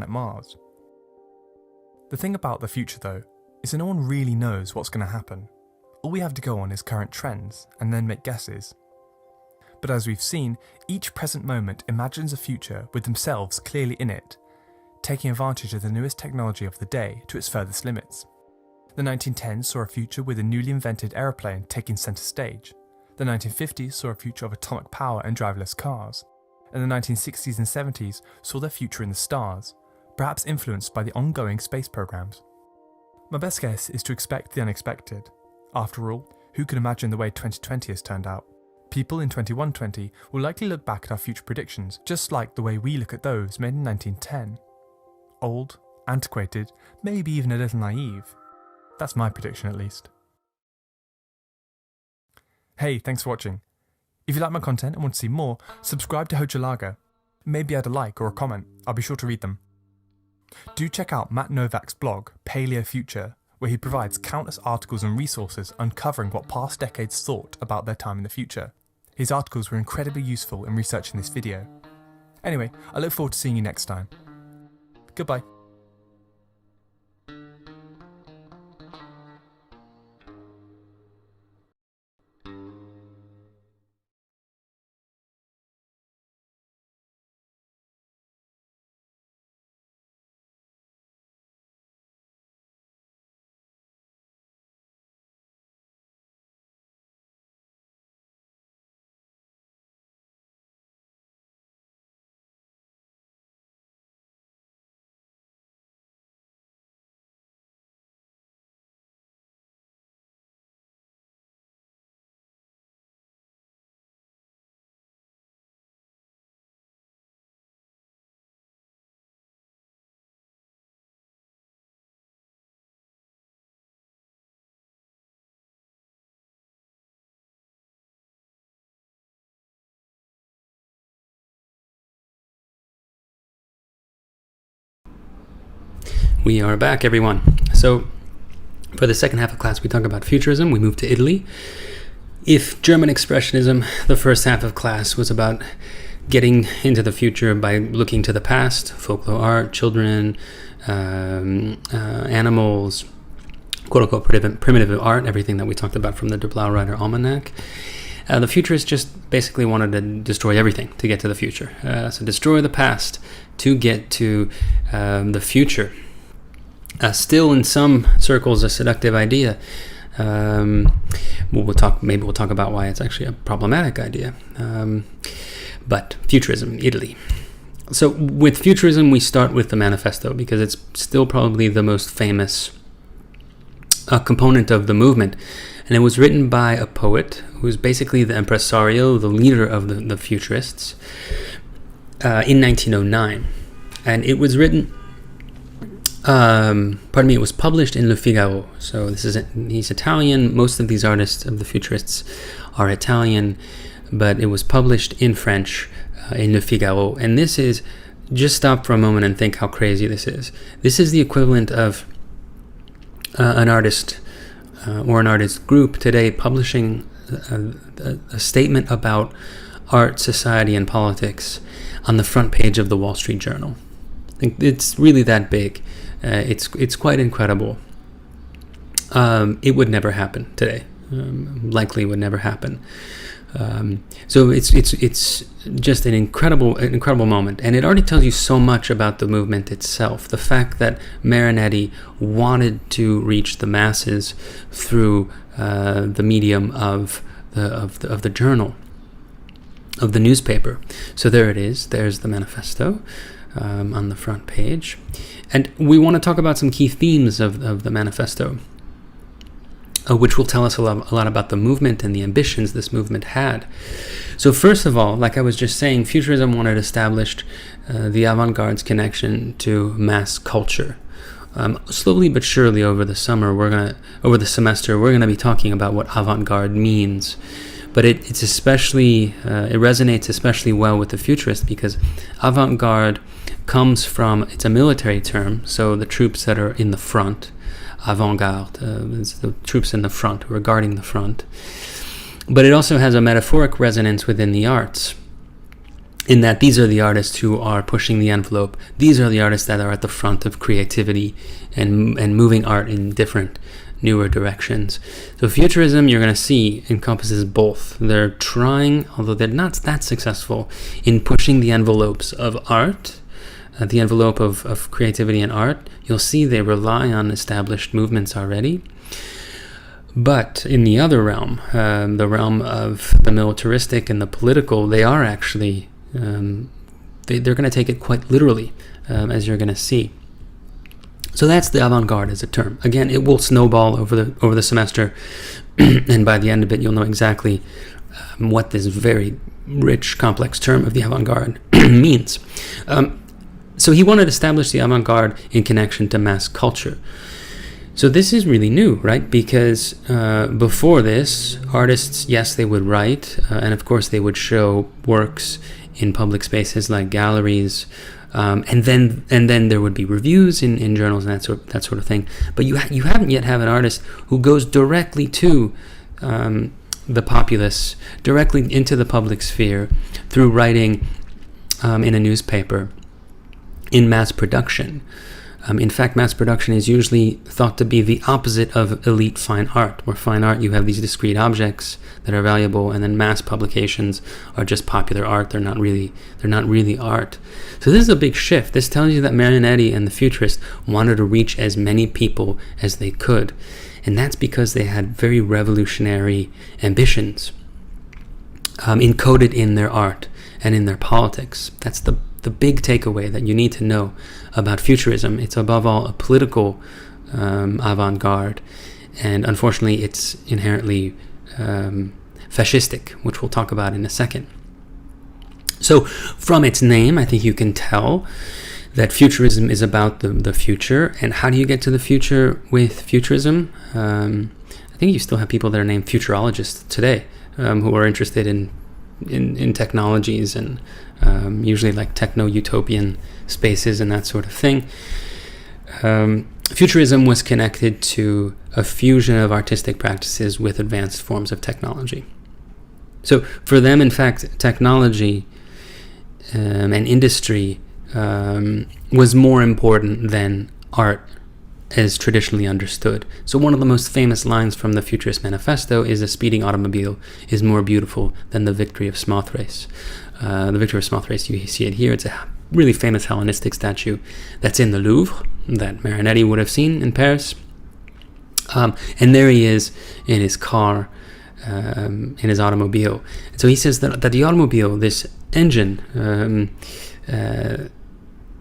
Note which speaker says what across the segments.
Speaker 1: Mars. The thing about the future though, is that no one really knows what's going to happen. All we have to go on is current trends and then make guesses. But as we've seen, each present moment imagines a future with themselves clearly in it, taking advantage of the newest technology of the day to its furthest limits. The 1910s saw a future with a newly invented aeroplane taking centre stage. The 1950s saw a future of atomic power and driverless cars. And the 1960s and 70s saw their future in the stars, perhaps influenced by the ongoing space programs. My best guess is to expect the unexpected. After all, who could imagine the way 2020 has turned out? People in 2120 will likely look back at our future predictions just like the way we look at those made in 1910. Old, antiquated, maybe even a little naive. That's my prediction at least. Hey, thanks for watching. If you like my content and want to see more, subscribe to Hojalaga. Maybe add a like or a comment, I'll be sure to read them. Do check out Matt Novak's blog, Paleo Future, where he provides countless articles and resources uncovering what past decades thought about their time in the future. His articles were incredibly useful in researching this video. Anyway, I look forward to seeing you next time. Goodbye.
Speaker 2: We are back, everyone. So, for the second half of class, we talk about futurism. We move to Italy. If German expressionism, the first half of class was about getting into the future by looking to the past, folklore art, children, animals, quote-unquote primitive art, everything that we talked about from the De Blaureiter Almanac. The futurists just basically wanted to destroy everything to get to the future. So destroy the past to get to the future. Still in some circles a seductive idea. We'll talk about why it's actually a problematic idea. But futurism, Italy. So with futurism, we start with the manifesto because it's still probably the most famous component of the movement. And it was written by a poet who's basically the impresario, the leader of the futurists, in 1909. And it was written, it was published in Le Figaro. So he's Italian. Most of these artists of the futurists are Italian, but it was published in French in Le Figaro. And this is, just stop for a moment and think how crazy this is. This is the equivalent of an artist or an artist group today publishing a statement about art, society, and politics on the front page of the Wall Street Journal. It's really that big. It's quite incredible. It would never happen today. Likely would never happen. So it's just an incredible moment, and it already tells you so much about the movement itself. The fact that Marinetti wanted to reach the masses through the medium of the journal, of the newspaper. So there it is. There's the manifesto on the front page, and we want to talk about some key themes of the manifesto. Which will tell us a lot about the movement and the ambitions this movement had. So first of all, like I was just saying, futurism wanted to establish the avant-garde's connection to mass culture. Slowly but surely over the semester, we're gonna be talking about what avant-garde means. But it resonates especially well with the futurists because avant-garde comes from, it's a military term, so the troops that are in the front. Avant-garde, it's the troops in the front who are guarding the front. But it also has a metaphoric resonance within the arts. in that these are the artists who are pushing the envelope. These are the artists that are at the front of creativity and moving art in different, newer directions. So futurism, you're going to see, encompasses both. They're trying, although they're not that successful, in pushing the envelopes of art, the envelope of creativity and art. You'll see they rely on established movements already. But in the other realm, the realm of the militaristic and the political, they are actually, they're going to take it quite literally, as you're going to see. So that's the avant-garde as a term. Again, it will snowball over the semester, and by the end of it, you'll know exactly what this very rich, complex term of the avant-garde means. So he wanted to establish the avant-garde in connection to mass culture. So this is really new, right? Because before this, artists, yes, they would write, and of course they would show works in public spaces like galleries, and then there would be reviews in journals and that sort of thing. But you haven't yet have an artist who goes directly to the populace, directly into the public sphere through writing in a newspaper, in mass production. In fact, mass production is usually thought to be the opposite of elite fine art. Where fine art, you have these discrete objects that are valuable, and then mass publications are just popular art. They're not really art. So this is a big shift. This tells you that Marinetti and the Futurists wanted to reach as many people as they could, and that's because they had very revolutionary ambitions encoded in their art and in their politics. That's the big takeaway that you need to know about futurism. It's above all a political avant-garde, and unfortunately it's inherently fascistic, which we'll talk about in a second. So from its name, I think you can tell that futurism is about the future. And how do you get to the future with futurism? I think you still have people that are named futurologists today, who are interested in technologies and usually like techno-utopian spaces and that sort of thing. Futurism was connected to a fusion of artistic practices with advanced forms of technology. So for them, in fact, technology and industry was more important than art as traditionally understood. So one of the most famous lines from the Futurist Manifesto is a speeding automobile is more beautiful than the victory of Smothrace. The victory of Smothrace, you see it here. It's a really famous Hellenistic statue that's in the Louvre that Marinetti would have seen in Paris. And there he is in his car, in his automobile. And so he says that the automobile, this engine,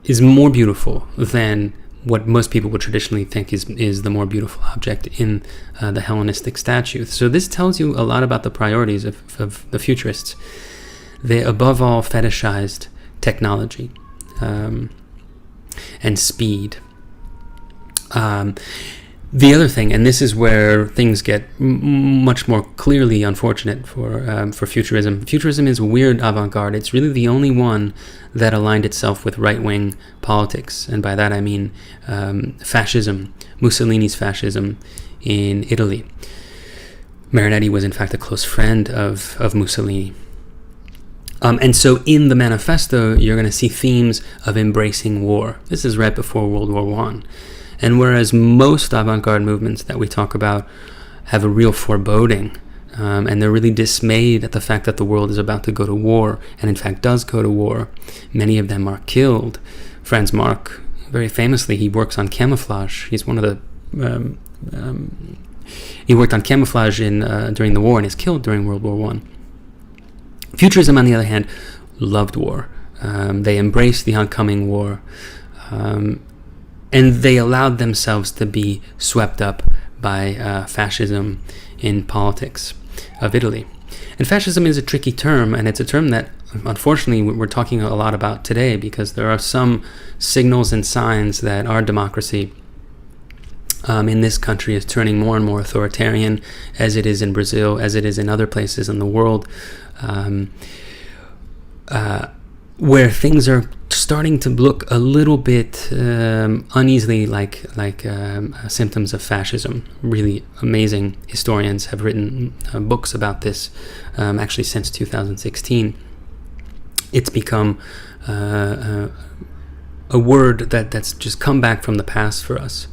Speaker 2: is more beautiful than what most people would traditionally think is the more beautiful object in the Hellenistic statue. So this tells you a lot about the priorities of the Futurists. They above all fetishized technology and speed. The other thing, and this is where things get much more clearly unfortunate for futurism. Futurism is weird avant-garde. It's really the only one that aligned itself with right-wing politics, and by that I mean fascism, Mussolini's fascism in Italy. Marinetti was in fact a close friend of Mussolini. And so in the manifesto, you're going to see themes of embracing war. This is right before World War I. And whereas most avant-garde movements that we talk about have a real foreboding, and they're really dismayed at the fact that the world is about to go to war, and in fact does go to war, many of them are killed. Franz Marc, very famously, he works on camouflage. He's one of the... he worked on camouflage during the war and is killed during World War I. Futurism, on the other hand, loved war. They embraced the oncoming war. And they allowed themselves to be swept up by fascism in politics of Italy. And fascism is a tricky term, and it's a term that, unfortunately, we're talking a lot about today because there are some signals and signs that our democracy in this country is turning more and more authoritarian, as it is in Brazil, as it is in other places in the world, where things are starting to look a little bit uneasily like symptoms of fascism. Really amazing historians have written books about this, actually since 2016. it's become a word that's just come back from the past for us.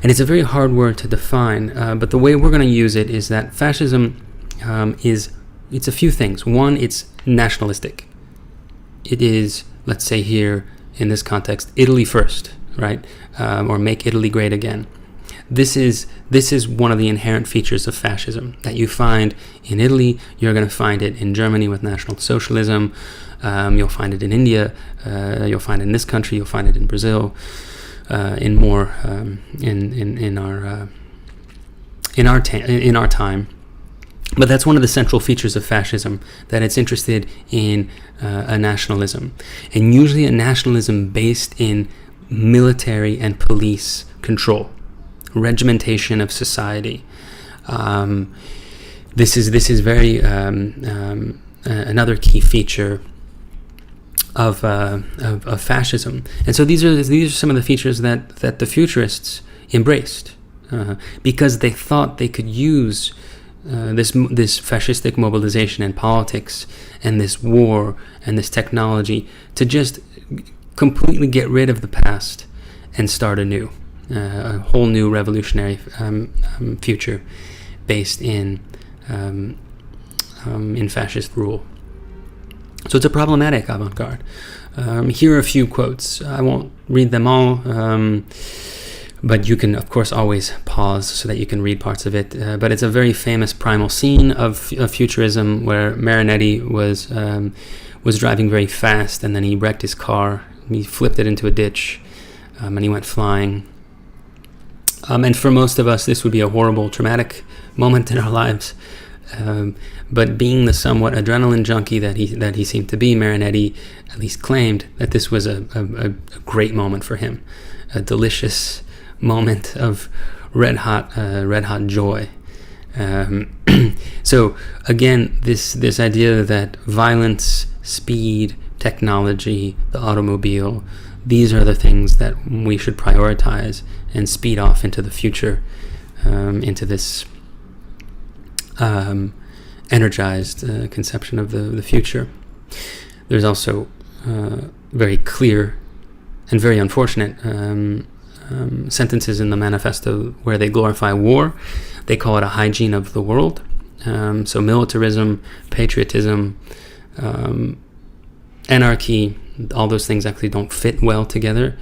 Speaker 2: And it's a very hard word to define, but the way we're going to use it is that fascism it's a few things. One, it's nationalistic. It is, let's say here, in this context, Italy first, right? Or make Italy great again. This is one of the inherent features of fascism that you find in Italy. You're going to find it in Germany with National Socialism. You'll find it in India. You'll find it in this country. You'll find it in Brazil. In our time. But that's one of the central features of fascism, that it's interested in a nationalism, and usually a nationalism based in military and police control, regimentation of society. This is very another key feature of fascism, and so these are some of the features that the futurists embraced because they thought they could use this fascistic mobilization and politics and this war and this technology to just completely get rid of the past and start anew, a whole new revolutionary future based in fascist rule. So it's a problematic avant-garde. Here are a few quotes. I won't read them all, but you can, of course, always pause so that you can read parts of it. But it's a very famous primal scene of futurism where Marinetti was driving very fast, and then he wrecked his car. He flipped it into a ditch, and he went flying. And for most of us, this would be a horrible, traumatic moment in our lives. But being the somewhat adrenaline junkie that he seemed to be, Marinetti at least claimed that this was a great moment for him, a delicious moment of red hot joy. So again, this idea that violence, speed, technology, the automobile, these are the things that we should prioritize and speed off into the future, into this energized conception of the future. There's also very clear and very unfortunate sentences in the manifesto where they glorify war. They call it a hygiene of the world. So militarism, patriotism, anarchy, all those things actually don't fit well together.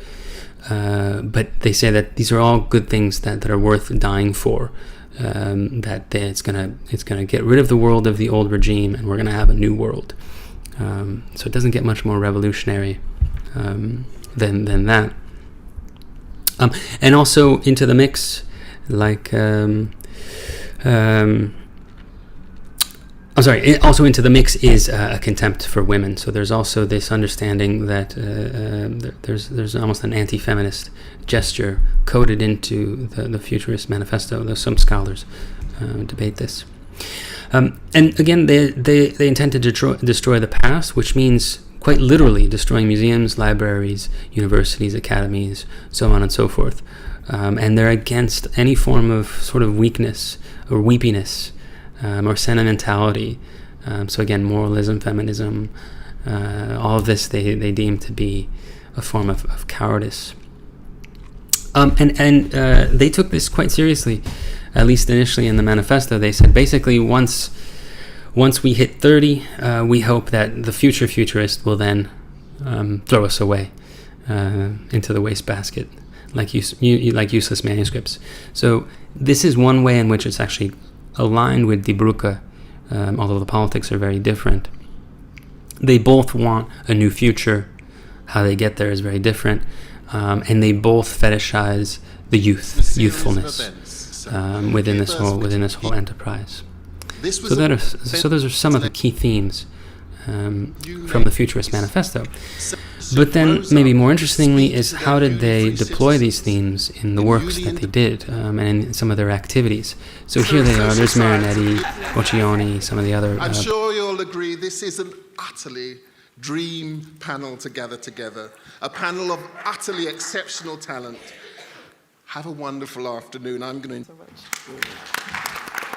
Speaker 2: But they say that these are all good things that are worth dying for. That it's gonna get rid of the world of the old regime, and we're gonna have a new world. So it doesn't get much more revolutionary than that. And also into the mix, like also into the mix is a contempt for women. So there's also this understanding that there's almost an anti-feminist gesture coded into the Futurist Manifesto. Though some scholars debate this. And again, they intend to destroy the past, which means quite literally destroying museums, libraries, universities, academies, so on and so forth. And they're against any form of sort of weakness or weepiness or sentimentality. So again, moralism, feminism, all of this they deem to be a form of cowardice. And they took this quite seriously, at least initially in the manifesto. They said basically once we hit 30, we hope that the future futurist will then throw us away into the wastebasket, like useless manuscripts. So this is one way in which it's actually aligned with Die Brücke, although the politics are very different. They both want a new future. How they get there is very different, and they both fetishize the youthfulness within this whole enterprise. So those are some of the key themes from the Futurist Manifesto. But then, maybe more interestingly, is how did they deploy these themes in the works that they did and in some of their activities. So here they are. There's Marinetti, Boccioni, some of the other...
Speaker 3: I'm sure you'll agree this is an utterly dream panel to gather together, a panel of utterly exceptional talent. Have a wonderful afternoon. I'm going to...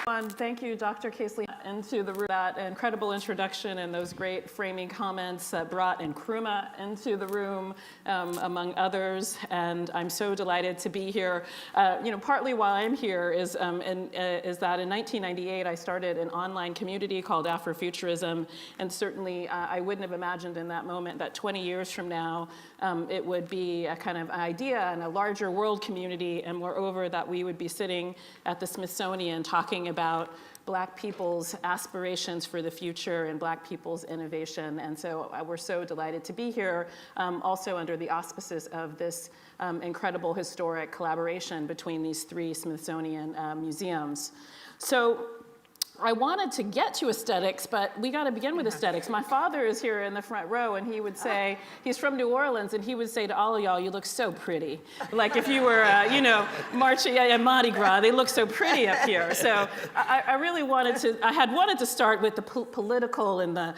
Speaker 4: Thank you, Dr. Casely, into that incredible introduction and those great framing comments that brought Nkrumah into the room, among others. And I'm so delighted to be here. Partly why I'm here is that in 1998 I started an online community called Afrofuturism, and certainly I wouldn't have imagined in that moment that 20 years from now it would be a kind of idea and a larger world community, and moreover that we would be sitting at the Smithsonian talking about Black people's aspirations for the future and Black people's innovation. And so we're so delighted to be here, also under the auspices of this incredible historic collaboration between these three Smithsonian museums. So I wanted to get to aesthetics, but we got to begin with aesthetics. My father is here in the front row, and he would say, he's from New Orleans, and he would say to all of y'all, you look so pretty. Like if you were, marching at Mardi Gras, they look so pretty up here. So I really wanted to start with the political and the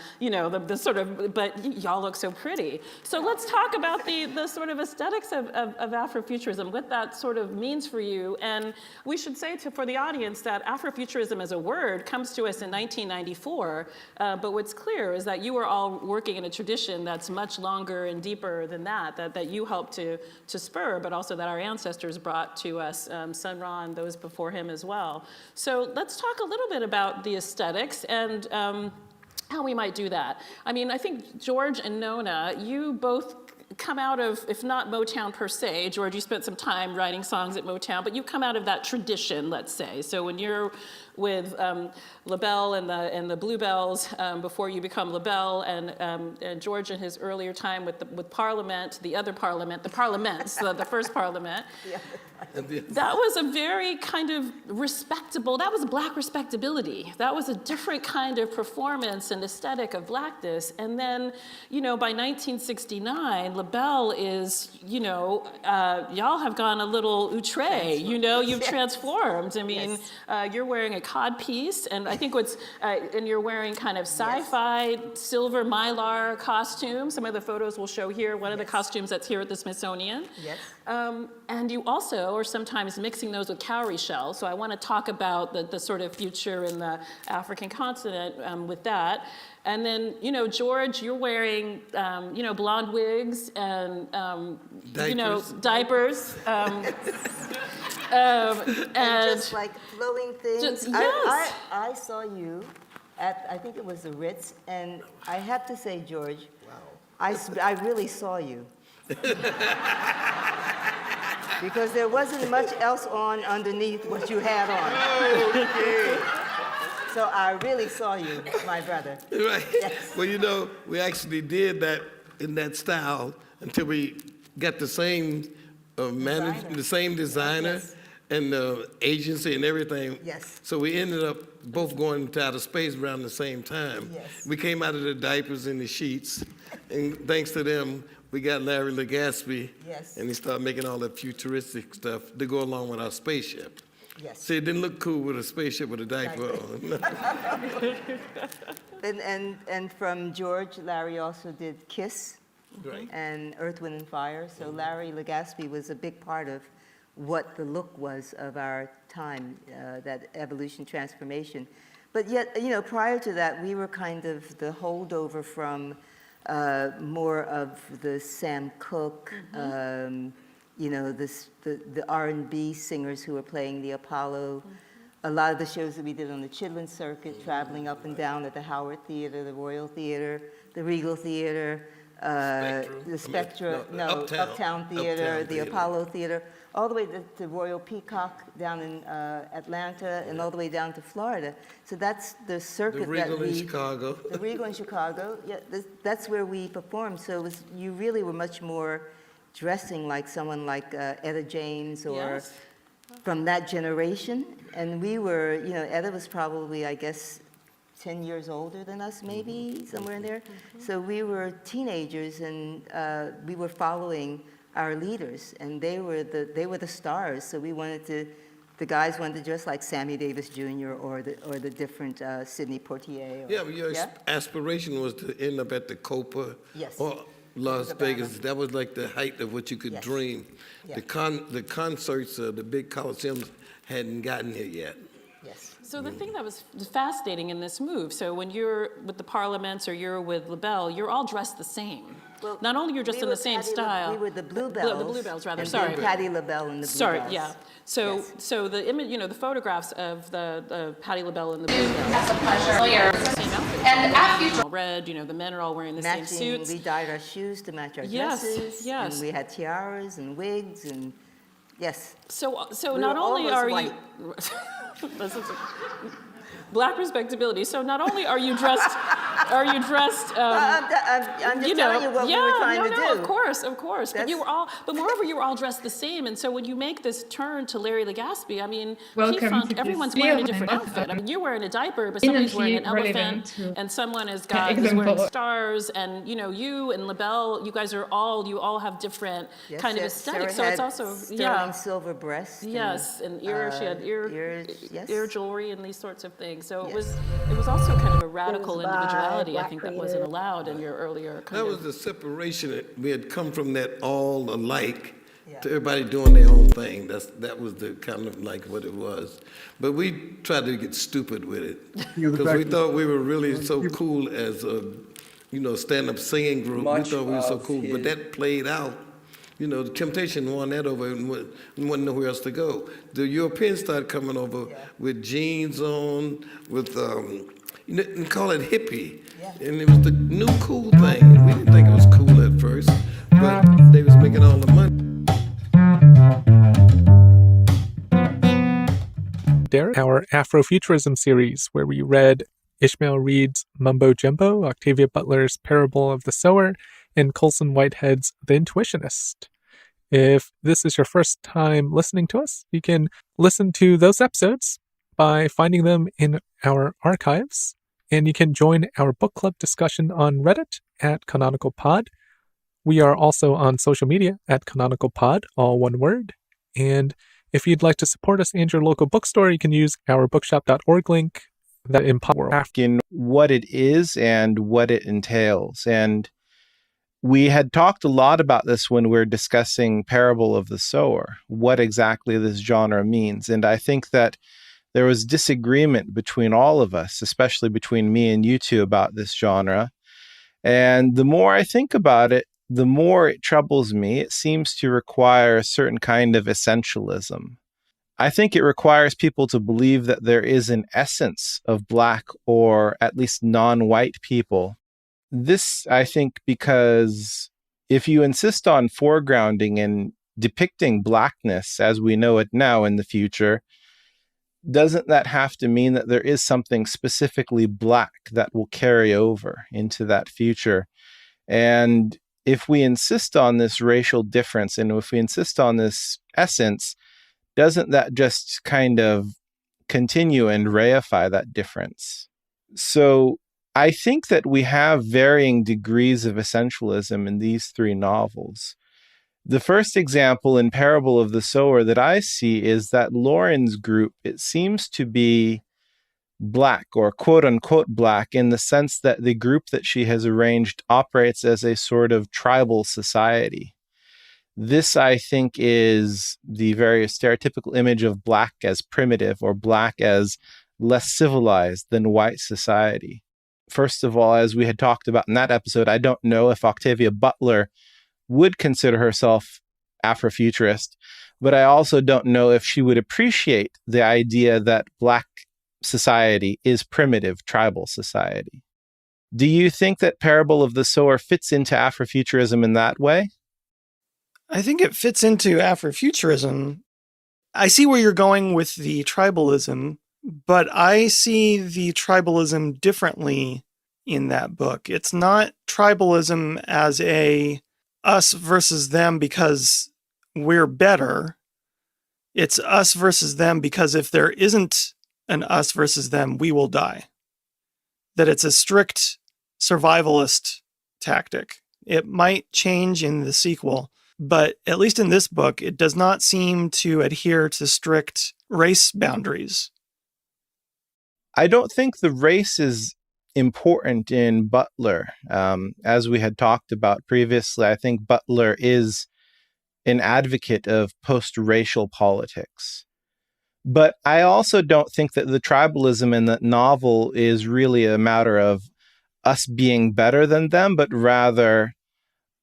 Speaker 4: sort of, but y'all look so pretty. So let's talk about the sort of aesthetics of Afrofuturism, what that sort of means for you. And we should say for the audience that Afrofuturism as a word comes to us in 1994, but what's clear is that you are all working in a tradition that's much longer and deeper than that you helped to spur, but also that our ancestors brought to us, Sun Ra and those before him as well. So let's talk a little bit about the aesthetics and how we might do that. I mean, I think George and Nona, you both come out of, if not Motown per se, George, you spent some time writing songs at Motown, but you come out of that tradition, let's say. So when you're with LaBelle and the Bluebells before you become LaBelle, and George in his earlier time with Parliament, the other Parliament, the Parliaments, the first Parliament. That was a very kind of respectable, that was Black respectability. That was a different kind of performance and aesthetic of Blackness. And then, by 1969, LaBelle is, y'all have gone a little outre, you've transformed. I mean, you're wearing a cod piece, and I think and you're wearing kind of sci-fi silver mylar costume. Some of the photos we'll show here, one of the costumes that's here at the Smithsonian. Yes. And you also are sometimes mixing those with cowrie shells. So I want to talk about the sort of future in the African continent with that. And then, George, you're wearing, blonde wigs and, diapers.
Speaker 5: And just like flowing things.
Speaker 4: Yes.
Speaker 5: I saw you at, I think it was the Ritz, and I have to say, George, wow. I really saw you. Because there wasn't much else on underneath what you had on.
Speaker 6: Oh, okay.
Speaker 5: So I really saw you, my brother.
Speaker 6: Right.
Speaker 5: Yes.
Speaker 6: Well, we actually did that in that style until we got the same the same designer. Yes. And the agency and everything.
Speaker 5: Yes.
Speaker 6: So we ended up both going to outer space around the same time.
Speaker 5: Yes.
Speaker 6: We came out of the diapers and the sheets, and thanks to them, we got Larry Legaspi.
Speaker 5: Yes.
Speaker 6: And he started making all that futuristic stuff to go along with our spaceship.
Speaker 5: Yes.
Speaker 6: See, it didn't look cool with a spaceship with a diaper on.
Speaker 5: and from George, Larry also did Kiss.
Speaker 6: Right.
Speaker 5: And Earth, Wind, and Fire. So Larry Legaspi was a big part of what the look was of our time, that evolution transformation. But yet, prior to that, we were kind of the holdover from more of the Sam Cooke, the R&B singers who were playing the Apollo. A lot of the shows that we did on the Chitlin Circuit, traveling up and down at the Howard Theater, the Royal Theater, the Regal Theater, the Spectra, Uptown Theater, the Apollo Theater, all the way to Royal Peacock down in Atlanta, and all the way down to Florida. So that's the circuit
Speaker 6: The Regal in Chicago.
Speaker 5: The Regal in Chicago, yeah, that's where we performed. So you really were much more dressing like someone like Etta James or from that generation. And we were, Etta was probably, I guess, 10 years older than us, maybe, somewhere in there. So we were teenagers, and we were following our leaders, and they were the stars. So we the guys wanted to dress like Sammy Davis Jr. or the different Sidney Poitier.
Speaker 6: But your aspiration was to end up at the Copa or Las Vegas. That was like the height of what you could dream. Yes. The concerts, the big coliseums hadn't gotten here yet.
Speaker 5: Yes.
Speaker 4: So the thing that was fascinating in this move, so when you're with the parliaments or you're with LaBelle, you're all dressed the same.
Speaker 5: Well,
Speaker 4: Not only you're just in the same style.
Speaker 5: We were the Bluebells.
Speaker 4: The Bluebells, rather.
Speaker 5: And
Speaker 4: Sorry.
Speaker 5: then Patti LaBelle and the
Speaker 4: Sorry.
Speaker 5: Bluebells.
Speaker 4: Yeah. So
Speaker 5: Yes.
Speaker 4: so the image, the photographs of the Patti LaBelle and the Bluebells.
Speaker 7: That's a pleasure.
Speaker 4: Same outfits.
Speaker 7: And at Future,
Speaker 4: All red. The men are all wearing the
Speaker 5: Matching,
Speaker 4: same suits.
Speaker 5: we dyed our shoes to match our
Speaker 4: Yes,
Speaker 5: dresses.
Speaker 4: yes.
Speaker 5: And we had tiaras and wigs and, yes.
Speaker 4: So
Speaker 5: We
Speaker 4: not
Speaker 5: were
Speaker 4: only
Speaker 5: almost
Speaker 4: are you Black respectability. So not only are you dressed,
Speaker 5: I'm just telling you what we were trying to do.
Speaker 4: Of course. But
Speaker 5: That's-
Speaker 4: but moreover, you were all dressed the same. And so when you make this turn to Larry Legaspi, I mean,
Speaker 8: Welcome
Speaker 4: P-Funk,
Speaker 8: to
Speaker 4: everyone's
Speaker 8: this
Speaker 4: wearing a
Speaker 8: field.
Speaker 4: different outfit. I mean, you're wearing a diaper, but somebody's wearing an
Speaker 8: Relevant
Speaker 4: elephant,
Speaker 8: to
Speaker 4: and someone is
Speaker 8: example.
Speaker 4: wearing stars, and you and LaBelle, you guys are all have different
Speaker 5: Yes,
Speaker 4: kind of
Speaker 5: yes,
Speaker 4: aesthetic.
Speaker 5: Sarah
Speaker 4: So it's
Speaker 5: had
Speaker 4: also
Speaker 5: sterling silver breast.
Speaker 4: Yes, and she had
Speaker 5: ears, yes.
Speaker 4: ear jewelry and these sorts of things. So it was also kind of a radical
Speaker 9: by
Speaker 4: individuality, I
Speaker 9: Black
Speaker 4: think, that wasn't allowed in your earlier kind
Speaker 6: That
Speaker 4: of.
Speaker 6: was the separation. We had come from that all alike to everybody doing their own thing. That was the kind of like what it was. But we tried to get stupid with it because we thought we were really so cool as a, stand-up singing group. We thought we were so cool, but that played out. The Temptation won that over and wasn't nowhere else to go. The Europeans started coming over with jeans on, with and call it hippie. And it was the new cool thing. We didn't think it was cool at first, but they was making all the money.
Speaker 10: Derek, our Afrofuturism series, where we read Ishmael Reed's Mumbo Jumbo, Octavia Butler's Parable of the Sower, and Colson Whitehead's The Intuitionist. If this is your first time listening to us, you can listen to those episodes by finding them in our archives, and you can join our book club discussion on Reddit at CanonicalPod. We are also on social media at CanonicalPod, all one word. And if you'd like to support us and your local bookstore, you can use our bookshop.org link that empowers
Speaker 11: asking what it is and what it entails. And we had talked a lot about this when we were discussing Parable of the Sower, what exactly this genre means. And I think that there was disagreement between all of us, especially between me and you two, about this genre. And the more I think about it, the more it troubles me. It seems to require a certain kind of essentialism. I think it requires people to believe that there is an essence of Black or at least non-white people. This, I think, because if you insist on foregrounding and depicting Blackness as we know it now in the future, doesn't that have to mean that there is something specifically Black that will carry over into that future? And if we insist on this racial difference and if we insist on this essence, doesn't that just kind of continue and reify that difference? So I think that we have varying degrees of essentialism in these three novels. The first example in Parable of the Sower that I see is that Lauren's group, it seems to be Black or quote unquote Black in the sense that the group that she has arranged operates as a sort of tribal society. This, I think, is the very stereotypical image of Black as primitive or Black as less civilized than white society. First of all, as we had talked about in that episode, I don't know if Octavia Butler would consider herself Afrofuturist, but I also don't know if she would appreciate the idea that Black society is primitive tribal society. Do you think that Parable of the Sower fits into Afrofuturism in that way?
Speaker 12: I think it fits into Afrofuturism. I see where you're going with the tribalism, but I see the tribalism differently in that book. It's not tribalism as a us versus them because we're better. It's us versus them because if there isn't an us versus them, we will die. That it's a strict survivalist tactic. It might change in the sequel, but at least in this book, it does not seem to adhere to strict race boundaries.
Speaker 11: I don't think the race is important in Butler. As we had talked about previously, I think Butler is an advocate of post-racial politics. But I also don't think that the tribalism in the novel is really a matter of us being better than them, but rather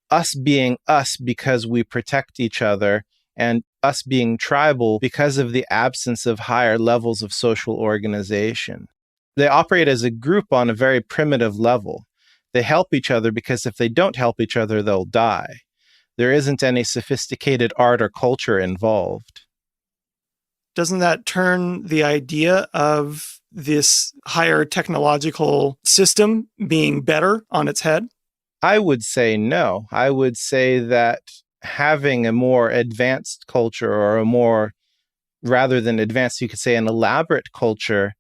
Speaker 11: us being us because we protect each other, and us being tribal because of the absence of higher levels of social organization. They operate as a group on a very primitive level. They help each other because if they don't help each other, they'll die. There isn't any sophisticated art or culture involved.
Speaker 12: Doesn't that turn the idea of this higher technological system being better on its head?
Speaker 11: I would say no. I would say that having a more advanced culture, or a more, rather than advanced, you could say an elaborate culture,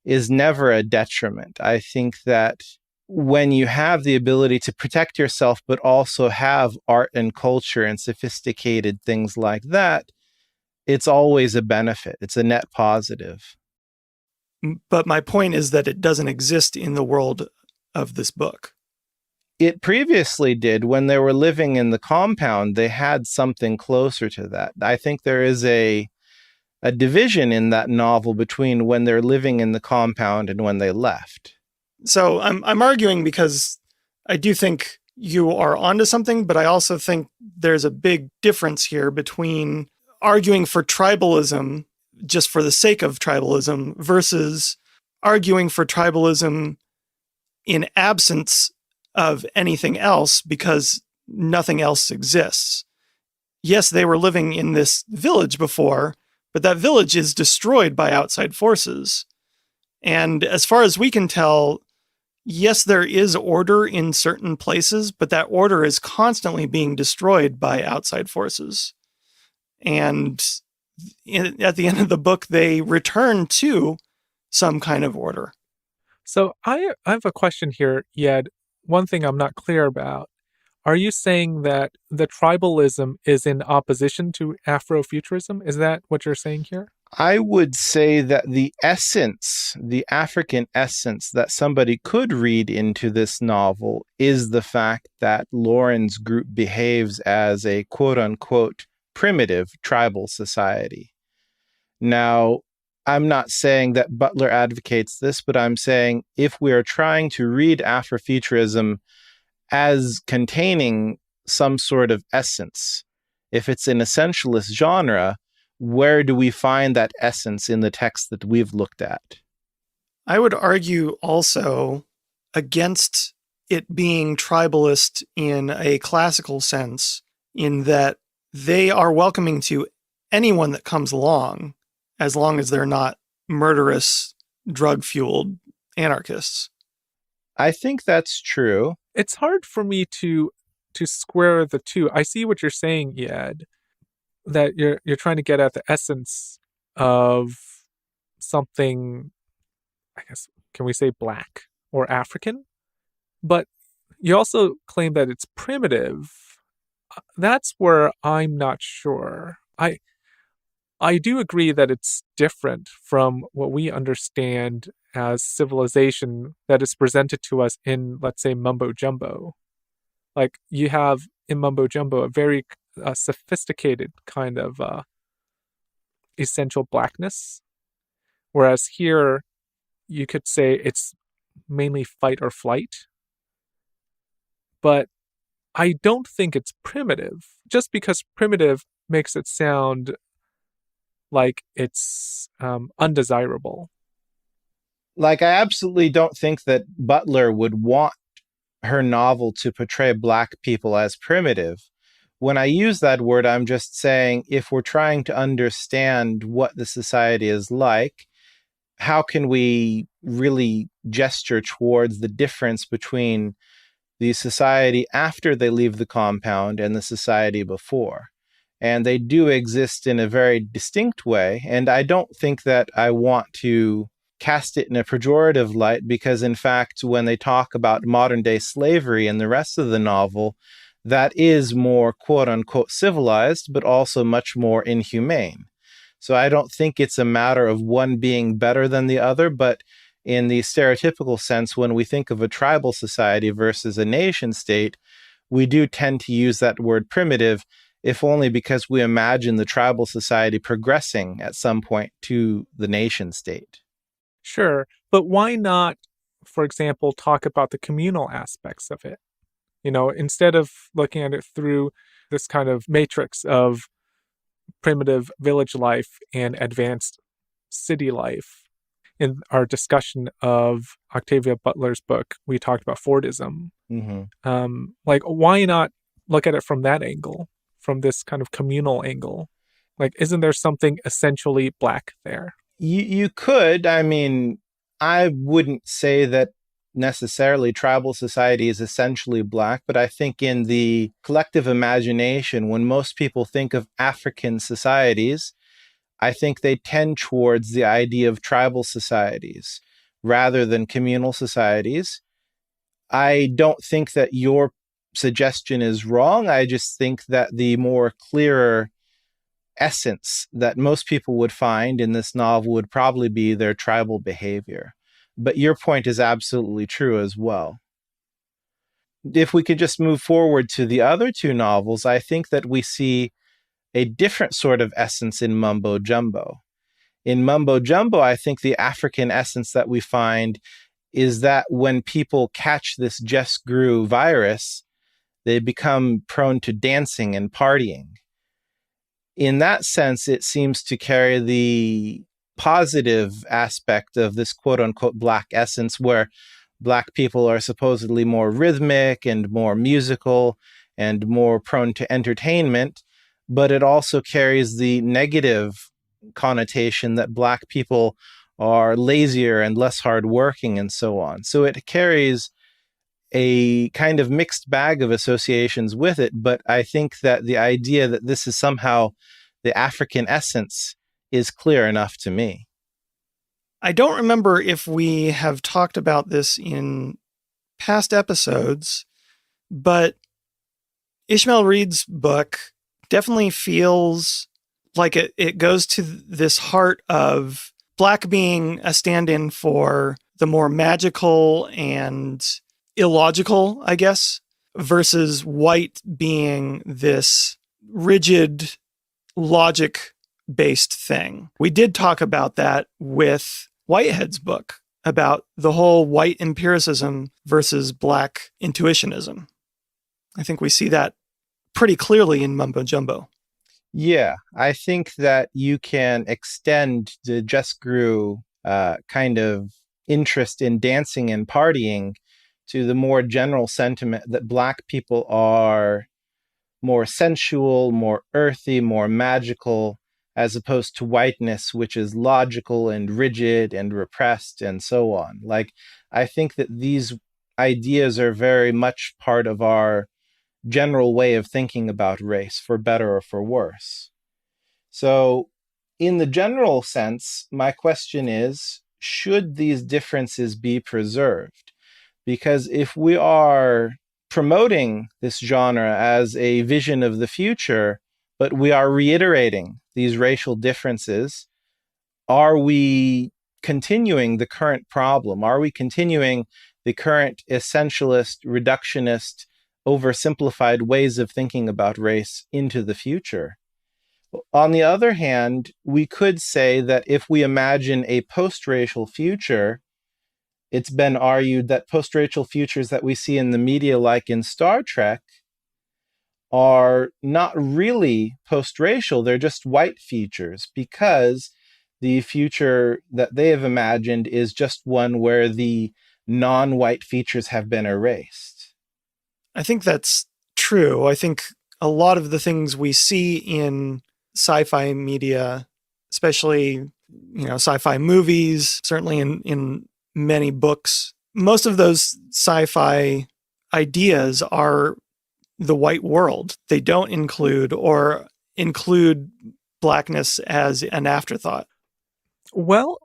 Speaker 11: is never a detriment. I think that when you have the ability to protect yourself, but also have art and culture and sophisticated things like that, it's always a benefit. It's a net positive.
Speaker 12: But my point is that it doesn't exist in the world of this book.
Speaker 11: It previously did. When they were living in the compound, they had something closer to that. I think there is a division in that novel between when they're living in the compound and when they left.
Speaker 12: So I'm arguing because I do think you are onto something, but I also think there's a big difference here between arguing for tribalism just for the sake of tribalism versus arguing for tribalism in absence of anything else because nothing else exists. Yes, they were living in this village before, but that village is destroyed by outside forces. And as far as we can tell, yes, there is order in certain places, but that order is constantly being destroyed by outside forces. And at the end of the book, they return to some kind of order.
Speaker 10: So I have a question here, Yed. One thing I'm not clear about. Are you saying that the tribalism is in opposition to Afrofuturism? Is that what you're saying here?
Speaker 11: I would say that the essence, the African essence that somebody could read into this novel is the fact that Lauren's group behaves as a quote-unquote primitive tribal society. Now, I'm not saying that Butler advocates this, but I'm saying if we are trying to read Afrofuturism as containing some sort of essence, if it's an essentialist genre, where do we find that essence in the text that we've looked at?
Speaker 12: I would argue also against it being tribalist in a classical sense, in that they are welcoming to anyone that comes along, as long as they're not murderous, drug-fueled anarchists.
Speaker 11: I think that's true.
Speaker 10: It's hard for me to square the two. I see what you're saying, Yed, that you're trying to get at the essence of something, I guess, can we say black or African? But you also claim that it's primitive. That's where I'm not sure. I do agree that it's different from what we understand as civilization that is presented to us in, let's say, Mumbo Jumbo. Like, you have in Mumbo Jumbo a very sophisticated kind of essential blackness, whereas here you could say it's mainly fight or flight. But I don't think it's primitive, just because primitive makes it sound like it's undesirable.
Speaker 11: Like, I absolutely don't think that Butler would want her novel to portray Black people as primitive. When I use that word, I'm just saying if we're trying to understand what the society is like, how can we really gesture towards the difference between the society after they leave the compound and the society before? And they do exist in a very distinct way. And I don't think that I want to cast it in a pejorative light, because in fact, when they talk about modern day slavery in the rest of the novel, that is more quote unquote civilized, but also much more inhumane. So I don't think it's a matter of one being better than the other, but in the stereotypical sense, when we think of a tribal society versus a nation state, we do tend to use that word primitive if only because we imagine the tribal society progressing at some point to the nation state.
Speaker 10: Sure, but why not, for example, talk about the communal aspects of it? Instead of looking at it through this kind of matrix of primitive village life and advanced city life. In our discussion of Octavia Butler's book, we talked about Fordism. Why not look at it from that angle, from this kind of communal angle? Isn't there something essentially Black there?
Speaker 11: You could. I mean, I wouldn't say that necessarily tribal society is essentially Black, but I think in the collective imagination, when most people think of African societies, I think they tend towards the idea of tribal societies rather than communal societies. I don't think that your suggestion is wrong. I just think that the more clearer essence that most people would find in this novel would probably be their tribal behavior. But your point is absolutely true as well. If we could just move forward to the other two novels, I think that we see a different sort of essence in Mumbo Jumbo. In Mumbo Jumbo, I think the African essence that we find is that when people catch this Just Grew virus, they become prone to dancing and partying. In that sense, it seems to carry the positive aspect of this quote-unquote Black essence, where Black people are supposedly more rhythmic and more musical and more prone to entertainment, but it also carries the negative connotation that Black people are lazier and less hardworking and so on. So it carries a kind of mixed bag of associations with it, but I think that the idea that this is somehow the African essence is clear enough to me.
Speaker 12: I don't remember if we have talked about this in past episodes, but Ishmael Reed's book definitely feels like it goes to this heart of Black being a stand-in for the more magical and illogical, I guess, versus white being this rigid, logic-based thing. We did talk about that with Whitehead's book about the whole white empiricism versus Black intuitionism. I think we see that pretty clearly in Mumbo Jumbo.
Speaker 11: Yeah, I think that you can extend the Just Grew kind of interest in dancing and partying to the more general sentiment that Black people are more sensual, more earthy, more magical, as opposed to whiteness, which is logical and rigid and repressed and so on. I think that these ideas are very much part of our general way of thinking about race, for better or for worse. So, in the general sense, my question is, should these differences be preserved? Because if we are promoting this genre as a vision of the future, but we are reiterating these racial differences, are we continuing the current problem? Are we continuing the current essentialist, reductionist, oversimplified ways of thinking about race into the future? On the other hand, we could say that if we imagine a post-racial future, it's been argued that post-racial futures that we see in the media, like in Star Trek, are not really post-racial. They're just white futures, because the future that they have imagined is just one where the non-white features have been erased.
Speaker 12: I think that's true. I think a lot of the things we see in sci-fi media, especially, sci-fi movies, certainly in many books, most of those sci-fi ideas are the white world. They don't include Blackness as an afterthought.
Speaker 10: Well,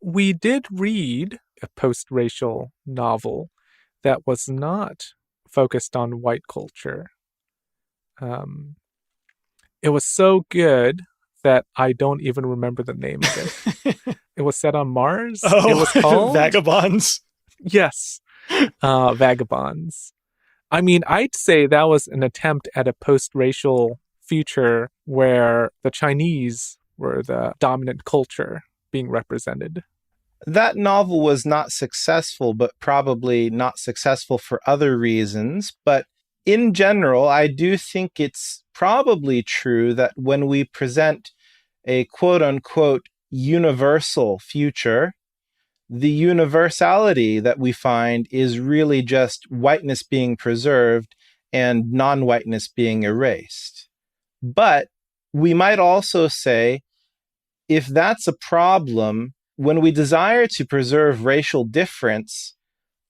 Speaker 10: we did read a post-racial novel that was not focused on white culture. It was so good that I don't even remember the name of it. It was set on Mars.
Speaker 12: Oh,
Speaker 10: it was called
Speaker 12: Vagabonds.
Speaker 10: Yes, Vagabonds. I mean, I'd say that was an attempt at a post-racial future where the Chinese were the dominant culture being represented.
Speaker 11: That novel was not successful, but probably not successful for other reasons. But in general, I do think it's probably true that when we present a quote-unquote universal future, the universality that we find is really just whiteness being preserved and non-whiteness being erased. But we might also say, if that's a problem, when we desire to preserve racial difference,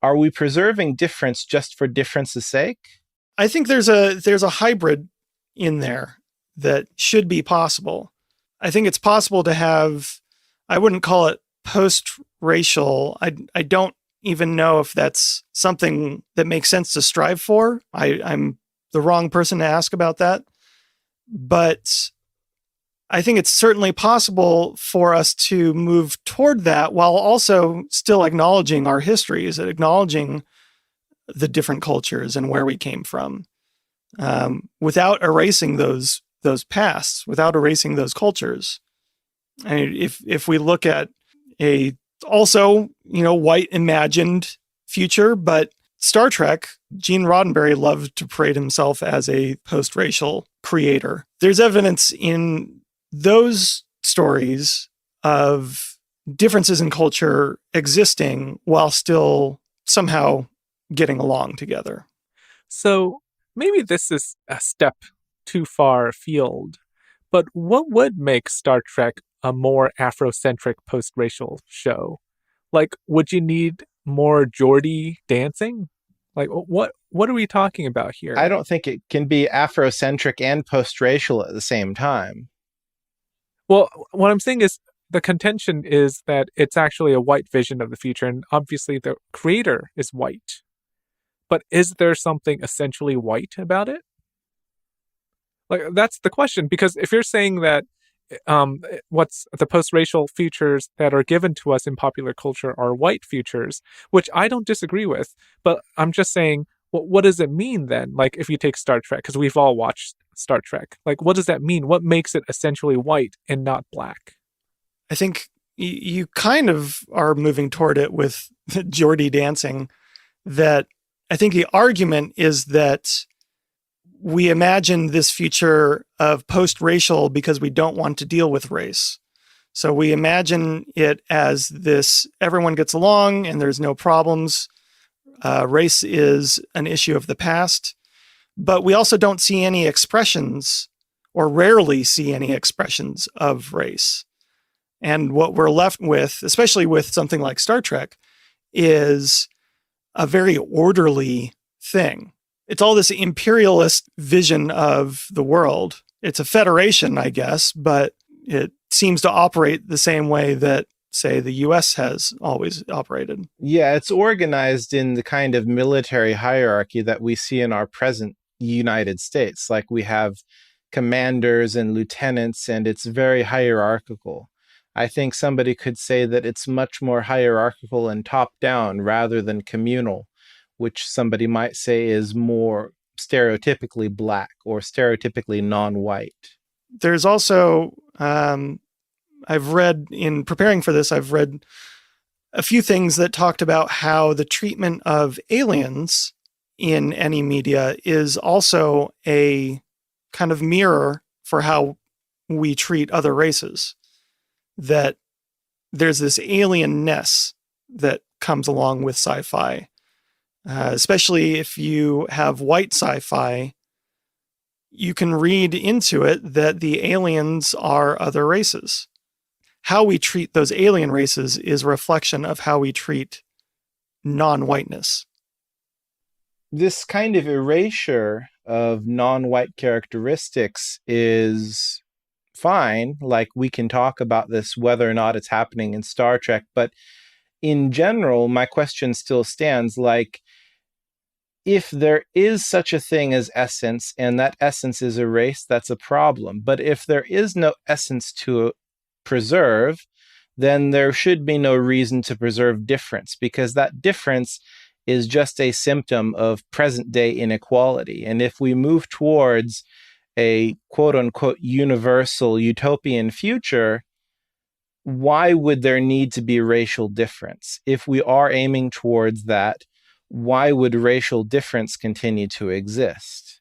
Speaker 11: are we preserving difference just for difference's sake?
Speaker 12: I think there's a hybrid in there that should be possible. I think it's possible to have, I wouldn't call it post-racial. I don't even know if that's something that makes sense to strive for. I'm the wrong person to ask about that. But I think it's certainly possible for us to move toward that while also still acknowledging our histories, acknowledging the different cultures and where we came from, without erasing those pasts, without erasing those cultures. I mean, if we look at a also, white imagined future, but Star Trek, Gene Roddenberry loved to parade himself as a post-racial creator. There's evidence in those stories of differences in culture existing while still somehow getting along together.
Speaker 10: So maybe this is a step too far afield, but what would make Star Trek a more Afrocentric post-racial show? Like, would you need more Geordie dancing? Like, what are we talking about here?
Speaker 11: I don't think it can be Afrocentric and post-racial at the same time.
Speaker 10: Well, what I'm saying is the contention is that it's actually a white vision of the future, and obviously the creator is white. But is there something essentially white about it? Like, that's the question, because if you're saying that what's the post-racial futures that are given to us in popular culture are white futures, which I don't disagree with, but I'm just saying, what does it mean then? Like, if you take Star Trek, because we've all watched Star Trek, like, what does that mean? What makes it essentially white and not black?
Speaker 12: I think you kind of are moving toward it with Geordie dancing, that I think the argument is that we imagine this future of post-racial because we don't want to deal with race. So we imagine it as this, everyone gets along and there's no problems. Race is an issue of the past, but we also don't see any expressions, or rarely see any expressions of race. And what we're left with, especially with something like Star Trek, is a very orderly thing. It's all this imperialist vision of the world. It's a federation, I guess, but it seems to operate the same way that, say, the US has always operated.
Speaker 11: Yeah, it's organized in the kind of military hierarchy that we see in our present United States. Like, we have commanders and lieutenants, and it's very hierarchical. I think somebody could say that it's much more hierarchical and top-down rather than communal, which somebody might say is more stereotypically black or stereotypically non-white.
Speaker 12: There's also, I've read, in preparing for this, I've read a few things that talked about how the treatment of aliens in any media is also a kind of mirror for how we treat other races. That there's this alienness that comes along with sci-fi. Especially if you have white sci-fi, you can read into it that the aliens are other races. How we treat those alien races is a reflection of how we treat non-whiteness.
Speaker 11: This kind of erasure of non-white characteristics is fine. Like, we can talk about this, whether or not it's happening in Star Trek, but in general, my question still stands. Like, if there is such a thing as essence, and that essence is erased, that's a problem. But if there is no essence to preserve, then there should be no reason to preserve difference, because that difference is just a symptom of present-day inequality. And if we move towards a quote unquote universal utopian future, why would there need to be racial difference? If we are aiming towards that, why would racial difference continue to exist?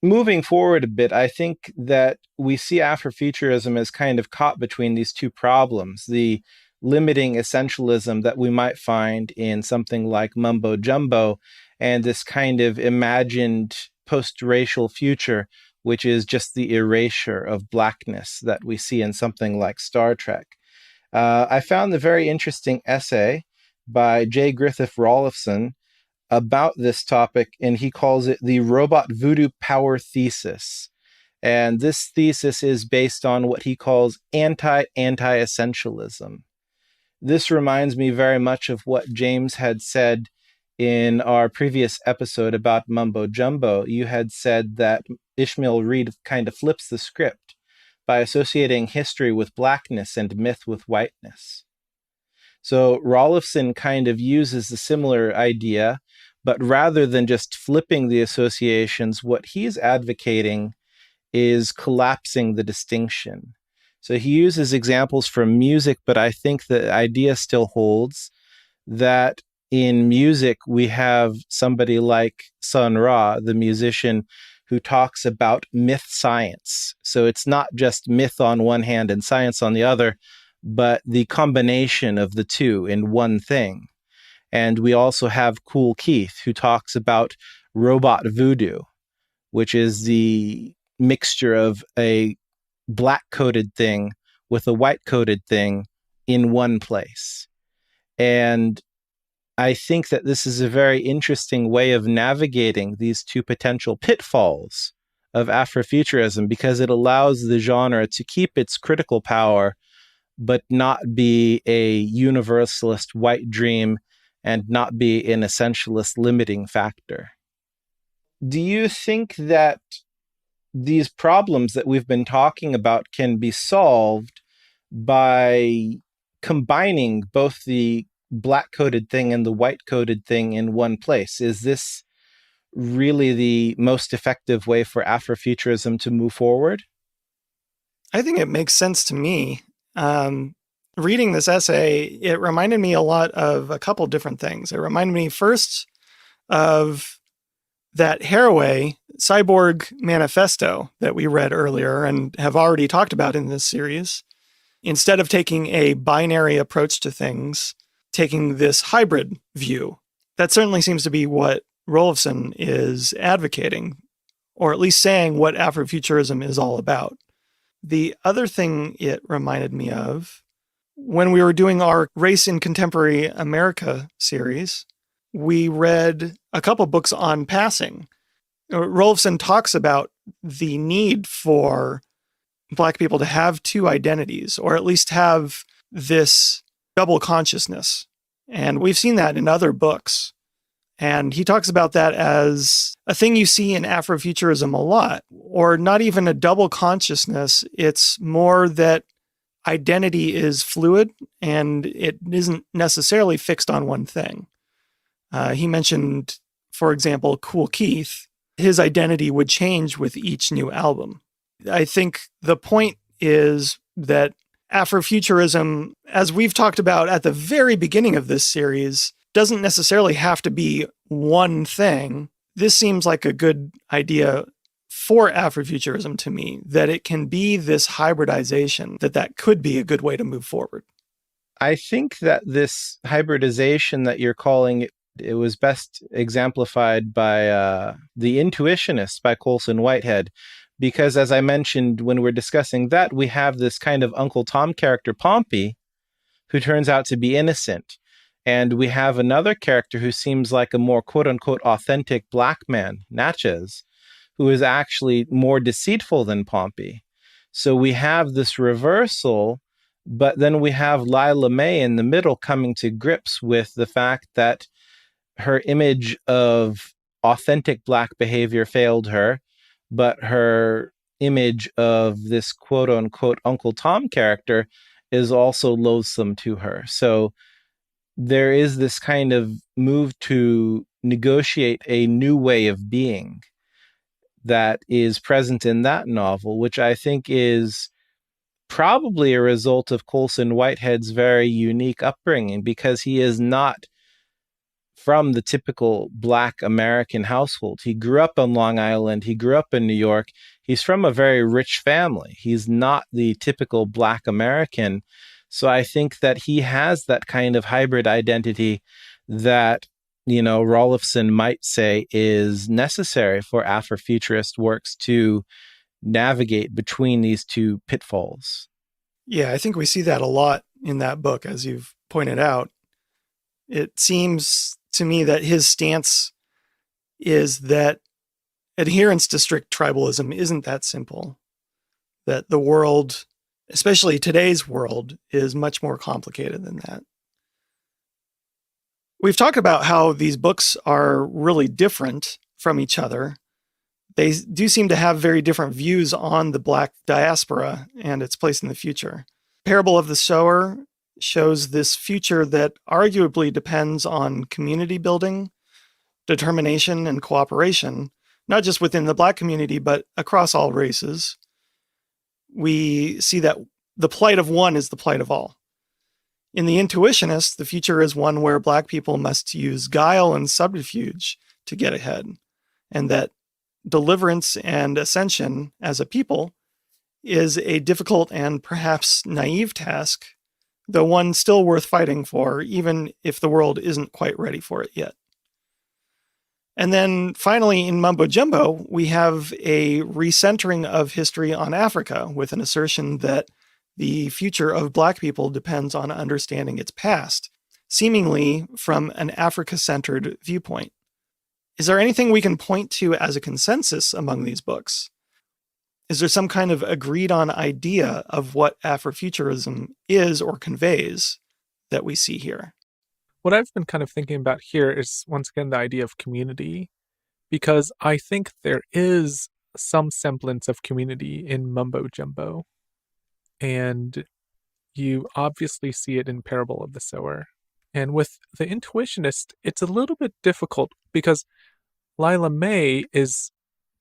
Speaker 11: Moving forward a bit, I think that we see Afrofuturism as kind of caught between these two problems, the limiting essentialism that we might find in something like Mumbo Jumbo, and this kind of imagined post-racial future, which is just the erasure of blackness that we see in something like Star Trek. I found the very interesting essay by J. Griffith Rolifson about this topic, and he calls it the robot voodoo power thesis. And this thesis is based on what he calls anti-essentialism. This reminds me very much of what James had said in our previous episode about Mumbo Jumbo. You had said that Ishmael Reed kind of flips the script by associating history with blackness and myth with whiteness. So Rolifson kind of uses a similar idea, but rather than just flipping the associations, what he's advocating is collapsing the distinction. So he uses examples from music, but I think the idea still holds that in music, we have somebody like Sun Ra, the musician, who talks about myth science. So it's not just myth on one hand and science on the other, but the combination of the two in one thing. And we also have Kool Keith, who talks about robot voodoo, which is the mixture of a black-coded thing with a white-coded thing in one place. And I think that this is a very interesting way of navigating these two potential pitfalls of Afrofuturism, because it allows the genre to keep its critical power, but not be a universalist white dream and not be an essentialist limiting factor. Do you think that these problems that we've been talking about can be solved by combining both the black-coded thing and the white-coded thing in one place? Is this really the most effective way for Afrofuturism to move forward?
Speaker 12: I think it makes sense to me. Reading this essay, it reminded me a lot of a couple different things. It reminded me first of that Haraway Cyborg Manifesto that we read earlier and have already talked about in this series. Instead of taking a binary approach to things, taking this hybrid view. That certainly seems to be what Rolifson is advocating, or at least saying what Afrofuturism is all about. The other thing it reminded me of, when we were doing our Race in Contemporary America series, we read a couple books on passing. Rolifson talks about the need for Black people to have two identities, or at least have this double consciousness. And we've seen that in other books. And he talks about that as a thing you see in Afrofuturism a lot, or not even a double consciousness. It's more that identity is fluid and it isn't necessarily fixed on one thing. He mentioned, for example, Kool Keith. His identity would change with each new album. I think the point is that Afrofuturism, as we've talked about at the very beginning of this series, doesn't necessarily have to be one thing. This seems like a good idea for Afrofuturism to me, that it can be this hybridization, that could be a good way to move forward.
Speaker 11: I think that this hybridization that you're calling it was best exemplified by The Intuitionist by Colson Whitehead, because as I mentioned when we're discussing that, we have this kind of Uncle Tom character, Pompey, who turns out to be innocent. And we have another character who seems like a more quote-unquote authentic black man, Natchez, who is actually more deceitful than Pompey. So we have this reversal, but then we have Lila May in the middle coming to grips with the fact that her image of authentic black behavior failed her, but her image of this quote-unquote Uncle Tom character is also loathsome to her. So there is this kind of move to negotiate a new way of being. that is present in that novel, which I think is probably a result of Colson Whitehead's very unique upbringing, because he is not from the typical Black American household. He grew up on Long Island. He grew up in New York. He's from a very rich family. He's not the typical Black American. So I think that he has that kind of hybrid identity that, Rolifson might say is necessary for Afrofuturist works to navigate between these two pitfalls.
Speaker 12: Yeah, I think we see that a lot in that book, as you've pointed out. It seems to me that his stance is that adherence to strict tribalism isn't that simple, that the world, especially today's world, is much more complicated than that. We've talked about how these books are really different from each other. They do seem to have very different views on the Black diaspora and its place in the future. Parable of the Sower shows this future that arguably depends on community building, determination, and cooperation, not just within the Black community, but across all races. We see that the plight of one is the plight of all. In The Intuitionist, the future is one where Black people must use guile and subterfuge to get ahead, and that deliverance and ascension as a people is a difficult and perhaps naive task, though one still worth fighting for, even if the world isn't quite ready for it yet. And then finally, in Mumbo Jumbo, we have a recentering of history on Africa with an assertion that the future of Black people depends on understanding its past, seemingly from an Africa-centered viewpoint. Is there anything we can point to as a consensus among these books? Is there some kind of agreed-on idea of what Afrofuturism is or conveys that we see here?
Speaker 10: What I've been kind of thinking about here is, once again, the idea of community, because I think there is some semblance of community in Mumbo Jumbo, and you obviously see it in Parable of the Sower. And with The Intuitionist, it's a little bit difficult because Lila May is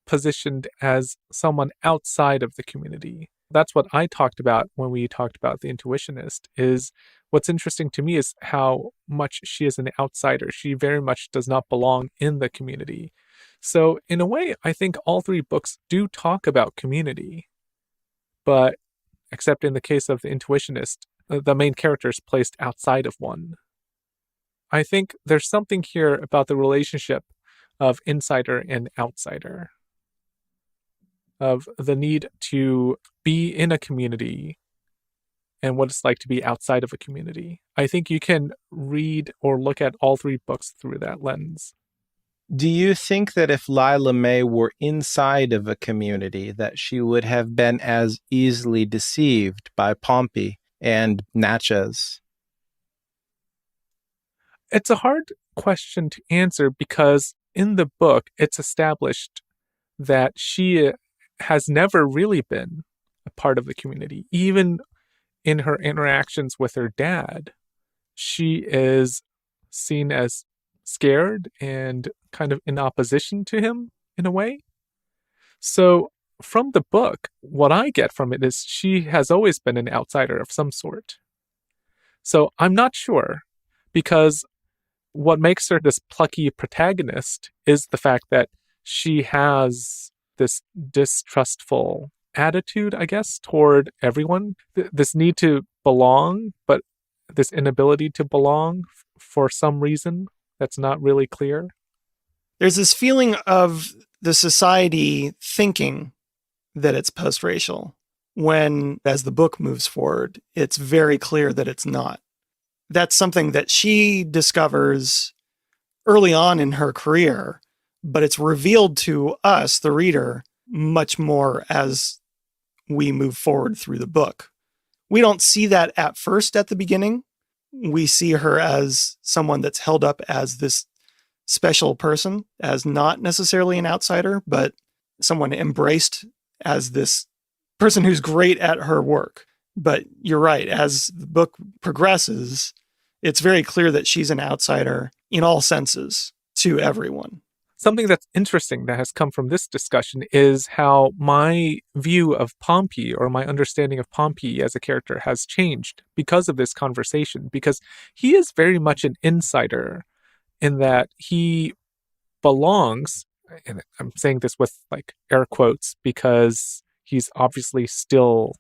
Speaker 10: positioned as someone outside of the community. That's what I talked about when we talked about The Intuitionist, is what's interesting to me is how much she is an outsider. She very much does not belong in the community. So in a way, I think all three books do talk about community, but except in the case of The Intuitionist, the main character is placed outside of one. I think there's something here about the relationship of insider and outsider, of the need to be in a community and what it's like to be outside of a community. I think you can read or look at all three books through that lens.
Speaker 11: Do you think that if Lila May were inside of a community, that she would have been as easily deceived by Pompey and Natchez?
Speaker 10: It's a hard question to answer because in the book, it's established that she has never really been a part of the community. Even in her interactions with her dad, she is seen as scared and kind of in opposition to him in a way. So from the book, what I get from it is she has always been an outsider of some sort. So I'm not sure, because what makes her this plucky protagonist is the fact that she has this distrustful attitude, I guess, toward everyone. This need to belong, but this inability to belong for some reason that's not really clear.
Speaker 12: There's this feeling of the society thinking that it's post-racial, when, as the book moves forward, it's very clear that it's not. That's something that she discovers early on in her career, but it's revealed to us, the reader, much more as we move forward through the book. We don't see that at first at the beginning. We see her as someone that's held up as this special person, as not necessarily an outsider, but someone embraced as this person who's great at her work. But you're right, as the book progresses, it's very clear that she's an outsider in all senses to everyone.
Speaker 10: something that's interesting that has come from this discussion is how my view of Pompey, or my understanding of Pompey as a character, has changed because of this conversation, because he is very much an insider in that he belongs, and I'm saying this with like air quotes because he's obviously still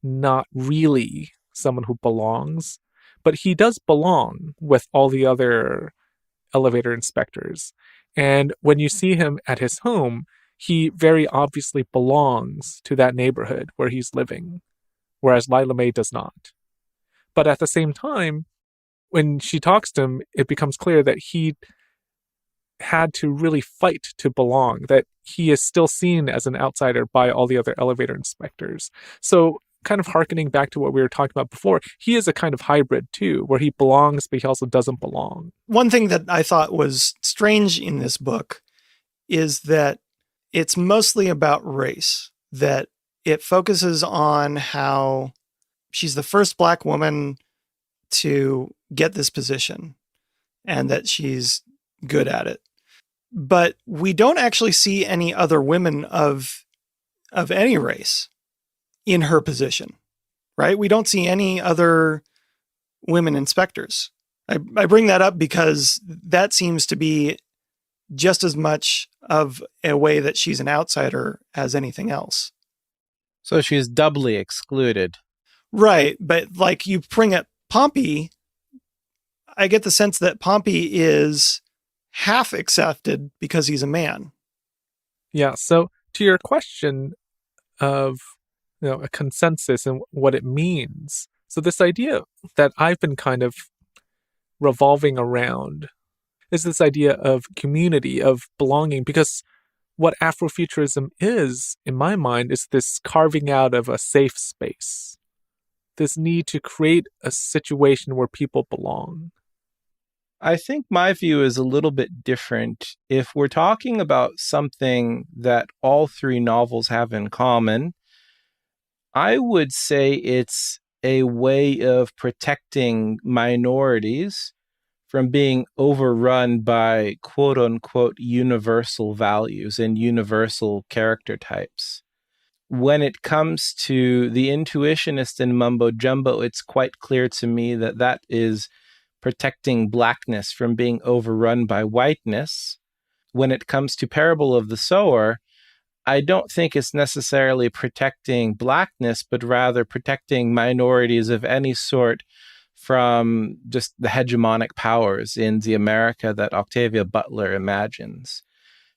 Speaker 10: not really someone who belongs, but he does belong with all the other elevator inspectors. And when you see him at his home, he very obviously belongs to that neighborhood where he's living, whereas Lila May does not. But at the same time, when she talks to him, it becomes clear that he had to really fight to belong, that he is still seen as an outsider by all the other elevator inspectors. So kind of hearkening back to what we were talking about before, he is a kind of hybrid too, where he belongs, but he also doesn't belong.
Speaker 12: One thing that I thought was strange in this book is that it's mostly about race, that it focuses on how she's the first Black woman to get this position and that she's good at it. But we don't actually see any other women of any race in her position, right? We don't see any other women inspectors. I bring that up because that seems to be just as much of a way that she's an outsider as anything else.
Speaker 11: So she's doubly excluded.
Speaker 12: Right. But like you bring up Pompey, I get the sense that Pompey is half accepted because he's a man.
Speaker 10: Yeah. So to your question of, a consensus and what it means. So this idea that I've been kind of revolving around is this idea of community, of belonging, because what Afrofuturism is, in my mind, is this carving out of a safe space, this need to create a situation where people belong.
Speaker 11: I think my view is a little bit different. If we're talking about something that all three novels have in common, I would say it's a way of protecting minorities from being overrun by quote unquote universal values and universal character types. When it comes to the intuitionist in Mumbo Jumbo, it's quite clear to me that that is protecting Blackness from being overrun by whiteness. When it comes to Parable of the Sower, I don't think it's necessarily protecting Blackness, but rather protecting minorities of any sort from just the hegemonic powers in the America that Octavia Butler imagines.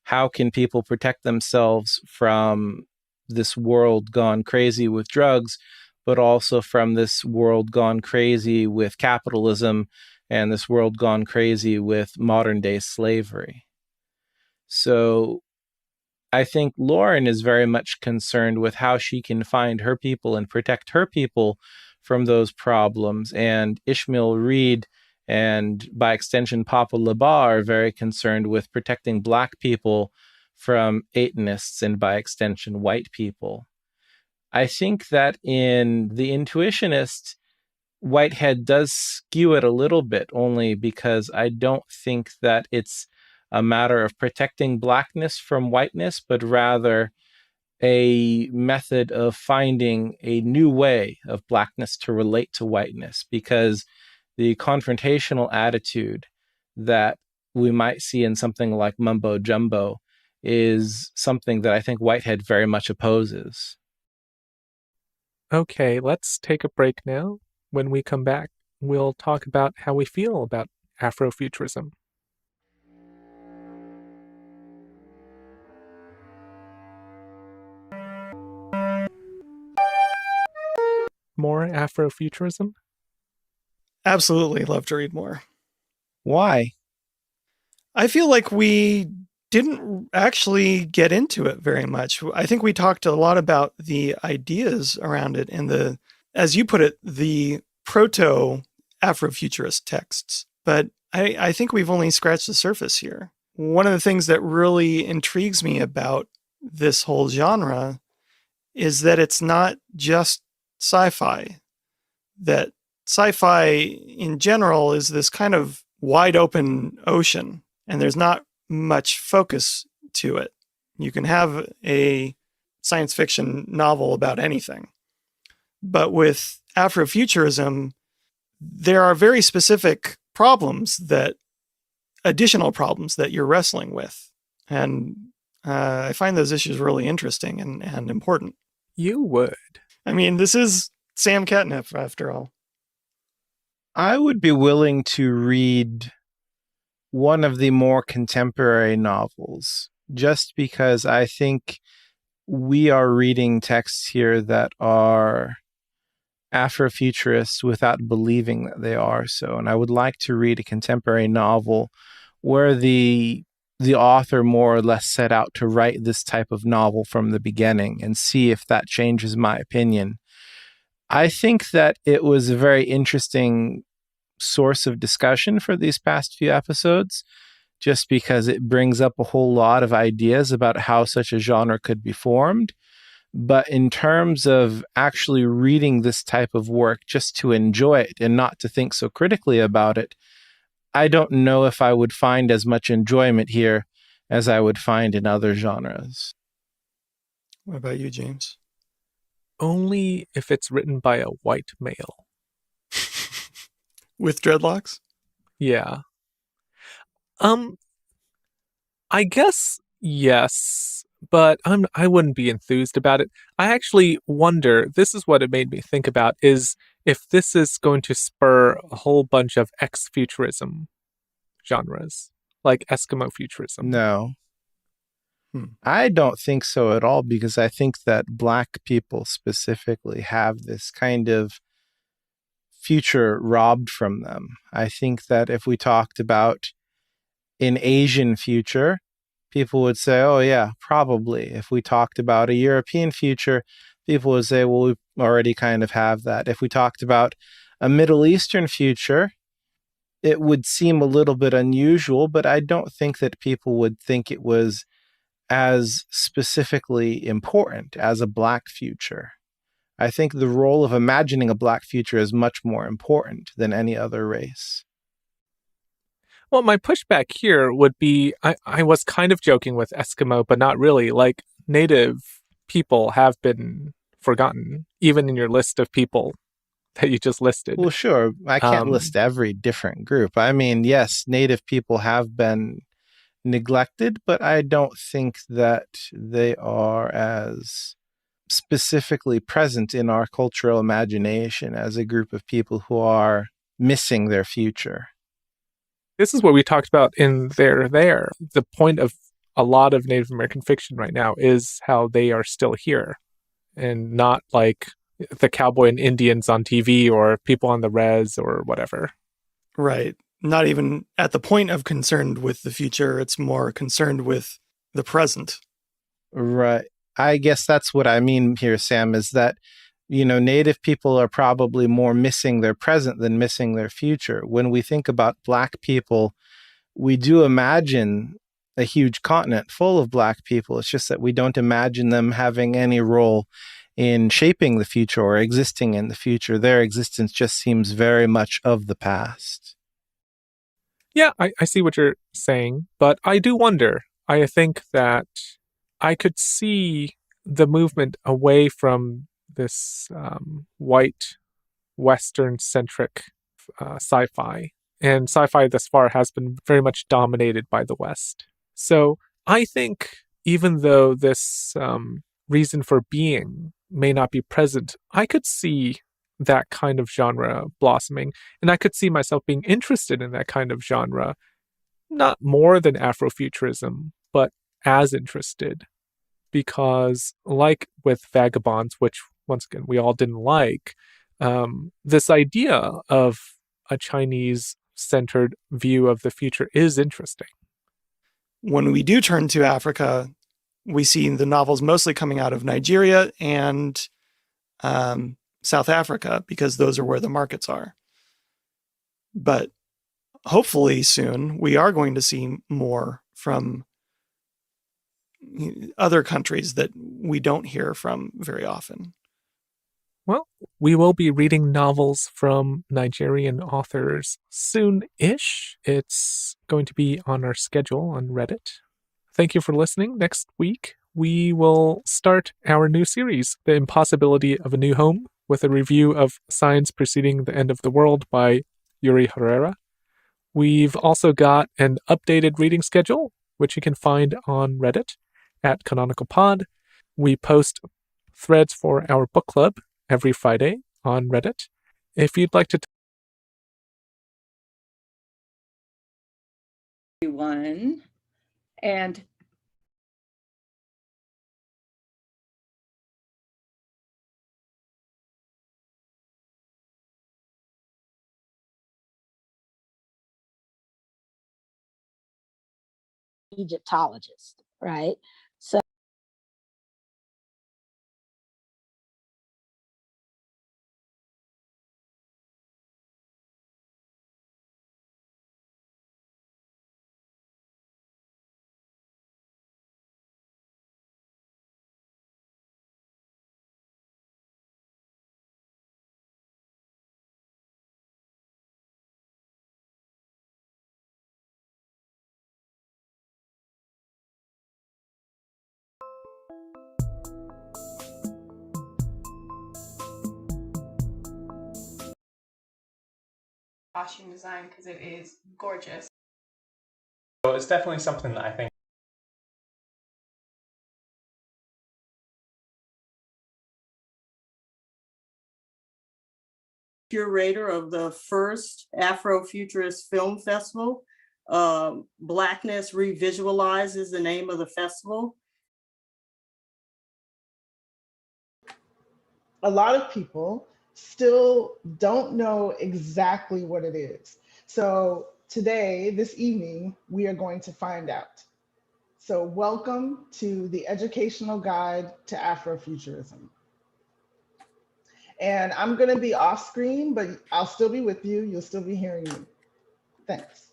Speaker 11: How can people protect themselves from this world gone crazy with drugs, but also from this world gone crazy with capitalism and this world gone crazy with modern day slavery? So I think Lauren is very much concerned with how she can find her people and protect her people from those problems. And Ishmael Reed and, by extension, Papa Labar are very concerned with protecting Black people from Atonists and, by extension, white people. I think that in The Intuitionist, Whitehead does skew it a little bit, only because I don't think that it's a matter of protecting Blackness from whiteness, but rather a method of finding a new way of Blackness to relate to whiteness, because the confrontational attitude that we might see in something like Mumbo Jumbo is something that I think Whitehead very much opposes.
Speaker 10: Okay, let's take a break now. When we come back, we'll talk about how we feel about Afrofuturism. More Afrofuturism?
Speaker 12: Absolutely love to read more.
Speaker 11: Why?
Speaker 12: I feel like we didn't actually get into it very much. I think we talked a lot about the ideas around it and the, as you put it, the proto Afrofuturist texts. But I think we've only scratched the surface here. One of the things that really intrigues me about this whole genre is that it's not just sci-fi. That sci-fi in general is this kind of wide open ocean, and there's not much focus to it. You can have a science fiction novel about anything. But with Afrofuturism, there are very specific additional problems that you're wrestling with. And I find those issues really interesting and important.
Speaker 10: You would.
Speaker 12: I mean, this is Sam Catnip, after all.
Speaker 11: I would be willing to read one of the more contemporary novels, just because I think we are reading texts here that are Afrofuturists without believing that they are so. And I would like to read a contemporary novel where the author more or less set out to write this type of novel from the beginning and see if that changes my opinion. I think that it was a very interesting source of discussion for these past few episodes, just because it brings up a whole lot of ideas about how such a genre could be formed. But in terms of actually reading this type of work just to enjoy it and not to think so critically about it, I don't know if I would find as much enjoyment here as I would find in other genres.
Speaker 12: What about you, James?
Speaker 10: Only if it's written by a white male.
Speaker 12: With dreadlocks?
Speaker 10: Yeah. I guess yes, but I wouldn't be enthused about it. I actually wonder, this is what it made me think about, is if this is going to spur a whole bunch of ex-futurism genres, like Eskimo futurism.
Speaker 11: No. I don't think so at all, because I think that Black people specifically have this kind of future robbed from them. I think that if we talked about an Asian future, people would say, oh yeah, probably. If we talked about a European future, people would say, well, we already kind of have that. If we talked about a Middle Eastern future, it would seem a little bit unusual, but I don't think that people would think it was as specifically important as a Black future. I think the role of imagining a Black future is much more important than any other race.
Speaker 10: Well, my pushback here would be, I was kind of joking with Eskimo, but not really. Like, native people have been forgotten, even in your list of people that you just listed.
Speaker 11: Well, sure. I can't list every different group. I mean, yes, native people have been neglected, but I don't think that they are as specifically present in our cultural imagination as a group of people who are missing their future.
Speaker 10: This is what we talked about in There. The point of a lot of Native American fiction right now is how they are still here, and not like the cowboy and Indians on TV or people on the res or whatever.
Speaker 12: Right. Not even at the point of concerned with the future. It's more concerned with the present.
Speaker 11: Right. I guess that's what I mean here, Sam, is that, native people are probably more missing their present than missing their future. When we think about Black people, we do imagine a huge continent full of Black people. It's just that we don't imagine them having any role in shaping the future or existing in the future. Their existence just seems very much of the past.
Speaker 10: Yeah, I see what you're saying, but I do wonder. I think that I could see the movement away from this white, Western-centric sci-fi. And sci-fi thus far has been very much dominated by the West. So I think even though this reason for being may not be present, I could see that kind of genre blossoming. And I could see myself being interested in that kind of genre, not more than Afrofuturism, but as interested. Because like with Vagabonds, which once again we all didn't like, this idea of a Chinese-centered view of the future is interesting.
Speaker 12: When we do turn to Africa, we see the novels mostly coming out of Nigeria and South Africa, because those are where the markets are. But hopefully soon we are going to see more from other countries that we don't hear from very often.
Speaker 10: Well, we will be reading novels from Nigerian authors soon-ish. It's going to be on our schedule on Reddit. Thank you for listening. Next week, we will start our new series, The Impossibility of a New Home, with a review of Science Preceding the End of the World by Yuri Herrera. We've also got an updated reading schedule, which you can find on Reddit at Canonical Pod. We post threads for our book club every Friday on Reddit. If you'd like to
Speaker 7: everyone, and Egyptologist, right? So
Speaker 8: costume design because it is gorgeous.
Speaker 1: So it's definitely something that I think
Speaker 9: curator of the first Afrofuturist Film Festival. Blackness Revisualized is the name of the festival.
Speaker 13: A lot of people still don't know exactly what it is. So today, this evening, we are going to find out. So welcome to the Educational Guide to Afrofuturism. And I'm going to be off screen, but I'll still be with you. You'll still be hearing me. Thanks.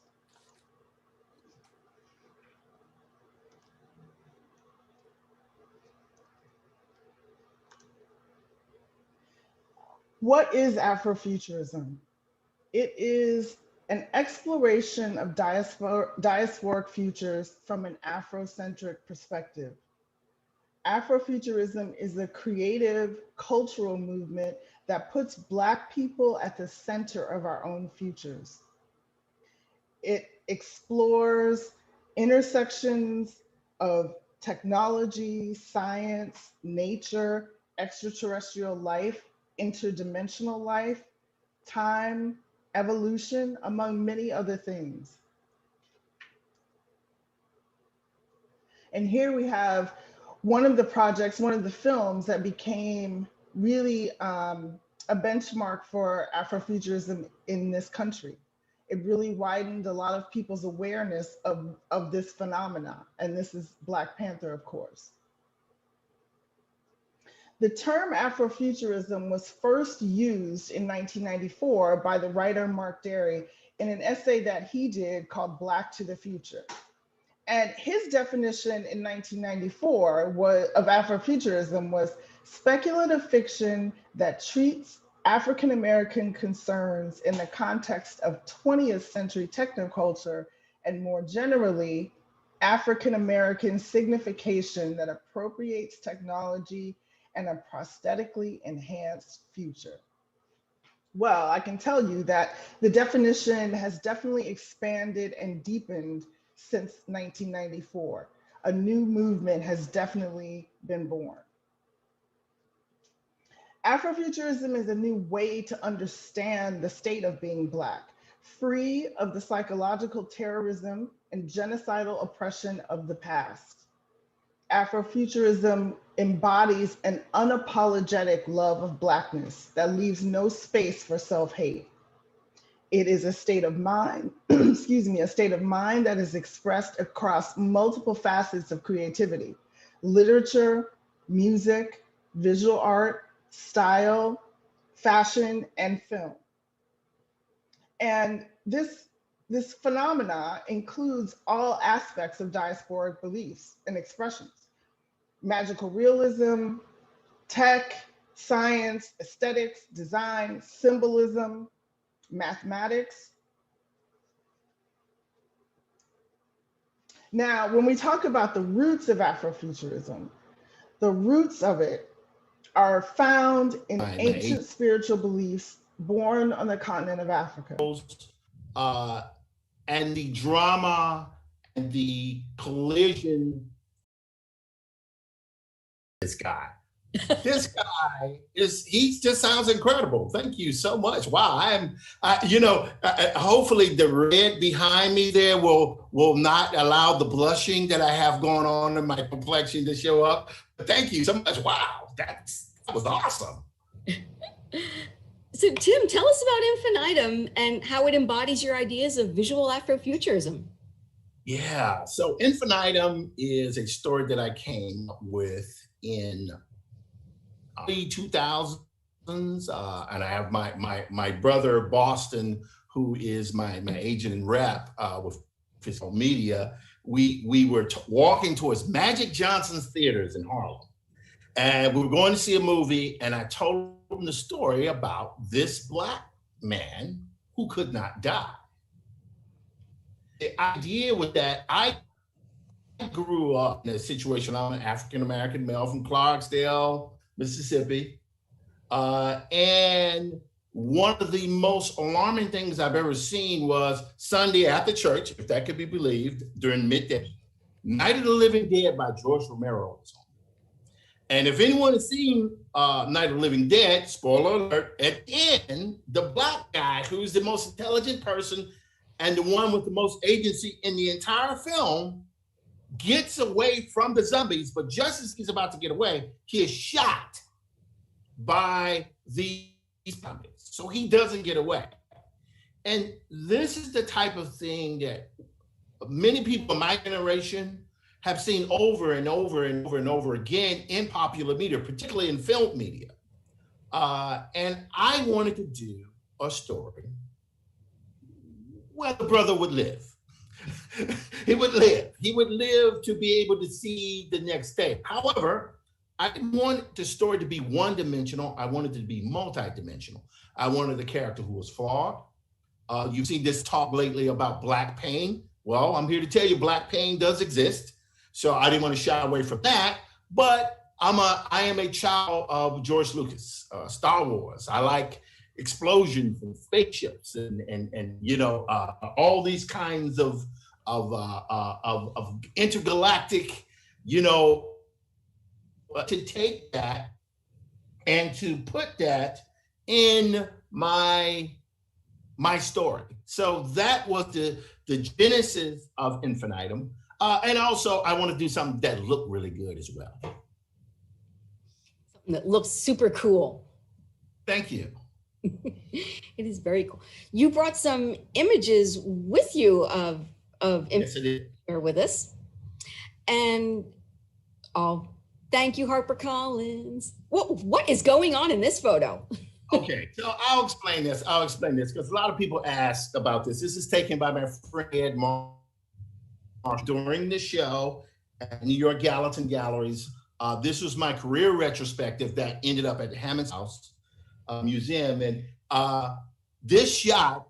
Speaker 13: What is Afrofuturism? It is an exploration of diasporic futures from an Afrocentric perspective. Afrofuturism is a creative cultural movement that puts Black people at the center of our own futures. It explores intersections of technology, science, nature, extraterrestrial life, interdimensional life, time, evolution, among many other things. And here we have one of the projects, one of the films that became really a benchmark for Afrofuturism in this country. It really widened a lot of people's awareness of this phenomena. And this is Black Panther, of course. The term Afrofuturism was first used in 1994 by the writer Mark Derry in an essay that he did called Black to the Future. And his definition in 1994 of Afrofuturism was speculative fiction that treats African American concerns in the context of 20th century technoculture and more generally, African American signification that appropriates technology and a prosthetically enhanced future. Well, I can tell you that the definition has definitely expanded and deepened since 1994. A new movement has definitely been born. Afrofuturism is a new way to understand the state of being Black, free of the psychological terrorism and genocidal oppression of the past. Afrofuturism embodies an unapologetic love of Blackness that leaves no space for self-hate. It is a state of mind, excuse me, a state of mind that is expressed across multiple facets of creativity: literature, music, visual art, style, fashion, and film. And this phenomena includes all aspects of diasporic beliefs and expressions: magical realism, tech, science, aesthetics, design, symbolism, mathematics. Now, when we talk about the roots of Afrofuturism, the roots of it are found in ancient spiritual beliefs born on the continent of Africa.
Speaker 14: And the drama and the collision. This guy he just sounds incredible. Thank you so much. Wow. Hopefully the red behind me there will not allow the blushing that I have going on in my complexion to show up. But thank you so much. Wow. That was awesome.
Speaker 15: So Tim, tell us about Infinitum and how it embodies your ideas of visual Afrofuturism.
Speaker 14: Yeah, so Infinitum is a story that I came up with in early 2000s, and I have my brother Boston, who is my agent and rep with Physical Media. We were walking towards Magic Johnson's Theaters in Harlem, and we were going to see a movie, and I told him the story about this Black man who could not die. The idea was that I grew up in a situation. I'm an African-American male from Clarksdale, Mississippi. And one of the most alarming things I've ever seen was Sunday after church, if that could be believed, during midday, Night of the Living Dead by George Romero was on. And if anyone has seen Night of the Living Dead, spoiler alert, at the end, the Black guy, who's the most intelligent person and the one with the most agency in the entire film, gets away from the zombies, but just as he's about to get away, he is shot by these zombies. So he doesn't get away. And this is the type of thing that many people in my generation have seen over and over and over and over again in popular media, particularly in film media. And I wanted to do a story where the brother would live. He would live. He would live to be able to see the next day. However, I didn't want the story to be one-dimensional. I wanted it to be multi-dimensional. I wanted a character who was flawed. You've seen this talk lately about Black pain. Well, I'm here to tell you Black pain does exist. So I didn't want to shy away from that. But I am a child of George Lucas, Star Wars. I like explosions and spaceships and all these kinds of intergalactic, to take that and to put that in my story. So that was the genesis of Infinitum. And also I want to do something that looked really good as well.
Speaker 15: Something that looks super cool.
Speaker 14: Thank you.
Speaker 15: It is very cool. You brought some images with you of
Speaker 14: yes, it is.
Speaker 15: Here with us. And thank you, Harper Collins. What is going on in this photo?
Speaker 14: Okay, so I'll explain this because a lot of people ask about this. This is taken by my friend Ed Marsh during the show at New York Gallatin Galleries. This was my career retrospective that ended up at the Hammond's House Museum. And this shot,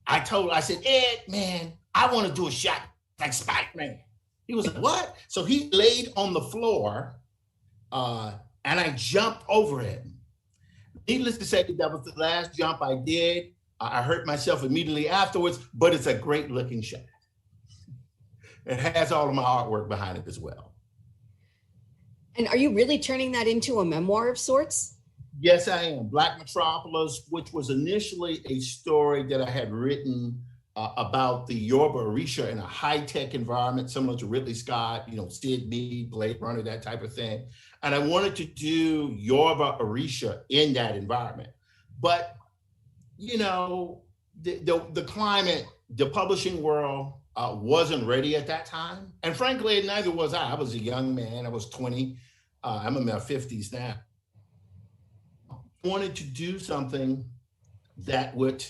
Speaker 14: I said, Ed, man, I want to do a shot like Spider-Man. He was like, what? So he laid on the floor and I jumped over him. Needless to say, that was the last jump I did. I hurt myself immediately afterwards, but it's a great looking shot. It has all of my artwork behind it as well.
Speaker 15: And are you really turning that into a memoir of sorts?
Speaker 14: Yes, I am. Black Metropolis, which was initially a story that I had written about the Yoruba Orisha in a high-tech environment, similar to Ridley Scott, Sid Mead, Blade Runner, that type of thing. And I wanted to do Yoruba Orisha in that environment. But, the climate, the publishing world wasn't ready at that time. And frankly, neither was I. I was a young man. I was 20. I'm in my 50s now. I wanted to do something that would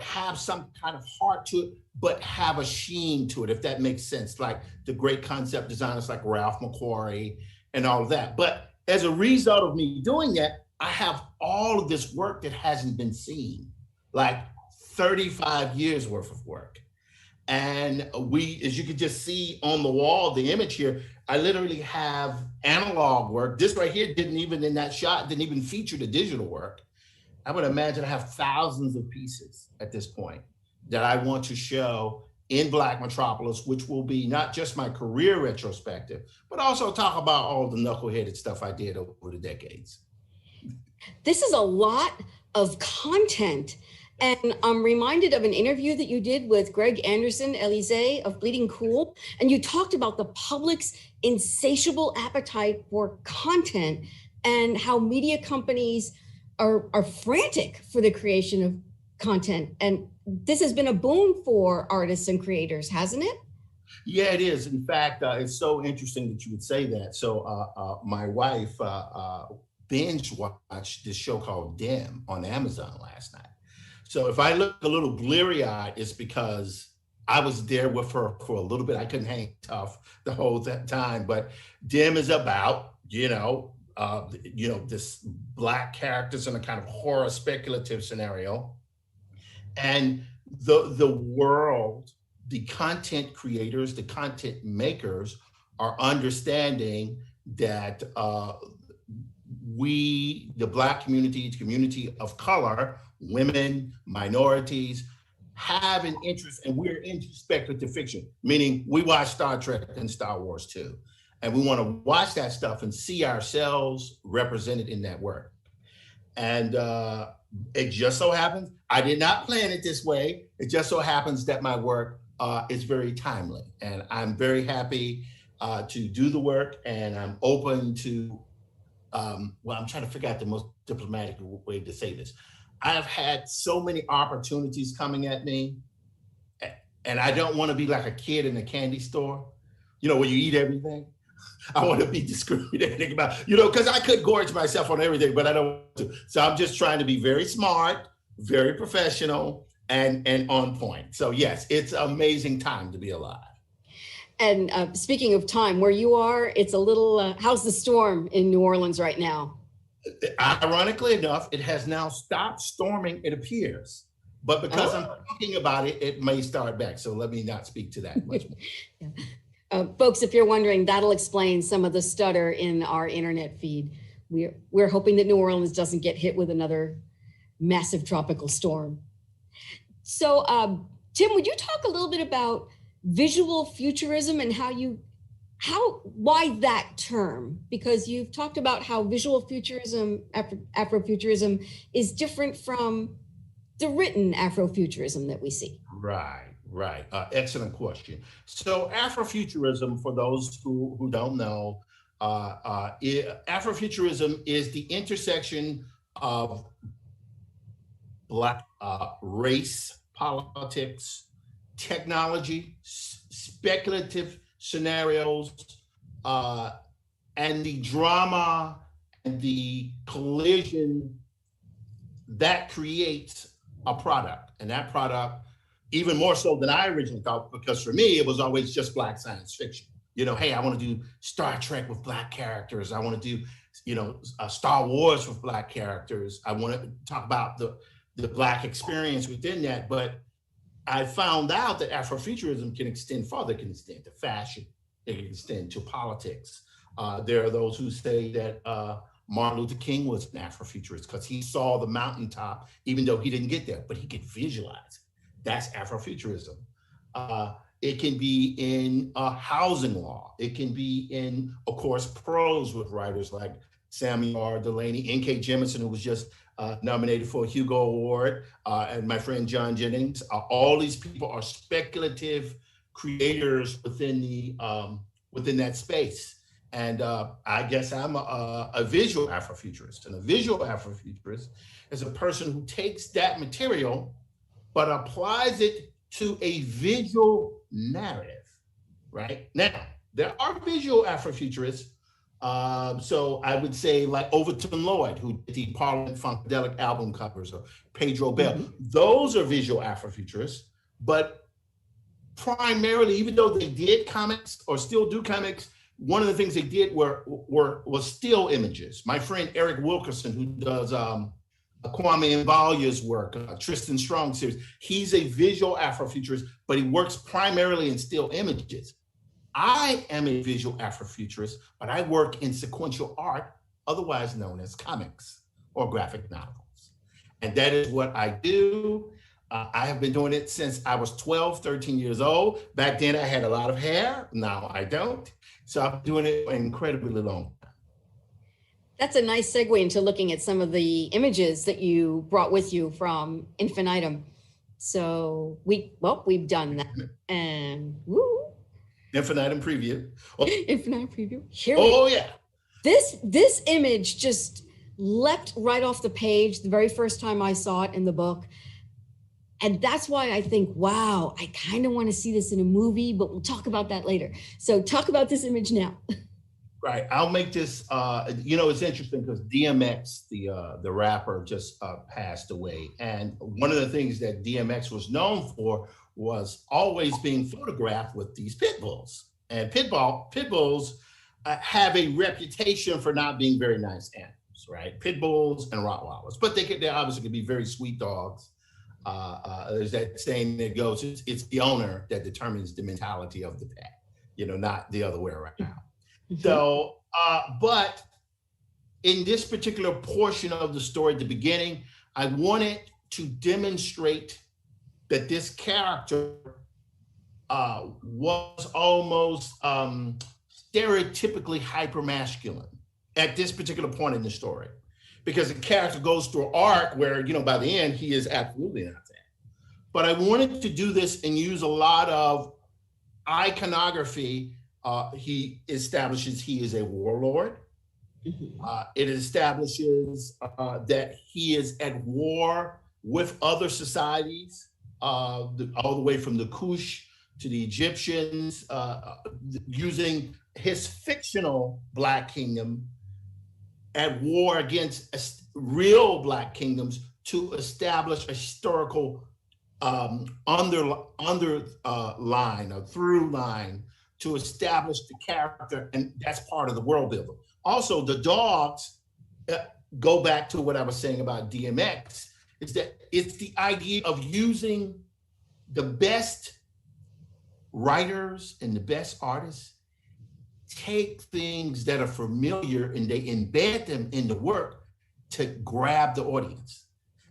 Speaker 14: have some kind of heart to it, but have a sheen to it, if that makes sense, like the great concept designers like Ralph McQuarrie and all of that. But as a result of me doing that, I have all of this work that hasn't been seen, like 35 years worth of work. And as you can just see on the wall, the image here, I literally have analog work. This right here in that shot, didn't even feature the digital work. I would imagine I have thousands of pieces at this point that I want to show in Black Metropolis, which will be not just my career retrospective, but also talk about all the knuckleheaded stuff I did over the decades.
Speaker 15: This is a lot of content. And I'm reminded of an interview that you did with Greg Anderson, Elise of Bleeding Cool. And you talked about the public's insatiable appetite for content and how media companies are frantic for the creation of content. And this has been a boon for artists and creators, hasn't it?
Speaker 14: Yeah, it is. In fact, it's so interesting that you would say that. So my wife binge watched this show called Dim on Amazon last night. So if I look a little bleary-eyed, it's because I was there with her for a little bit. I couldn't hang tough the whole time, but Dim is about, this Black characters in a kind of horror speculative scenario. And the world, the content creators, the content makers are understanding that we, the Black community, the community of color, women, minorities, have an interest, and we're into speculative fiction, meaning we watch Star Trek and Star Wars too. And we want to watch that stuff and see ourselves represented in that work. And it just so happens, I did not plan it this way. It just so happens that my work is very timely. And I'm very happy to do the work, and I'm open to, I'm trying to figure out the most diplomatic way to say this. I've had so many opportunities coming at me, and I don't want to be like a kid in a candy store, where you eat everything. I want to be discriminating about, because I could gorge myself on everything, but I don't want to. So I'm just trying to be very smart, very professional, and on point. So yes, it's an amazing time to be alive.
Speaker 15: And speaking of time, where you are, it's a little, how's the storm in New Orleans right now?
Speaker 14: Ironically enough, it has now stopped storming, it appears. But because I'm talking about it, it may start back. So let me not speak to that much more.
Speaker 15: Folks, if you're wondering, that'll explain some of the stutter in our internet feed. We're hoping that New Orleans doesn't get hit with another massive tropical storm. So, Tim, would you talk a little bit about visual futurism and why that term? Because you've talked about how visual futurism, Afrofuturism, is different from the written Afrofuturism that we see.
Speaker 14: Right. Excellent question. So Afrofuturism, for those who don't know, Afrofuturism is the intersection of Black race, politics, technology, speculative scenarios, and the drama and the collision that creates a product. And that product, even more so than I originally thought, because for me, it was always just Black science fiction. Hey, I want to do Star Trek with Black characters. I want to do, Star Wars with Black characters. I want to talk about the Black experience within that. But I found out that Afrofuturism can extend farther, can extend to fashion, it can extend to politics. There are those who say that Martin Luther King was an Afrofuturist because he saw the mountaintop, even though he didn't get there, but he could visualize it. That's Afrofuturism. It can be in housing law. It can be in, of course, prose with writers like Samuel R. Delany, N.K. Jemisin, who was just nominated for a Hugo Award, and my friend John Jennings. All these people are speculative creators within that space. And I guess I'm a visual Afrofuturist. And a visual Afrofuturist is a person who takes that material but applies it to a visual narrative, right? Now, there are visual Afrofuturists. So I would say like Overton Lloyd, who did the Parliament Funkadelic album covers, or Pedro Bell. Those are visual Afrofuturists, but primarily, even though they did comics or still do comics, one of the things they did was still images. My friend Eric Wilkerson, who does Kwame Mbalya's work, Tristan Strong series, he's a visual Afrofuturist, but he works primarily in still images. I am a visual Afrofuturist, but I work in sequential art, otherwise known as comics or graphic novels. And that is what I do. I have been doing it since I was 12, 13 years old. Back then I had a lot of hair, now I don't. So I'm doing it for an incredibly long time.
Speaker 15: That's a nice segue into looking at some of the images that you brought with you from Infinitum. So we've done that. And woo.
Speaker 14: Infinitum preview.
Speaker 15: Oh. Infinitum preview. Here
Speaker 14: yeah.
Speaker 15: This image just leapt right off the page the very first time I saw it in the book. And that's why I think, wow, I kind of want to see this in a movie, but we'll talk about that later. So talk about this image now.
Speaker 14: Right, I'll make this, it's interesting because DMX, the rapper, just passed away. And one of the things that DMX was known for was always being photographed with these pit bulls. And pit bulls have a reputation for not being very nice animals, right? Pit bulls and Rottweilers, but they obviously can be very sweet dogs. There's that saying that goes, it's the owner that determines the mentality of the pet, not the other way around. Mm-hmm. So, but in this particular portion of the story at the beginning, I wanted to demonstrate that this character was almost stereotypically hypermasculine at this particular point in the story. Because the character goes through an arc where, by the end, he is absolutely not that. But I wanted to do this and use a lot of iconography. He establishes he is a warlord. It establishes that he is at war with other societies, all the way from the Kush to the Egyptians, using his fictional Black kingdom at war against real Black kingdoms to establish a historical underline, a through line to establish the character, and that's part of the world building. Also, the dogs go back to what I was saying about DMX, is that it's the idea of using the best writers and the best artists take things that are familiar and they embed them in the work to grab the audience.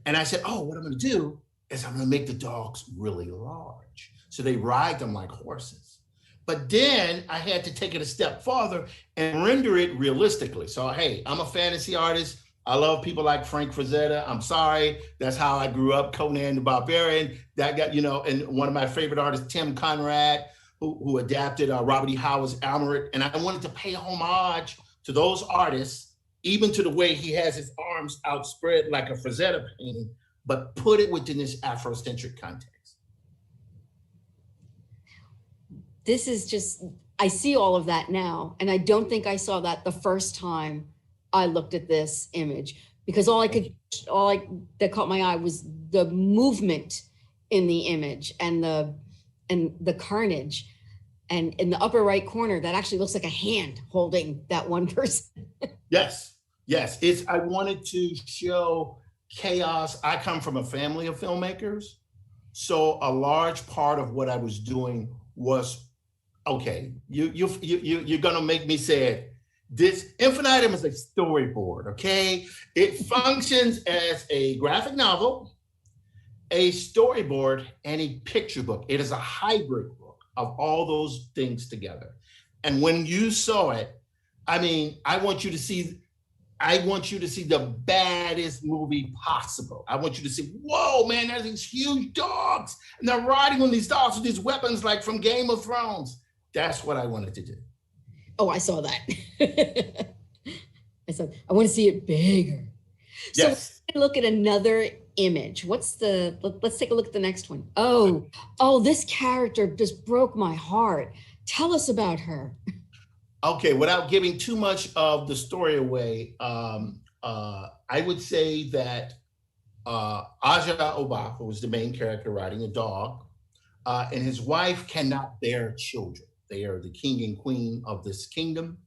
Speaker 14: And I said, what I'm gonna do is I'm gonna make the dogs really large. So they ride them like horses. But then I had to take it a step farther and render it realistically. So, hey, I'm a fantasy artist. I love people like Frank Frazetta. I'm sorry, that's how I grew up, Conan the Barbarian. That got, and one of my favorite artists, Tim Conrad, who adapted Robert E. Howard's Almeric. And I wanted to pay homage to those artists, even to the way he has his arms outspread like a Frazetta painting, but put it within this Afrocentric context.
Speaker 15: This is just, I see all of that now. And I don't think I saw that the first time I looked at this image, because that caught my eye was the movement in the image and the carnage. And in the upper right corner, that actually looks like a hand holding that one person. Yes.
Speaker 14: I wanted to show chaos. I come from a family of filmmakers. So a large part of what I was doing was, okay, you're gonna make me say it. This Infinitum is a storyboard, okay? It functions as a graphic novel, a storyboard, and a picture book. It is a hybrid book of all those things together. And when you saw it, I want you to see the baddest movie possible. I want you to see, whoa, man, there's these huge dogs, and they're riding on these dogs with these weapons like from Game of Thrones. That's what I wanted to do.
Speaker 15: Oh, I saw that. I want to see it bigger. So
Speaker 14: yes.
Speaker 15: Let's look at another image. Let's take a look at the next one. Oh, this character just broke my heart. Tell us about her.
Speaker 14: Okay, without giving too much of the story away, I would say that Aja Oba, who was the main character riding a dog, and his wife cannot bear children. They are the king and queen of this kingdom,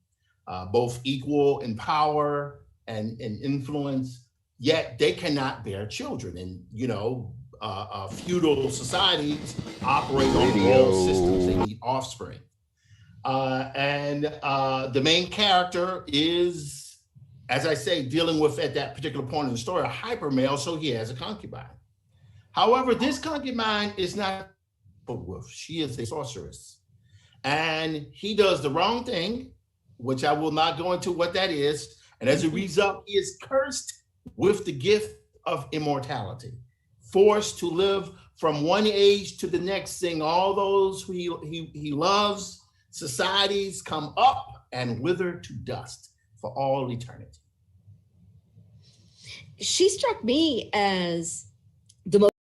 Speaker 14: both equal in power and influence, yet they cannot bear children. And, feudal societies operate on role systems. They need offspring. And the main character is, as I say, dealing with, at that particular point in the story, a hyper male, so he has a concubine. However, this concubine is not a wolf. She is a sorceress. And he does the wrong thing, which I will not go into what that is. And as a result, he is cursed with the gift of immortality, forced to live from one age to the next, seeing all those who he loves. Societies come up and wither to dust for all eternity.
Speaker 15: She struck me as the most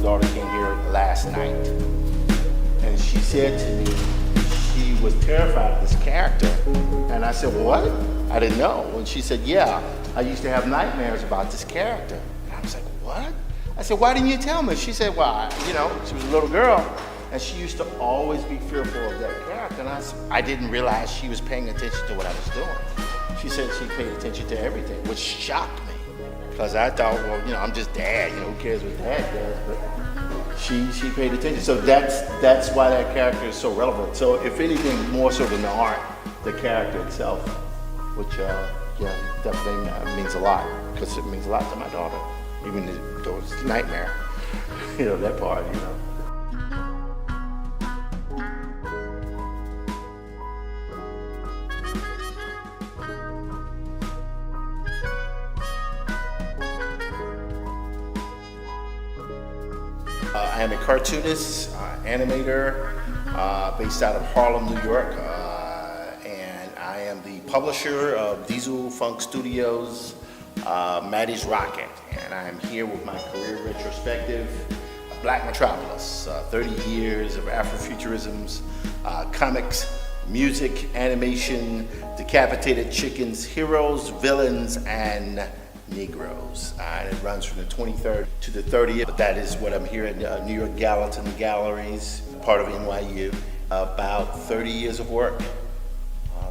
Speaker 14: daughter came here last night, and she said to me she was terrified of this character. And I said, what? I didn't know. And she said, yeah, I used to have nightmares about this character. And I was like, what? I said, why didn't you tell me? She said, well, she was a little girl, and she used to always be fearful of that character. And I didn't realize she was paying attention to what I was doing. She said she paid attention to everything, which shocked me. Because I thought, well, I'm just dad, who cares what dad does? But she paid attention. So that's why that character is so relevant. So if anything, more so than the art, the character itself, which definitely means a lot, because it means a lot to my daughter, even though it's a nightmare, that part, I am a cartoonist, animator, based out of Harlem, New York, and I am the publisher of Diesel Funk Studios, Maddie's Rocket, and I am here with my career retrospective, Black Metropolis, 30 years of Afrofuturisms, comics, music, animation, decapitated chickens, heroes, villains, and Negroes. And it runs from the 23rd to the 30th, but that is what I'm here at New York Gallatin Galleries, part of NYU. About 30 years of work.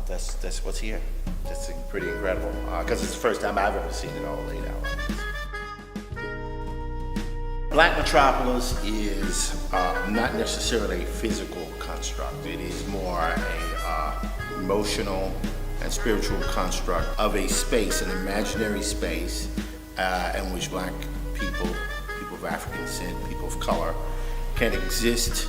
Speaker 14: That's what's here. That's pretty incredible, because it's the first time I've ever seen it all laid out. Black Metropolis is not necessarily a physical construct. It is more a emotional and spiritual construct of a space, an imaginary space in which Black people of African descent, people of color, can exist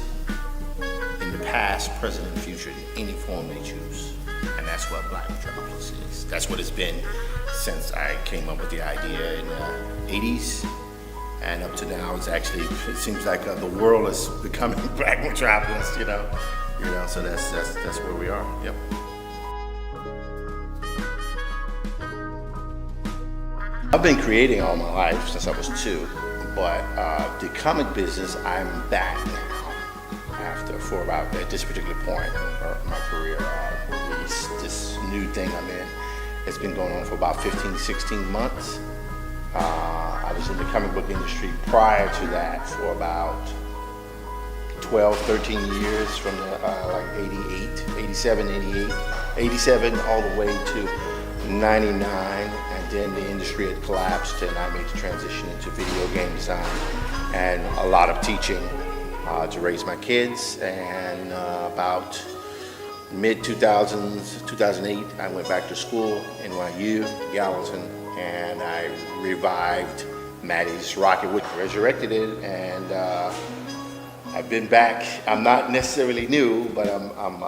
Speaker 14: in the past, present, and future in any form they choose. And that's what Black Metropolis is. That's what it's been since I came up with the idea in the 80s. And up to now, it seems like the world is becoming Black Metropolis, so that's where we are, yep. I've been creating all my life since I was 2, but the comic business, I'm back now for about at this particular point in my career. This new thing I'm in has been going on for about 15, 16 months. I was in the comic book industry prior to that for about 12, 13 years, from the 87 all the way to 99, and then the industry had collapsed and I made the transition into video game design and a lot of teaching to raise my kids, and about mid-2000s, 2008, I went back to school, NYU, Gallatin, and I revived Maddie's Rocket, which resurrected it, and I've been back. I'm not necessarily new, but I'm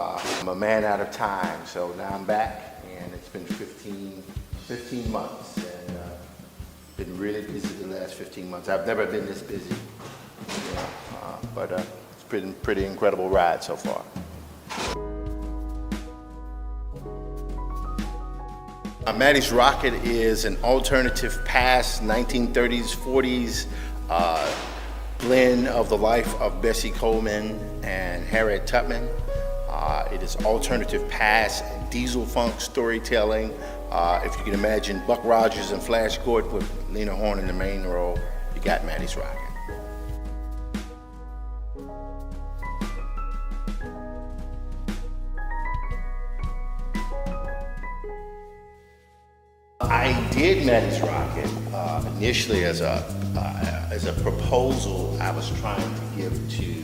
Speaker 14: a man out of time, so now I'm back, and it's been 15 months, and been really busy the last 15 months. I've never been this busy, but it's been a pretty incredible ride so far. Maddie's Rocket is an alternative past 1930s, 40s blend of the life of Bessie Coleman and Harriet Tubman. It is alternative past diesel funk storytelling. If you can imagine Buck Rogers and Flash Gordon with Lena Horne in the main role, you got Maddie's Rocket. I did Maddie's Rocket initially as a proposal I was trying to give to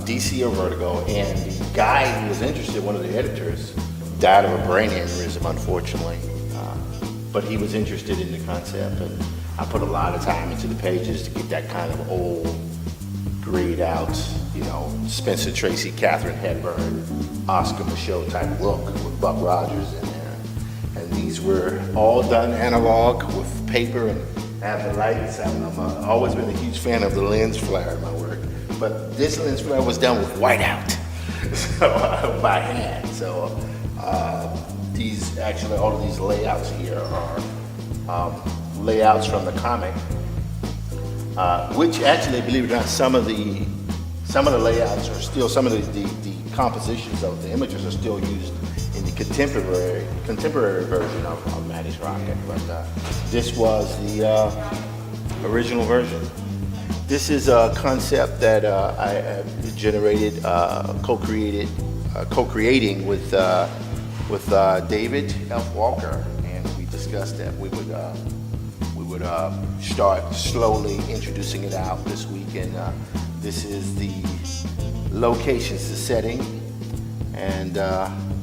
Speaker 14: DC or Vertigo, and the guy who was interested, one of the editors, died of a brain aneurysm, unfortunately. But he was interested in the concept, and I put a lot of time into the pages to get that kind of old, grayed out, Spencer Tracy, Katharine Hepburn, Oscar Michaud type look with Buck Rogers in there. And these were all done analog with paper and have the lights. I've always been a huge fan of the lens flare in my work, but this lens flare was done with whiteout, so by hand. So all of these layouts here are layouts from the comic, which actually, believe it or not, some of the layouts are still, some of the compositions of the images are still used in the contemporary version of Maddie's Rocket, but this was the original version. This is a concept that I generated, co-creating with David F. Walker, and we discussed that we would start slowly introducing it out this week, and this is the locations, the setting, and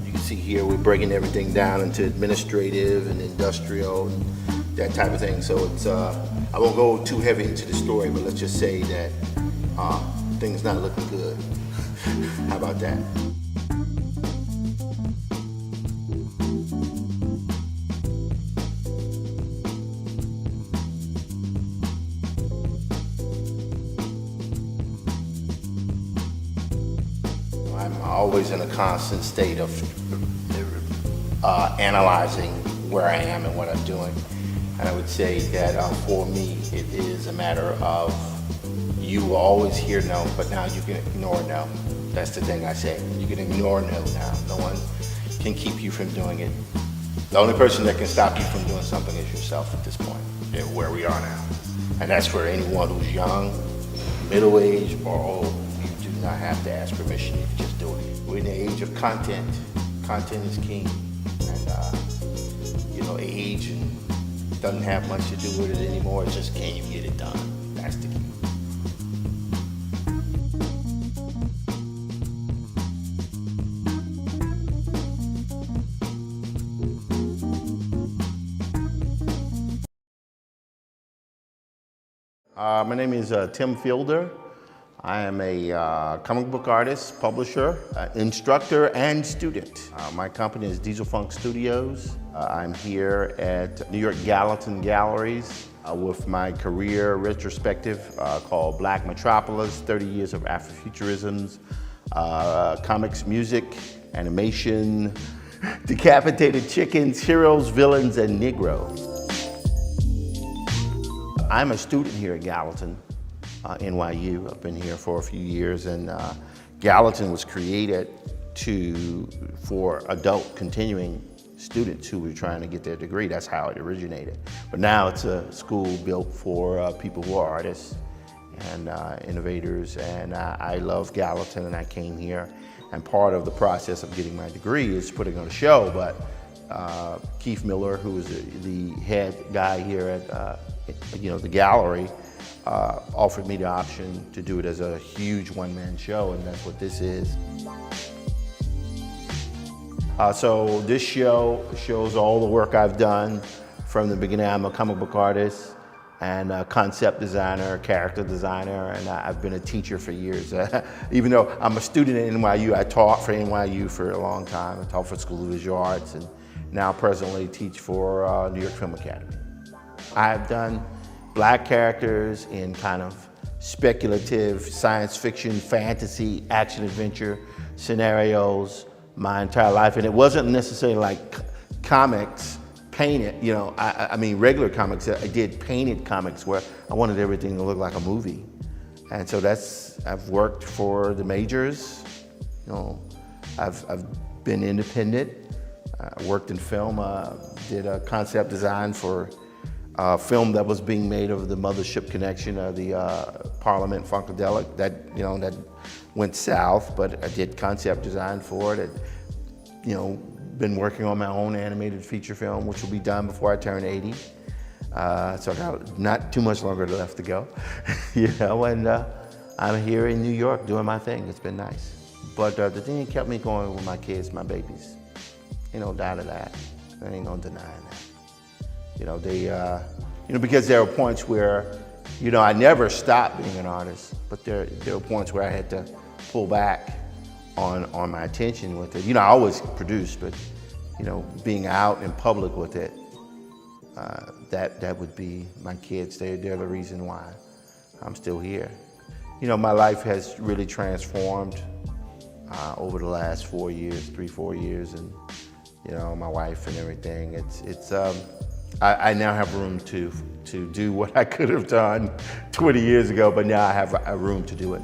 Speaker 14: you can see here we're breaking everything down into administrative and industrial and that type of thing. So it's I won't go too heavy into the story, but let's just say that things not looking good. How about that? I'm always in a constant state of analyzing where I am and what I'm doing. And I would say that for me, it is a matter of you will always hear no, but now you can ignore no. That's the thing I say. You can ignore no now. No one can keep you from doing it. The only person that can stop you from doing something is yourself at this point, where we are now. And that's for anyone who's young, middle-aged, or old. You do not have to ask permission, you just do it. We're in the age of content. Content is king. And, age and doesn't have much to do with it anymore. It's just, can you get it done? That's the key. My name is Tim Fielder. I am a comic book artist, publisher, instructor, and student. My company is Diesel Funk Studios. I'm here at New York Gallatin Galleries with my career retrospective called Black Metropolis, 30 Years of Afrofuturisms, comics, music, animation, decapitated chickens, heroes, villains, and Negroes. I'm a student here at Gallatin, NYU. I've been here for a few years, and Gallatin was created for adult continuing students who were trying to get their degree. That's how it originated. But now it's a school built for people who are artists and innovators, and I love Gallatin, and I came here. And part of the process of getting my degree is putting on a show, but Keith Miller, who is the head guy here at
Speaker 16: the gallery offered me the option to do it as a huge one-man show, and that's what this is. So this show shows all the work I've done from the beginning. I'm a comic book artist and a concept designer, character designer, and I've been a teacher for years. Even though I'm a student at NYU, I taught for NYU for a long time. I taught for School of Visual Arts, and now presently teach for New York Film Academy. I've done Black characters in kind of speculative science fiction, fantasy, action adventure scenarios my entire life, and it wasn't necessarily like comics painted, I mean regular comics. I did painted comics where I wanted everything to look like a movie. And so I've worked for the majors, I've been independent, worked in film, did a concept design for a film that was being made of the Mothership Connection of the Parliament Funkadelic. That went south, but I did concept design for it. Been working on my own animated feature film, which will be done before I turn 80. So I got not too much longer left to go, and I'm here in New York doing my thing. It's been nice. But the thing that kept me going with my kids, my babies, ain't no doubt of that. There ain't no denying that. Because there are points where, I never stopped being an artist, but there were points where I had to pull back on my attention with it. I always produced, but being out in public with it, that would be my kids. They're the reason why I'm still here. My life has really transformed over the last 4 years, 3-4 years, and my wife and everything. I now have room to do what I could have done 20 years ago, but now I have a room to do it.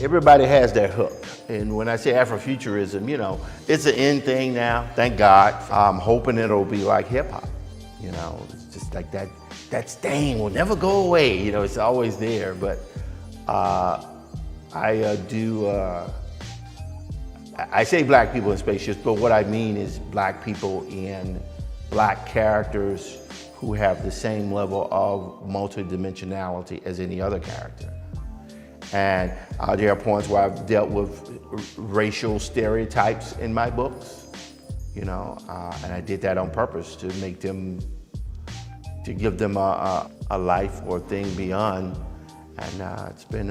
Speaker 16: Everybody has their hook. And when I say Afrofuturism, it's an in thing now, thank God. I'm hoping it'll be like hip hop. It's just like that stain will never go away. It's always there. But I say Black people in spaceships, but what I mean is Black people in Black characters who have the same level of multidimensionality as any other character. And there are points where I've dealt with racial stereotypes in my books, and I did that on purpose to give them a life or thing beyond. And it's been,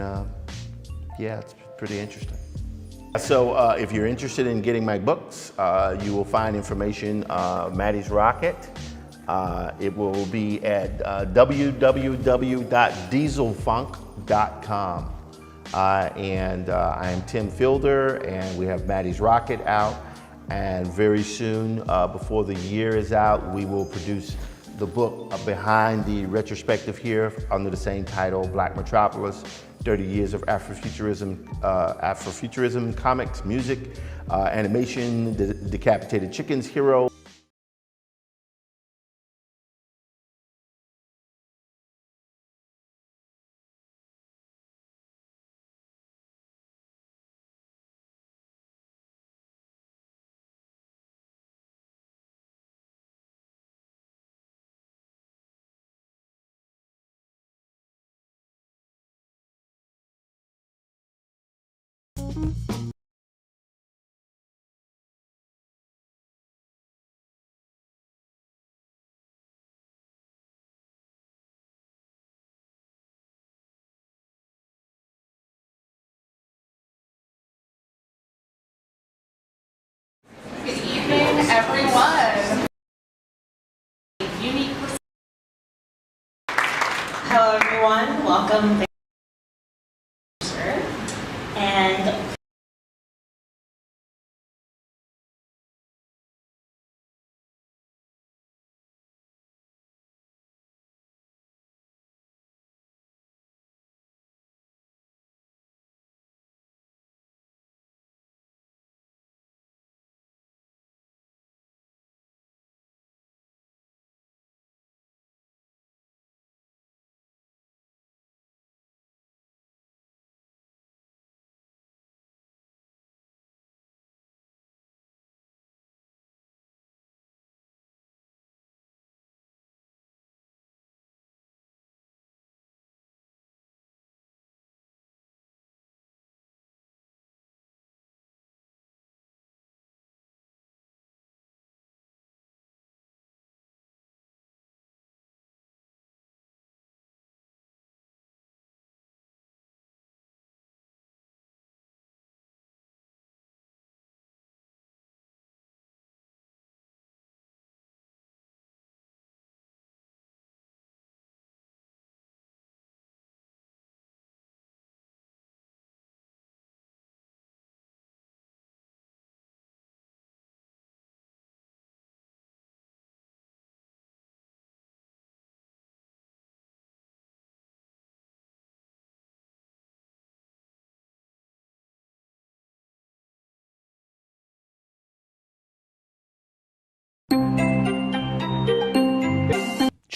Speaker 16: it's pretty interesting. So if you're interested in getting my books, you will find information, Maddie's Rocket. It will be at www.dieselfunk.com. And I am Tim Fielder, and we have Maddie's Rocket out. And very soon, before the year is out, we will produce the book behind the retrospective here under the same title, Black Metropolis, 30 Years of Afrofuturism, comics, music, animation, the Decapitated Chickens hero.
Speaker 8: Everyone. Hello, everyone. Welcome. And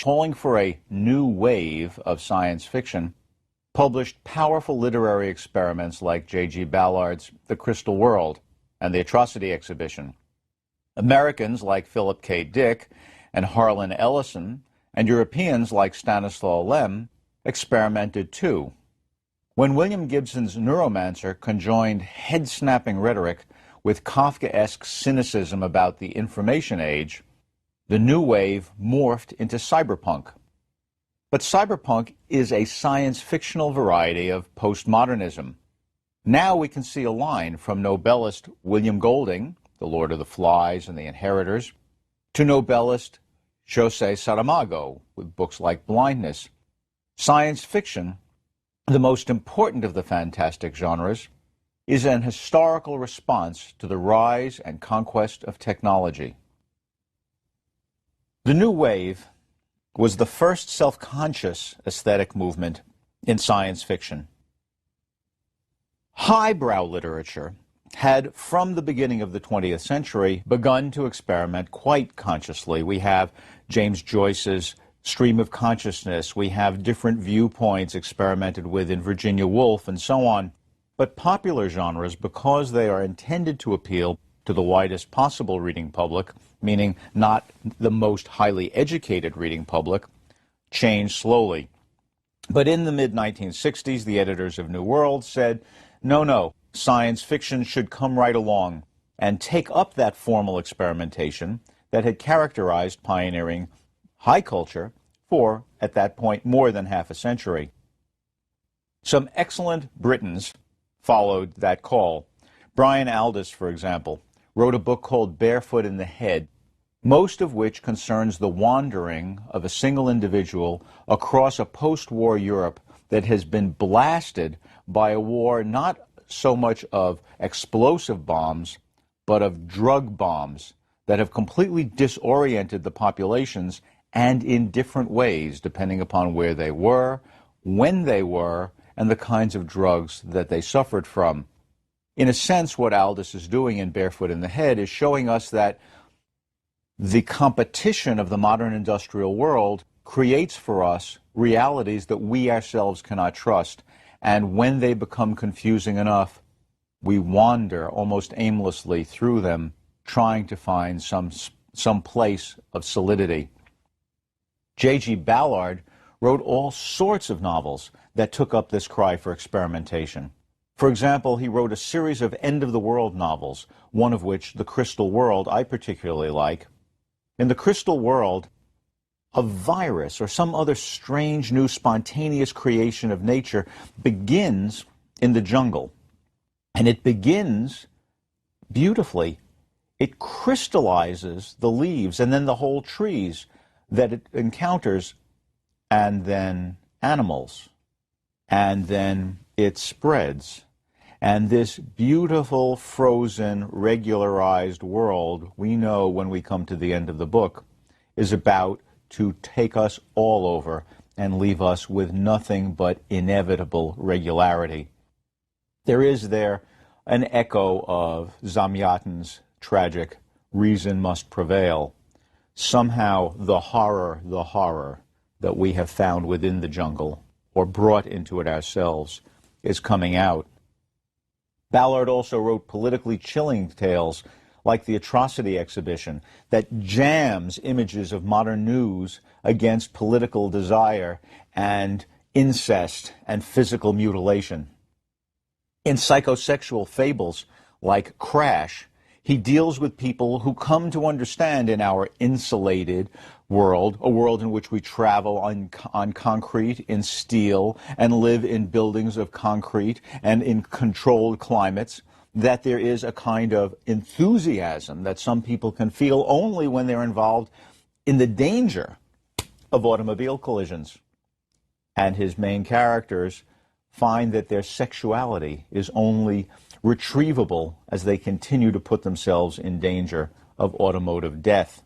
Speaker 17: calling for a new wave of science fiction, published powerful literary experiments like J.G. Ballard's The Crystal World and The Atrocity Exhibition. Americans like Philip K. Dick and Harlan Ellison, and Europeans like Stanislaw Lem, experimented too. When William Gibson's Neuromancer conjoined head-snapping rhetoric with Kafkaesque cynicism about the information age, the new wave morphed into cyberpunk. But cyberpunk is a science-fictional variety of postmodernism. Now we can see a line from Nobelist William Golding, The Lord of the Flies and The Inheritors, to Nobelist José Saramago with books like Blindness. Science fiction, the most important of the fantastic genres, is an historical response to the rise and conquest of technology. The New Wave was the first self-conscious aesthetic movement in science fiction. Highbrow literature had, from the beginning of the 20th century, begun to experiment quite consciously. We have James Joyce's Stream of Consciousness, we have different viewpoints experimented with in Virginia Woolf, and so on. But popular genres, because they are intended to appeal to the widest possible reading public, meaning not the most highly educated reading public, changed slowly. But in the mid-1960s, the editors of New World said, no, science fiction should come right along and take up that formal experimentation that had characterized pioneering high culture for, at that point, more than half a century. Some excellent Britons followed that call. Brian Aldiss, for example, wrote a book called Barefoot in the Head, most of which concerns the wandering of a single individual across a post-war Europe that has been blasted by a war not so much of explosive bombs, but of drug bombs that have completely disoriented the populations, and in different ways, depending upon where they were, when they were, and the kinds of drugs that they suffered from. In a sense, what Aldous is doing in Barefoot in the Head is showing us that the competition of the modern industrial world creates for us realities that we ourselves cannot trust, and when they become confusing enough, we wander almost aimlessly through them, trying to find some place of solidity. J.G. Ballard wrote all sorts of novels that took up this cry for experimentation. For example, he wrote a series of end-of-the-world novels, one of which, The Crystal World, I particularly like. In The Crystal World, a virus or some other strange new spontaneous creation of nature begins in the jungle. And it begins beautifully. It crystallizes the leaves and then the whole trees that it encounters, and then animals, and then it spreads. And this beautiful, frozen, regularized world, we know when we come to the end of the book, is about to take us all over and leave us with nothing but inevitable regularity. There is there an echo of Zamyatin's tragic Reason Must Prevail. Somehow the horror that we have found within the jungle, or brought into it ourselves, is coming out. Ballard also wrote politically chilling tales like The Atrocity Exhibition that jams images of modern news against political desire and incest and physical mutilation. In psychosexual fables like Crash, he deals with people who come to understand in our insulated world, a world in which we travel on concrete, in steel, and live in buildings of concrete and in controlled climates, that there is a kind of enthusiasm that some people can feel only when they're involved in the danger of automobile collisions. And his main characters find that their sexuality is only retrievable as they continue to put themselves in danger of automotive death.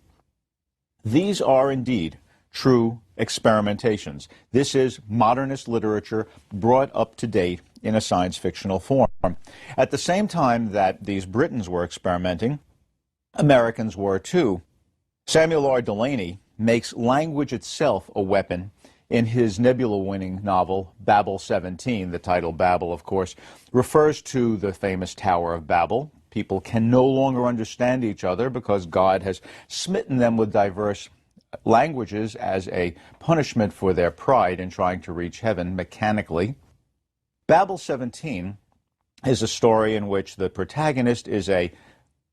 Speaker 17: These are indeed true experimentations. This is modernist literature brought up to date in a science fictional form. At the same time that these Britons were experimenting, Americans were too. Samuel R. Delany, makes language itself a weapon in his Nebula-winning novel, Babel 17. The title Babel, of course, refers to the famous Tower of Babel. People can no longer understand each other because God has smitten them with diverse languages as a punishment for their pride in trying to reach heaven mechanically. Babel 17 is a story in which the protagonist is a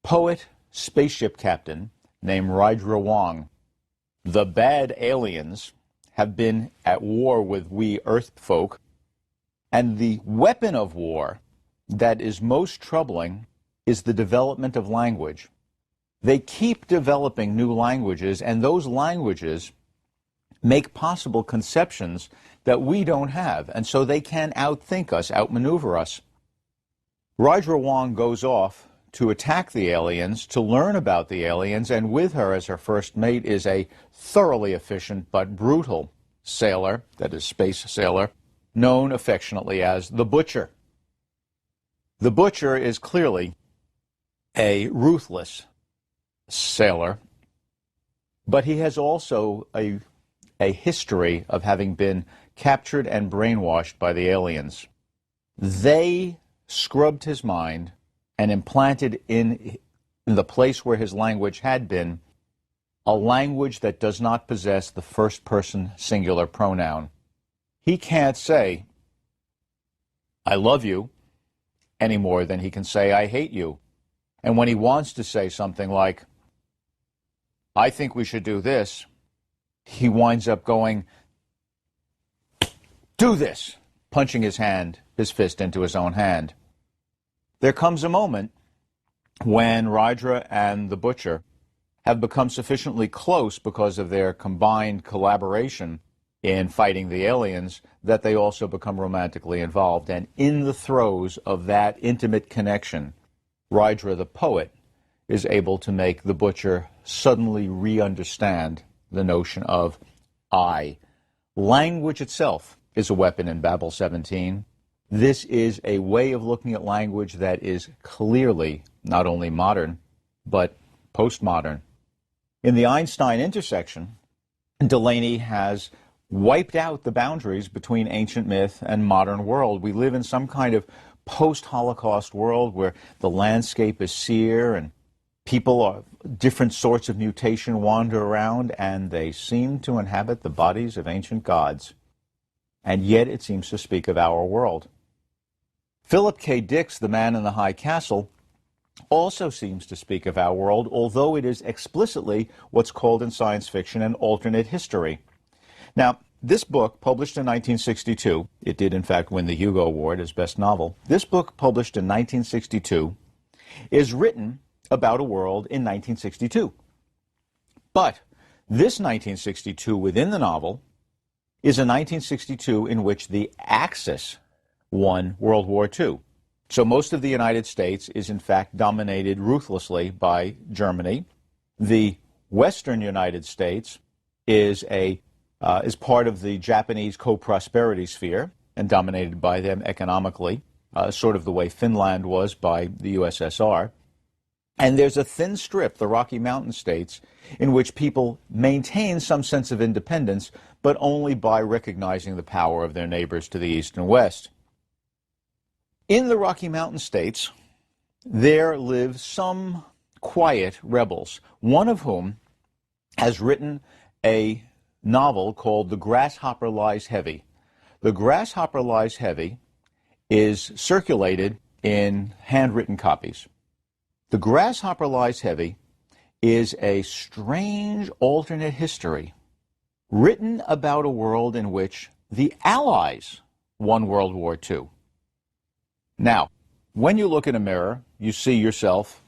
Speaker 17: poet spaceship captain named Rydra Wong. The bad aliens have been at war with we Earth folk, and the weapon of war that is most troubling is the development of language. They keep developing new languages, and those languages make possible conceptions that we don't have, and so they can outthink us, outmaneuver us. Rydra Wong goes off to attack the aliens, to learn about the aliens, and with her as her first mate is a thoroughly efficient but brutal sailor, that is, space sailor, known affectionately as the Butcher. The Butcher is clearly a ruthless sailor, but he has also a history of having been captured and brainwashed by the aliens. They scrubbed his mind and implanted in the place where his language had been a language that does not possess the first-person singular pronoun. He can't say, I love you, any more than he can say, I hate you. And when he wants to say something like, I think we should do this, he winds up going, do this, punching his fist into his own hand. There comes a moment when Rydra and the Butcher have become sufficiently close because of their combined collaboration in fighting the aliens that they also become romantically involved. And in the throes of that intimate connection, Rydra the poet is able to make the Butcher suddenly re-understand the notion of I. Language itself is a weapon in Babel 17. This is a way of looking at language that is clearly not only modern, but postmodern. In the Einstein intersection, Delaney has wiped out the boundaries between ancient myth and modern world. We live in some kind of post-Holocaust world where the landscape is sere and people are different sorts of mutation wander around, and they seem to inhabit the bodies of ancient gods. And yet it seems to speak of our world. Philip K. Dick's The Man in the High Castle also seems to speak of our world, although it is explicitly what's called in science fiction an alternate history. Now, this book, published in 1962, it did in fact win the Hugo Award as best novel. This book, published in 1962, is written about a world in 1962. But this 1962 within the novel is a 1962 in which the Axis won World War II. So most of the United States is in fact dominated ruthlessly by Germany. The Western United States is part of the Japanese co-prosperity sphere and dominated by them economically, sort of the way Finland was by the USSR. And there's a thin strip, the Rocky Mountain states, in which people maintain some sense of independence, but only by recognizing the power of their neighbors to the east and west. In the Rocky Mountain states, there live some quiet rebels, one of whom has written a novel called The Grasshopper Lies Heavy. The Grasshopper Lies Heavy is circulated in handwritten copies. The Grasshopper Lies Heavy is a strange alternate history written about a world in which the Allies won World War II. Now, when you look in a mirror, you see yourself,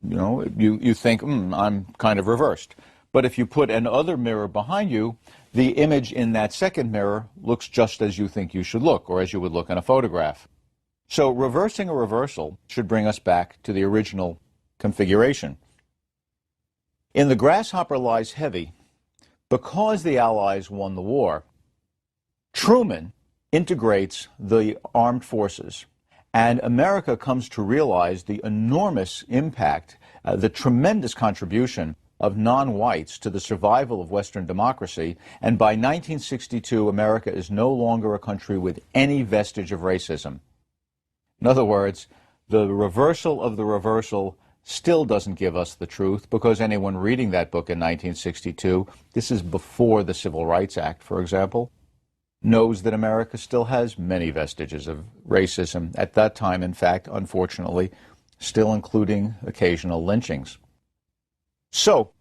Speaker 17: you think, I'm kind of reversed. But if you put another mirror behind you, the image in that second mirror looks just as you think you should look, or as you would look in a photograph. So reversing a reversal should bring us back to the original configuration. In The Grasshopper Lies Heavy, because the Allies won the war, Truman integrates the armed forces, and America comes to realize the enormous impact, the tremendous contribution of non-whites to the survival of Western democracy, and by 1962, America is no longer a country with any vestige of racism. In other words, the reversal of the reversal still doesn't give us the truth, because anyone reading that book in 1962, this is before the Civil Rights Act, for example, knows that America still has many vestiges of racism. At that time, in fact, unfortunately, still including occasional lynchings. So,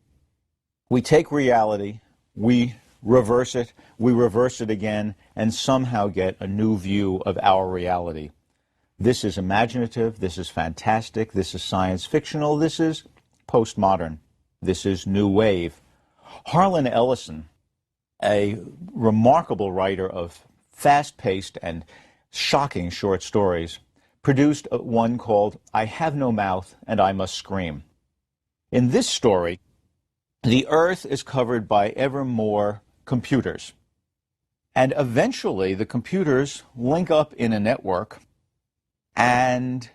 Speaker 17: we take reality, we reverse it again, and somehow get a new view of our reality. This is imaginative, this is fantastic, this is science fictional, this is postmodern, this is new wave. Harlan Ellison, a remarkable writer of fast-paced and shocking short stories, produced one called I Have No Mouth and I Must Scream. In this story, the Earth is covered by ever more computers. And eventually, the computers link up in a network and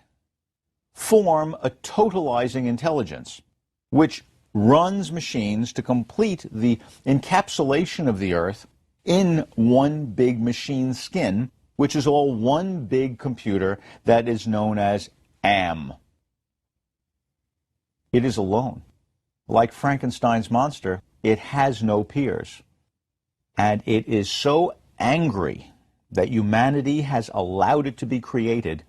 Speaker 17: form a totalizing intelligence, which runs machines to complete the encapsulation of the Earth in one big machine skin, which is all one big computer that is known as AM. It is alone. Like Frankenstein's monster, it has no peers. And it is so angry that humanity has allowed it to be created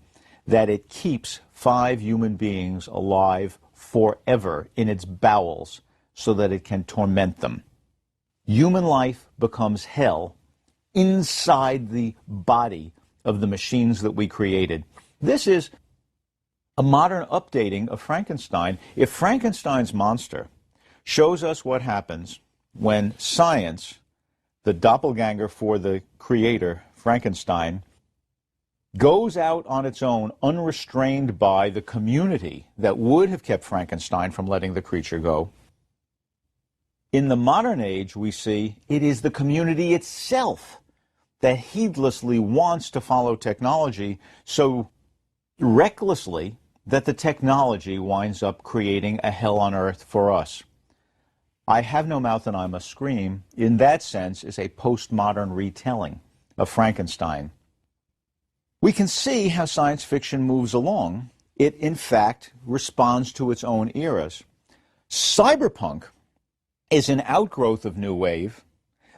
Speaker 17: that it keeps 5 human beings alive forever in its bowels so that it can torment them. Human life becomes hell inside the body of the machines that we created. This is a modern updating of Frankenstein. If Frankenstein's monster shows us what happens when science, the doppelganger for the creator, Frankenstein, goes out on its own, unrestrained by the community that would have kept Frankenstein from letting the creature go. In the modern age, we see it is the community itself that heedlessly wants to follow technology so recklessly that the technology winds up creating a hell on earth for us. I Have No Mouth and I Must Scream, in that sense, is a postmodern retelling of Frankenstein. We can see how science fiction moves along. It, in fact, responds to its own eras. Cyberpunk is an outgrowth of New Wave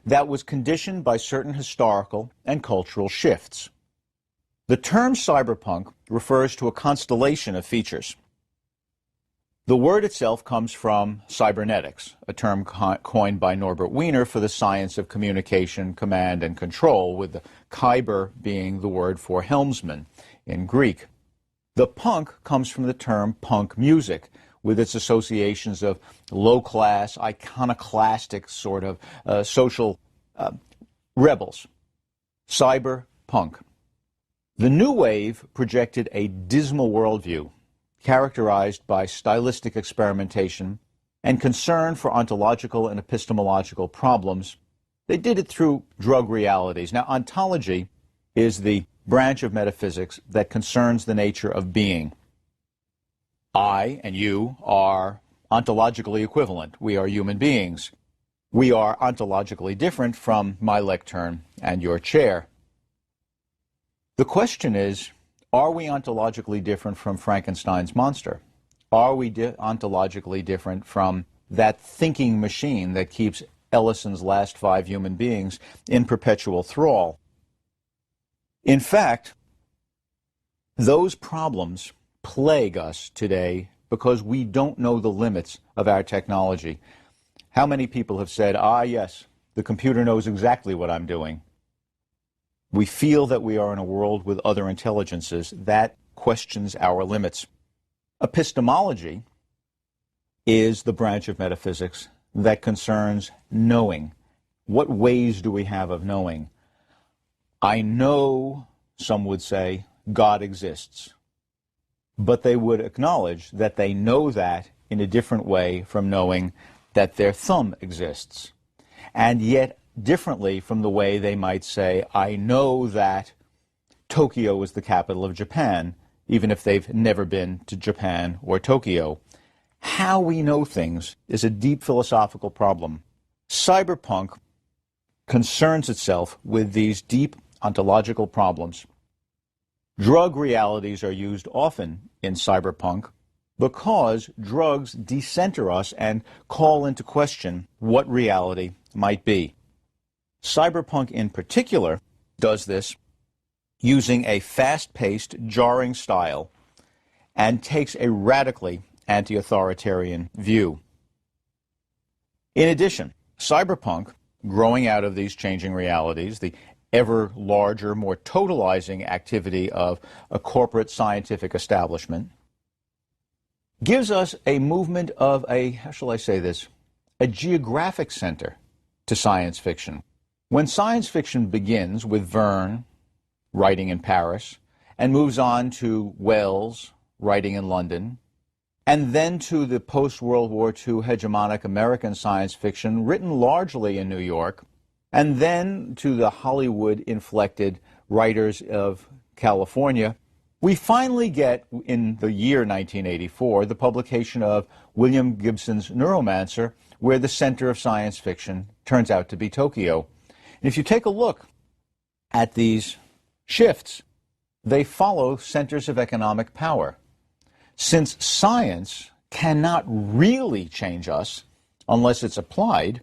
Speaker 17: that was conditioned by certain historical and cultural shifts. The term cyberpunk refers to a constellation of features. The word itself comes from cybernetics, a term coined by Norbert Wiener for the science of communication, command, and control, with the kyber being the word for helmsman in Greek. The punk comes from the term punk music, with its associations of low-class, iconoclastic sort of social rebels. Cyberpunk. The New Wave projected a dismal worldview, characterized by stylistic experimentation and concern for ontological and epistemological problems. They did it through drug realities. Now, ontology is the branch of metaphysics that concerns the nature of being. I and you are ontologically equivalent. We are human beings. We are ontologically different from my lectern and your chair. The question is, are we ontologically different from Frankenstein's monster? Are we ontologically different from that thinking machine that keeps Ellison's last 5 human beings in perpetual thrall? In fact, those problems plague us today because we don't know the limits of our technology. How many people have said, yes, the computer knows exactly what I'm doing? We feel that we are in a world with other intelligences. That questions our limits. Epistemology is the branch of metaphysics that concerns knowing. What ways do we have of knowing? I know, some would say, God exists. But they would acknowledge that they know that in a different way from knowing that their thumb exists. And yet, differently from the way they might say, I know that Tokyo is the capital of Japan, even if they've never been to Japan or Tokyo. How we know things is a deep philosophical problem. Cyberpunk concerns itself with these deep ontological problems. Drug realities are used often in cyberpunk because drugs decenter us and call into question what reality might be. Cyberpunk in particular does this using a fast-paced, jarring style and takes a radically anti-authoritarian view. In addition, cyberpunk, growing out of these changing realities, the ever larger, more totalizing activity of a corporate scientific establishment, gives us a movement of a, how shall I say this, a geographic center to science fiction. When science fiction begins with Verne writing in Paris and moves on to Wells writing in London, and then to the post-World War II hegemonic American science fiction written largely in New York, and then to the Hollywood-inflected writers of California, we finally get, in the year 1984, the publication of William Gibson's Neuromancer, where the center of science fiction turns out to be Tokyo. And if you take a look at these shifts, they follow centers of economic power. Since science cannot really change us unless it's applied,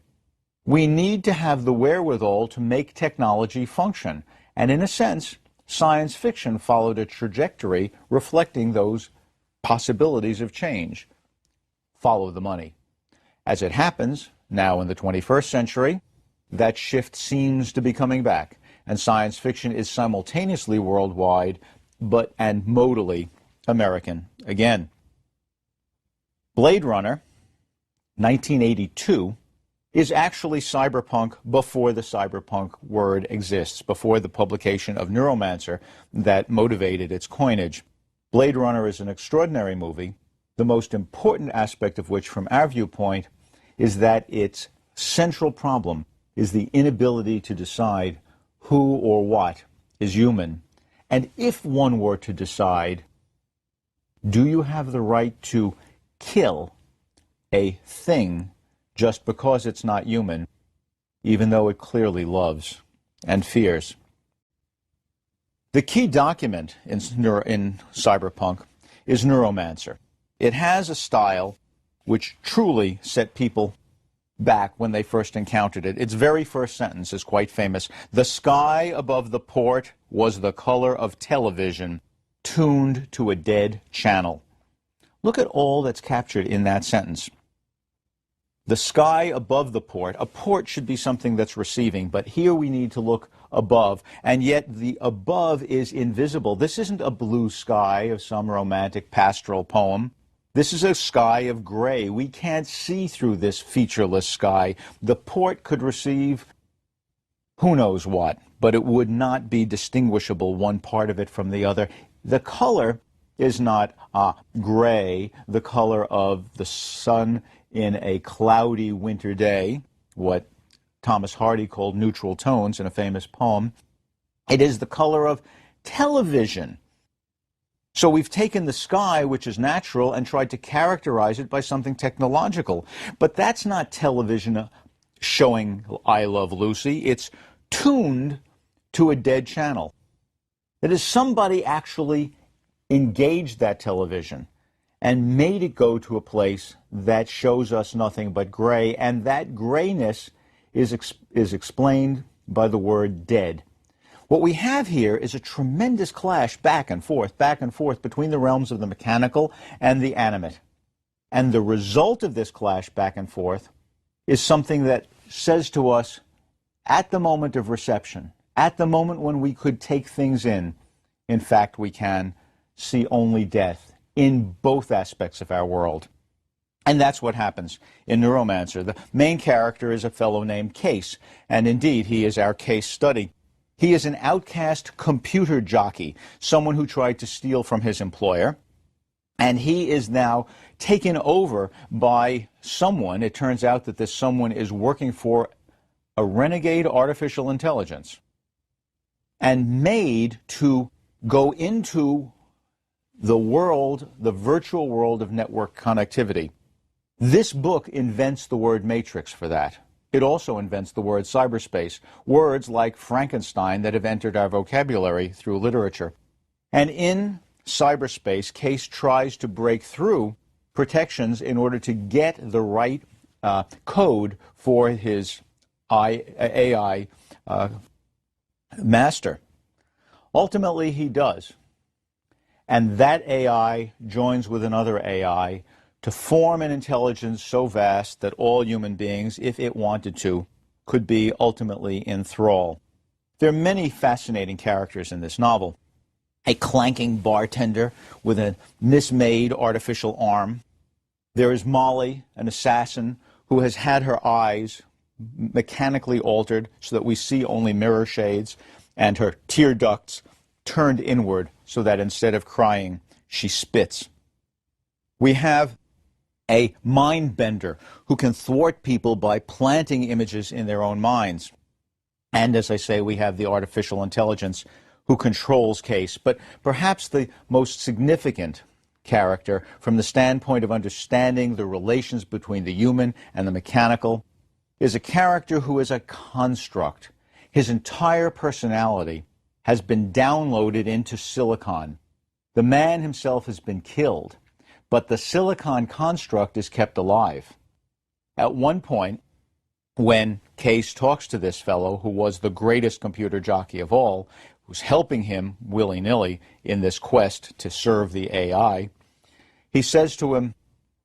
Speaker 17: we need to have the wherewithal to make technology function. And in a sense, science fiction followed a trajectory reflecting those possibilities of change. Follow the money. As it happens, now in the 21st century, that shift seems to be coming back, and science fiction is simultaneously worldwide, and modally American again. Blade Runner, 1982, is actually cyberpunk before the cyberpunk word exists, before the publication of Neuromancer that motivated its coinage. Blade Runner is an extraordinary movie, the most important aspect of which, from our viewpoint, is that its central problem is the inability to decide who or what is human. And if one were to decide, do you have the right to kill a thing just because it's not human, even though it clearly loves and fears? The key document in cyberpunk is Neuromancer. It has a style which truly set people back when they first encountered it. Its very first sentence is quite famous. The sky above the port was the color of television, tuned to a dead channel. Look at all that's captured in that sentence. The sky above the port. A port should be something that's receiving, but here we need to look above, and yet the above is invisible. This isn't a blue sky of some romantic pastoral poem. This is a sky of gray. We can't see through this featureless sky. The port could receive who knows what, but it would not be distinguishable, one part of it from the other. The color is not gray, the color of the sun in a cloudy winter day, what Thomas Hardy called neutral tones in a famous poem. It is the color of television. So we've taken the sky, which is natural, and tried to characterize it by something technological. But that's not television showing I Love Lucy. It's tuned to a dead channel. That is, somebody actually engaged that television and made it go to a place that shows us nothing but gray, and that grayness is explained by the word dead. What we have here is a tremendous clash back and forth between the realms of the mechanical and the animate. And the result of this clash back and forth is something that says to us, at the moment of reception, at the moment when we could take things in fact, we can see only death in both aspects of our world. And that's what happens in Neuromancer. The main character is a fellow named Case, and indeed, he is our case study. He is an outcast computer jockey, someone who tried to steal from his employer, and he is now taken over by someone. It turns out that this someone is working for a renegade artificial intelligence and made to go into the world, the virtual world of network connectivity. This book invents the word matrix for that. It also invents the word cyberspace, words like Frankenstein that have entered our vocabulary through literature. And in cyberspace, Case tries to break through protections in order to get the right code for his AI master. Ultimately, he does. And that AI joins with another AI to form an intelligence so vast that all human beings, if it wanted to, could be ultimately in thrall. There are many fascinating characters in this novel. A clanking bartender with a mismade artificial arm. There is Molly, an assassin who has had her eyes mechanically altered so that we see only mirror shades, and her tear ducts turned inward so that instead of crying, she spits. We have a mind bender who can thwart people by planting images in their own minds. And as I say, we have the artificial intelligence who controls Case. But perhaps the most significant character from the standpoint of understanding the relations between the human and the mechanical is a character who is a construct. His entire personality has been downloaded into silicon. The man himself has been killed, but the silicon construct is kept alive. At one point, when Case talks to this fellow, who was the greatest computer jockey of all, who's helping him willy-nilly in this quest to serve the AI, he says to him,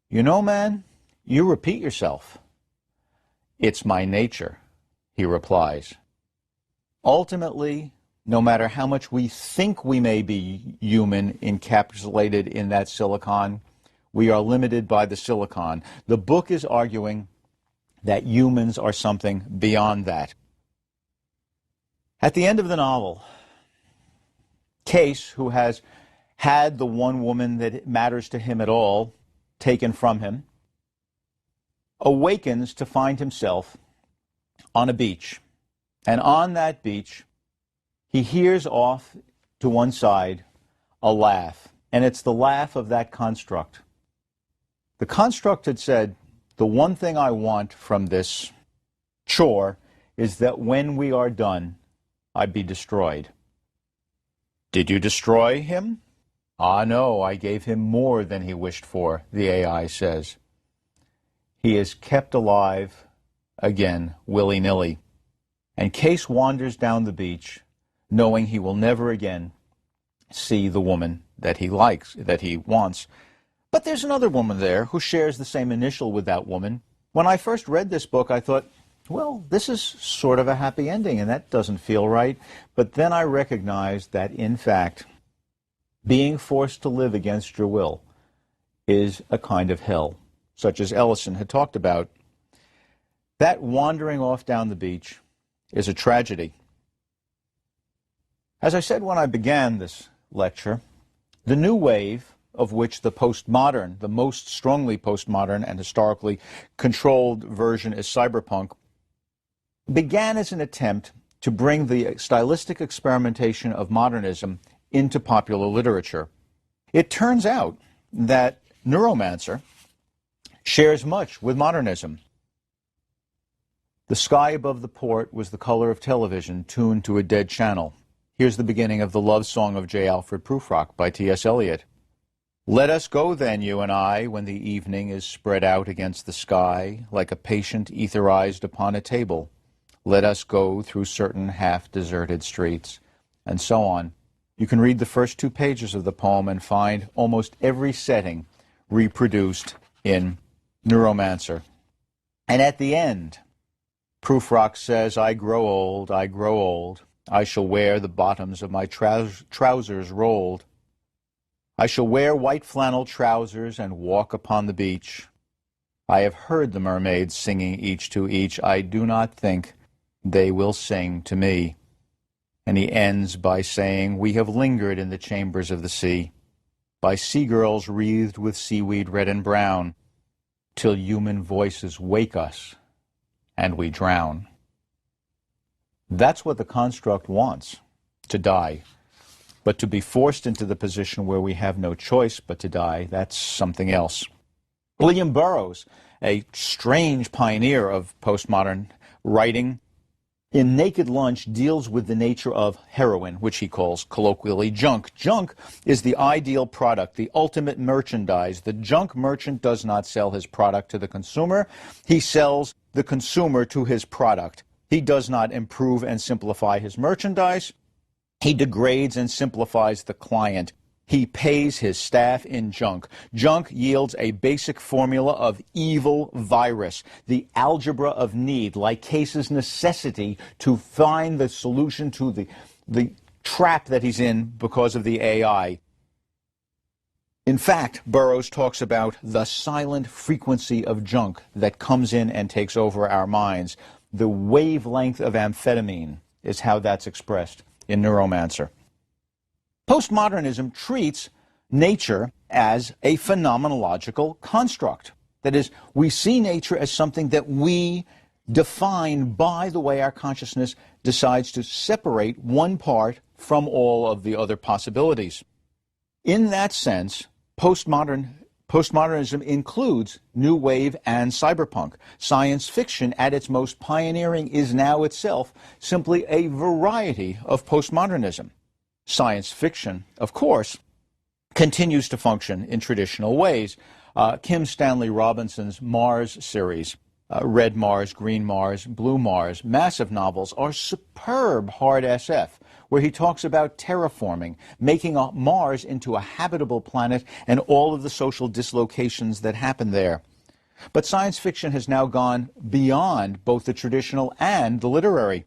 Speaker 17: "You know, man, you repeat yourself." "It's my nature," he replies. Ultimately, no matter how much we think we may be human encapsulated in that silicon, we are limited by the silicon. The book is arguing that humans are something beyond that. At the end of the novel, Case, who has had the one woman that matters to him at all taken from him, awakens to find himself on a beach. And on that beach, he hears off to one side a laugh. And it's the laugh of that construct. The construct had said, "The one thing I want from this chore is that when we are done, I be destroyed." "Did you destroy him?" "Ah, no, I gave him more than he wished for," the AI says. He is kept alive again, willy-nilly. And Case wanders down the beach, knowing he will never again see the woman that he likes, that he wants. But there's another woman there who shares the same initial with that woman. When I first read this book, I thought, well, this is sort of a happy ending, and that doesn't feel right. But then I recognized that, in fact, being forced to live against your will is a kind of hell, such as Ellison had talked about. That wandering off down the beach is a tragedy. As I said when I began this lecture, the new wave, of which the postmodern, the most strongly postmodern and historically controlled version is cyberpunk, began as an attempt to bring the stylistic experimentation of modernism into popular literature. It turns out that Neuromancer shares much with modernism. The sky above the port was the color of television tuned to a dead channel. Here's the beginning of the love song of J. Alfred Prufrock by T.S. Eliot. "Let us go then, you and I, when the evening is spread out against the sky, like a patient etherized upon a table. Let us go through certain half-deserted streets," and so on. You can read the first 2 pages of the poem and find almost every setting reproduced in Neuromancer. And at the end, Prufrock says, I grow old, I shall wear the bottoms of my trousers rolled. I shall wear white flannel trousers and walk upon the beach. I have heard the mermaids singing each to each. I do not think they will sing to me." And he ends by saying, "We have lingered in the chambers of the sea, by sea girls wreathed with seaweed red and brown, till human voices wake us and we drown." That's what the construct wants, to die. But to be forced into the position where we have no choice but to die, that's something else. William Burroughs, a strange pioneer of postmodern writing, in Naked Lunch deals with the nature of heroin, which he calls colloquially junk. Junk is the ideal product, the ultimate merchandise. The junk merchant does not sell his product to the consumer. He sells the consumer to his product. He does not improve and simplify his merchandise. He degrades and simplifies the client. He pays his staff in junk. Junk yields a basic formula of evil virus, the algebra of need, Lycase's necessity to find the solution to the trap that he's in because of the AI. In fact, Burroughs talks about the silent frequency of junk that comes in and takes over our minds. The wavelength of amphetamine is how that's expressed in Neuromancer. Postmodernism treats nature as a phenomenological construct. That is, we see nature as something that we define by the way our consciousness decides to separate one part from all of the other possibilities. In that sense, postmodernism includes new wave and cyberpunk. Science fiction at its most pioneering is now itself simply a variety of postmodernism. Science fiction, of course, continues to function in traditional ways. Kim Stanley Robinson's Mars series, Red Mars, Green Mars, Blue Mars, massive novels, are superb hard SF, where he talks about terraforming, making Mars into a habitable planet and all of the social dislocations that happen there. But science fiction has now gone beyond both the traditional and the literary.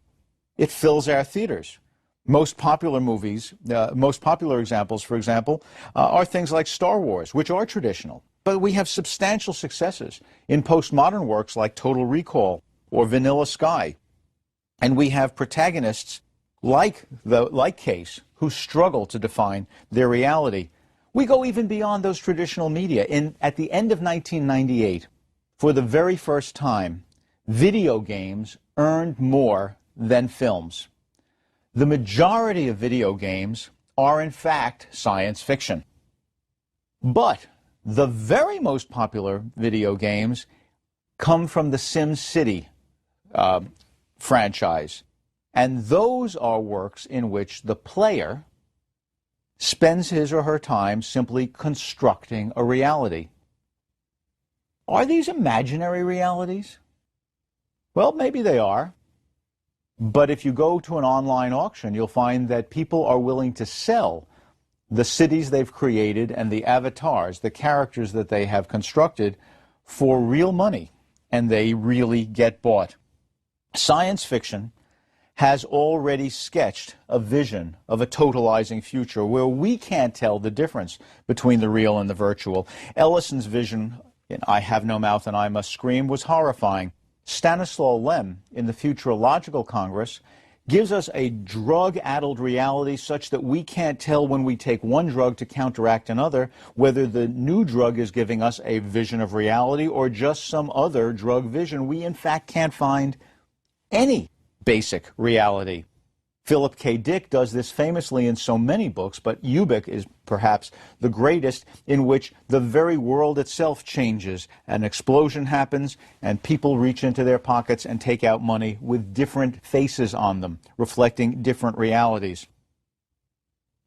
Speaker 17: It fills our theaters. Most popular movies, most popular examples, for example, are things like Star Wars, which are traditional. But we have substantial successes in postmodern works like Total Recall or Vanilla Sky. And we have protagonists like Case who struggle to define their reality. We go even beyond those traditional media. At the end of 1998, for the very first time, video games earned more than films. The majority of video games are, in fact, science fiction. But the very most popular video games come from the SimCity franchise. And those are works in which the player spends his or her time simply constructing a reality. Are these imaginary realities? Well, maybe they are. But if you go to an online auction, you'll find that people are willing to sell the cities they've created and the avatars, the characters that they have constructed, for real money, and they really get bought. Science fiction has already sketched a vision of a totalizing future where we can't tell the difference between the real and the virtual. Ellison's vision in I Have No Mouth and I Must Scream was horrifying. Stanislaw Lem in the Futurological Congress gives us a drug-addled reality such that we can't tell when we take one drug to counteract another whether the new drug is giving us a vision of reality or just some other drug vision. We, in fact, can't find any basic reality. Philip K. Dick does this famously in so many books, but Ubik is perhaps the greatest, in which the very world itself changes. An explosion happens, and people reach into their pockets and take out money with different faces on them, reflecting different realities.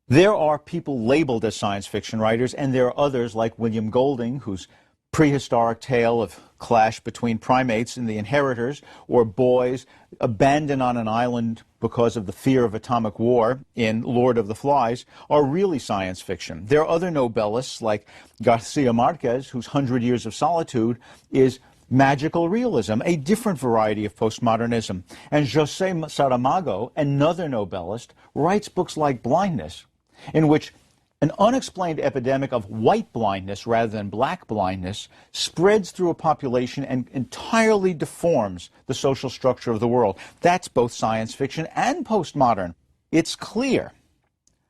Speaker 17: There are people labeled as science fiction writers, and there are others like William Golding, whose prehistoric tale of clash between primates and the inheritors, or boys abandoned on an island because of the fear of atomic war in Lord of the Flies, are really science fiction. There are other Nobelists like Garcia Marquez, whose 100 Years of Solitude is magical realism, a different variety of postmodernism. And José Saramago, another Nobelist, writes books like Blindness, in which an unexplained epidemic of white blindness rather than black blindness spreads through a population and entirely deforms the social structure of the world. That's both science fiction and postmodern. It's clear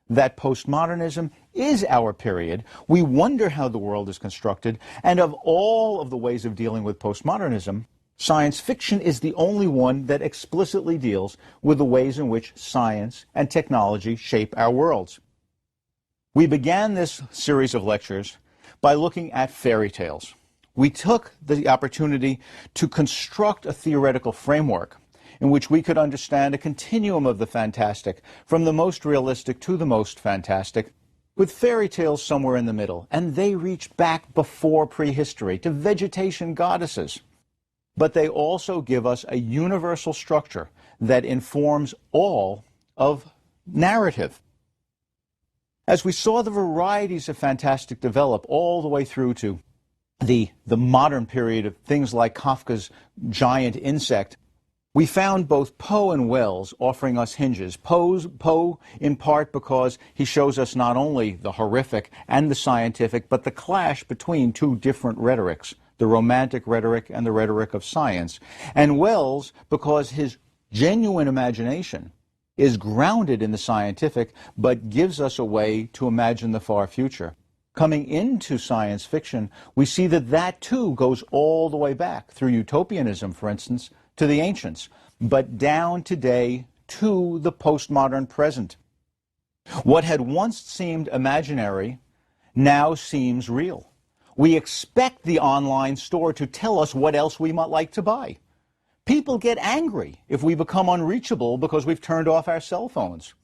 Speaker 17: that postmodernism is our period. We wonder how the world is constructed, and of all of the ways of dealing with postmodernism, science fiction is the only one that explicitly deals with the ways in which science and technology shape our worlds. We began this series of lectures by looking at fairy tales. we took the opportunity to construct a theoretical framework in which we could understand a continuum of the fantastic, from the most realistic to the most fantastic, with fairy tales somewhere in the middle. And they reach back before prehistory to vegetation goddesses. But they also give us a universal structure that informs all of narrative. As we saw the varieties of fantastic develop all the way through to the modern period of things like Kafka's giant insect, we found both Poe and Wells offering us hinges. Poe in part because he shows us not only the horrific and the scientific, but the clash between two different rhetorics, the romantic rhetoric and the rhetoric of science. And Wells because his genuine imagination is grounded in the scientific, but gives us a way to imagine the far future. Coming into science fiction, we see that that too goes all the way back, through utopianism, for instance, to the ancients, but down today to the postmodern present. What had once seemed imaginary now seems real. We expect the online store to tell us what else we might like to buy. People get angry if we become unreachable because we've turned off our cell phones.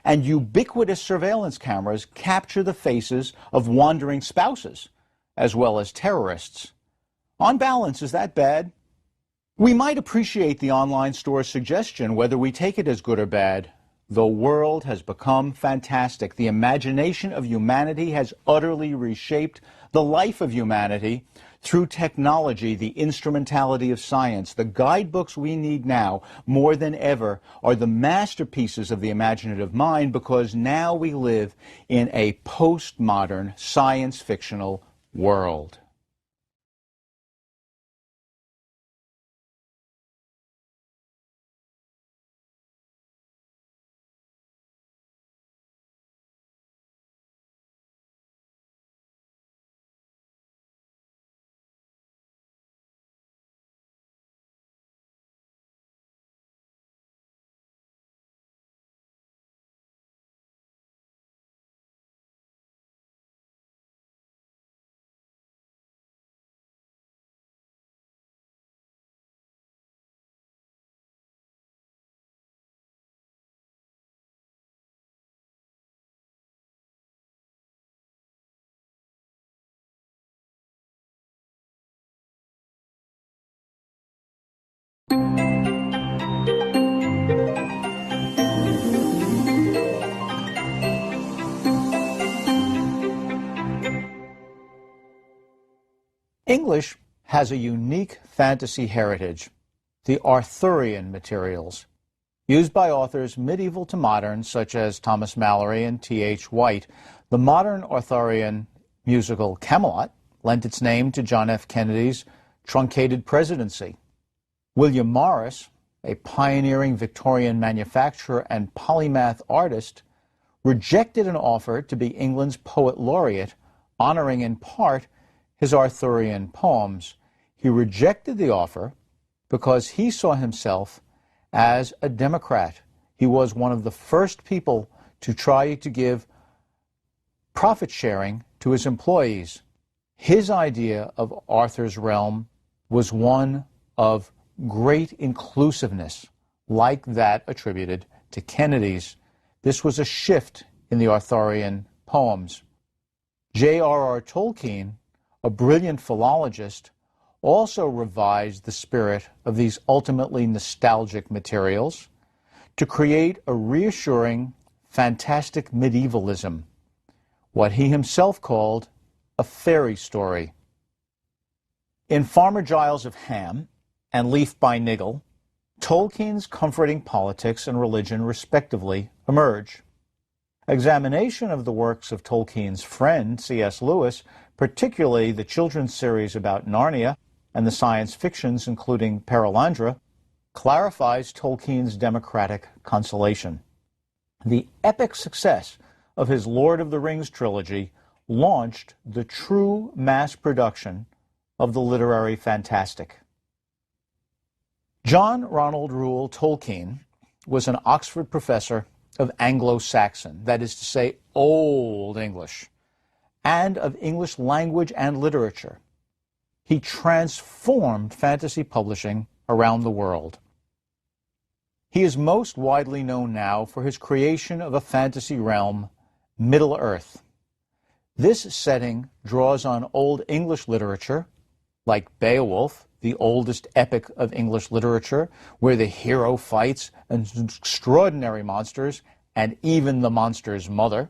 Speaker 17: And ubiquitous surveillance cameras capture the faces of wandering spouses, as well as terrorists. On balance, is that bad? We might appreciate the online store's suggestion, whether we take it as good or bad. The world has become fantastic. The imagination of humanity has utterly reshaped the life of humanity through technology, the instrumentality of science. The guidebooks we need now, more than ever, are the masterpieces of the imaginative mind, because now we live in a postmodern science-fictional world. English has a unique fantasy heritage, the Arthurian materials, used by authors medieval to modern, such as Thomas Malory and T.H. White. The modern Arthurian musical Camelot lent its name to John F. Kennedy's truncated presidency. William Morris, a pioneering Victorian manufacturer and polymath artist, rejected an offer to be England's poet laureate, honoring in part his Arthurian poems. He rejected the offer because he saw himself as a Democrat. He was one of the first people to try to give profit sharing to his employees. His idea of Arthur's realm was one of great inclusiveness, like that attributed to Kennedy's. This was a shift in the Arthurian poems. J.R.R. Tolkien, a brilliant philologist, also revised the spirit of these ultimately nostalgic materials to create a reassuring, fantastic medievalism, what he himself called a fairy story. In Farmer Giles of Ham and Leaf by Niggle, Tolkien's comforting politics and religion respectively emerge. Examination of the works of Tolkien's friend, C.S. Lewis, particularly the children's series about Narnia and the science fictions including Perelandra, clarifies Tolkien's democratic consolation. The epic success of his Lord of the Rings trilogy launched the true mass production of the literary fantastic. John Ronald Reuel Tolkien was an Oxford professor of Anglo-Saxon, that is to say, Old English, and of English language and literature. He transformed fantasy publishing around the world. He is most widely known now for his creation of a fantasy realm, Middle-earth. This setting draws on Old English literature, like Beowulf, the oldest epic of English literature, where the hero fights extraordinary monsters and even the monster's mother,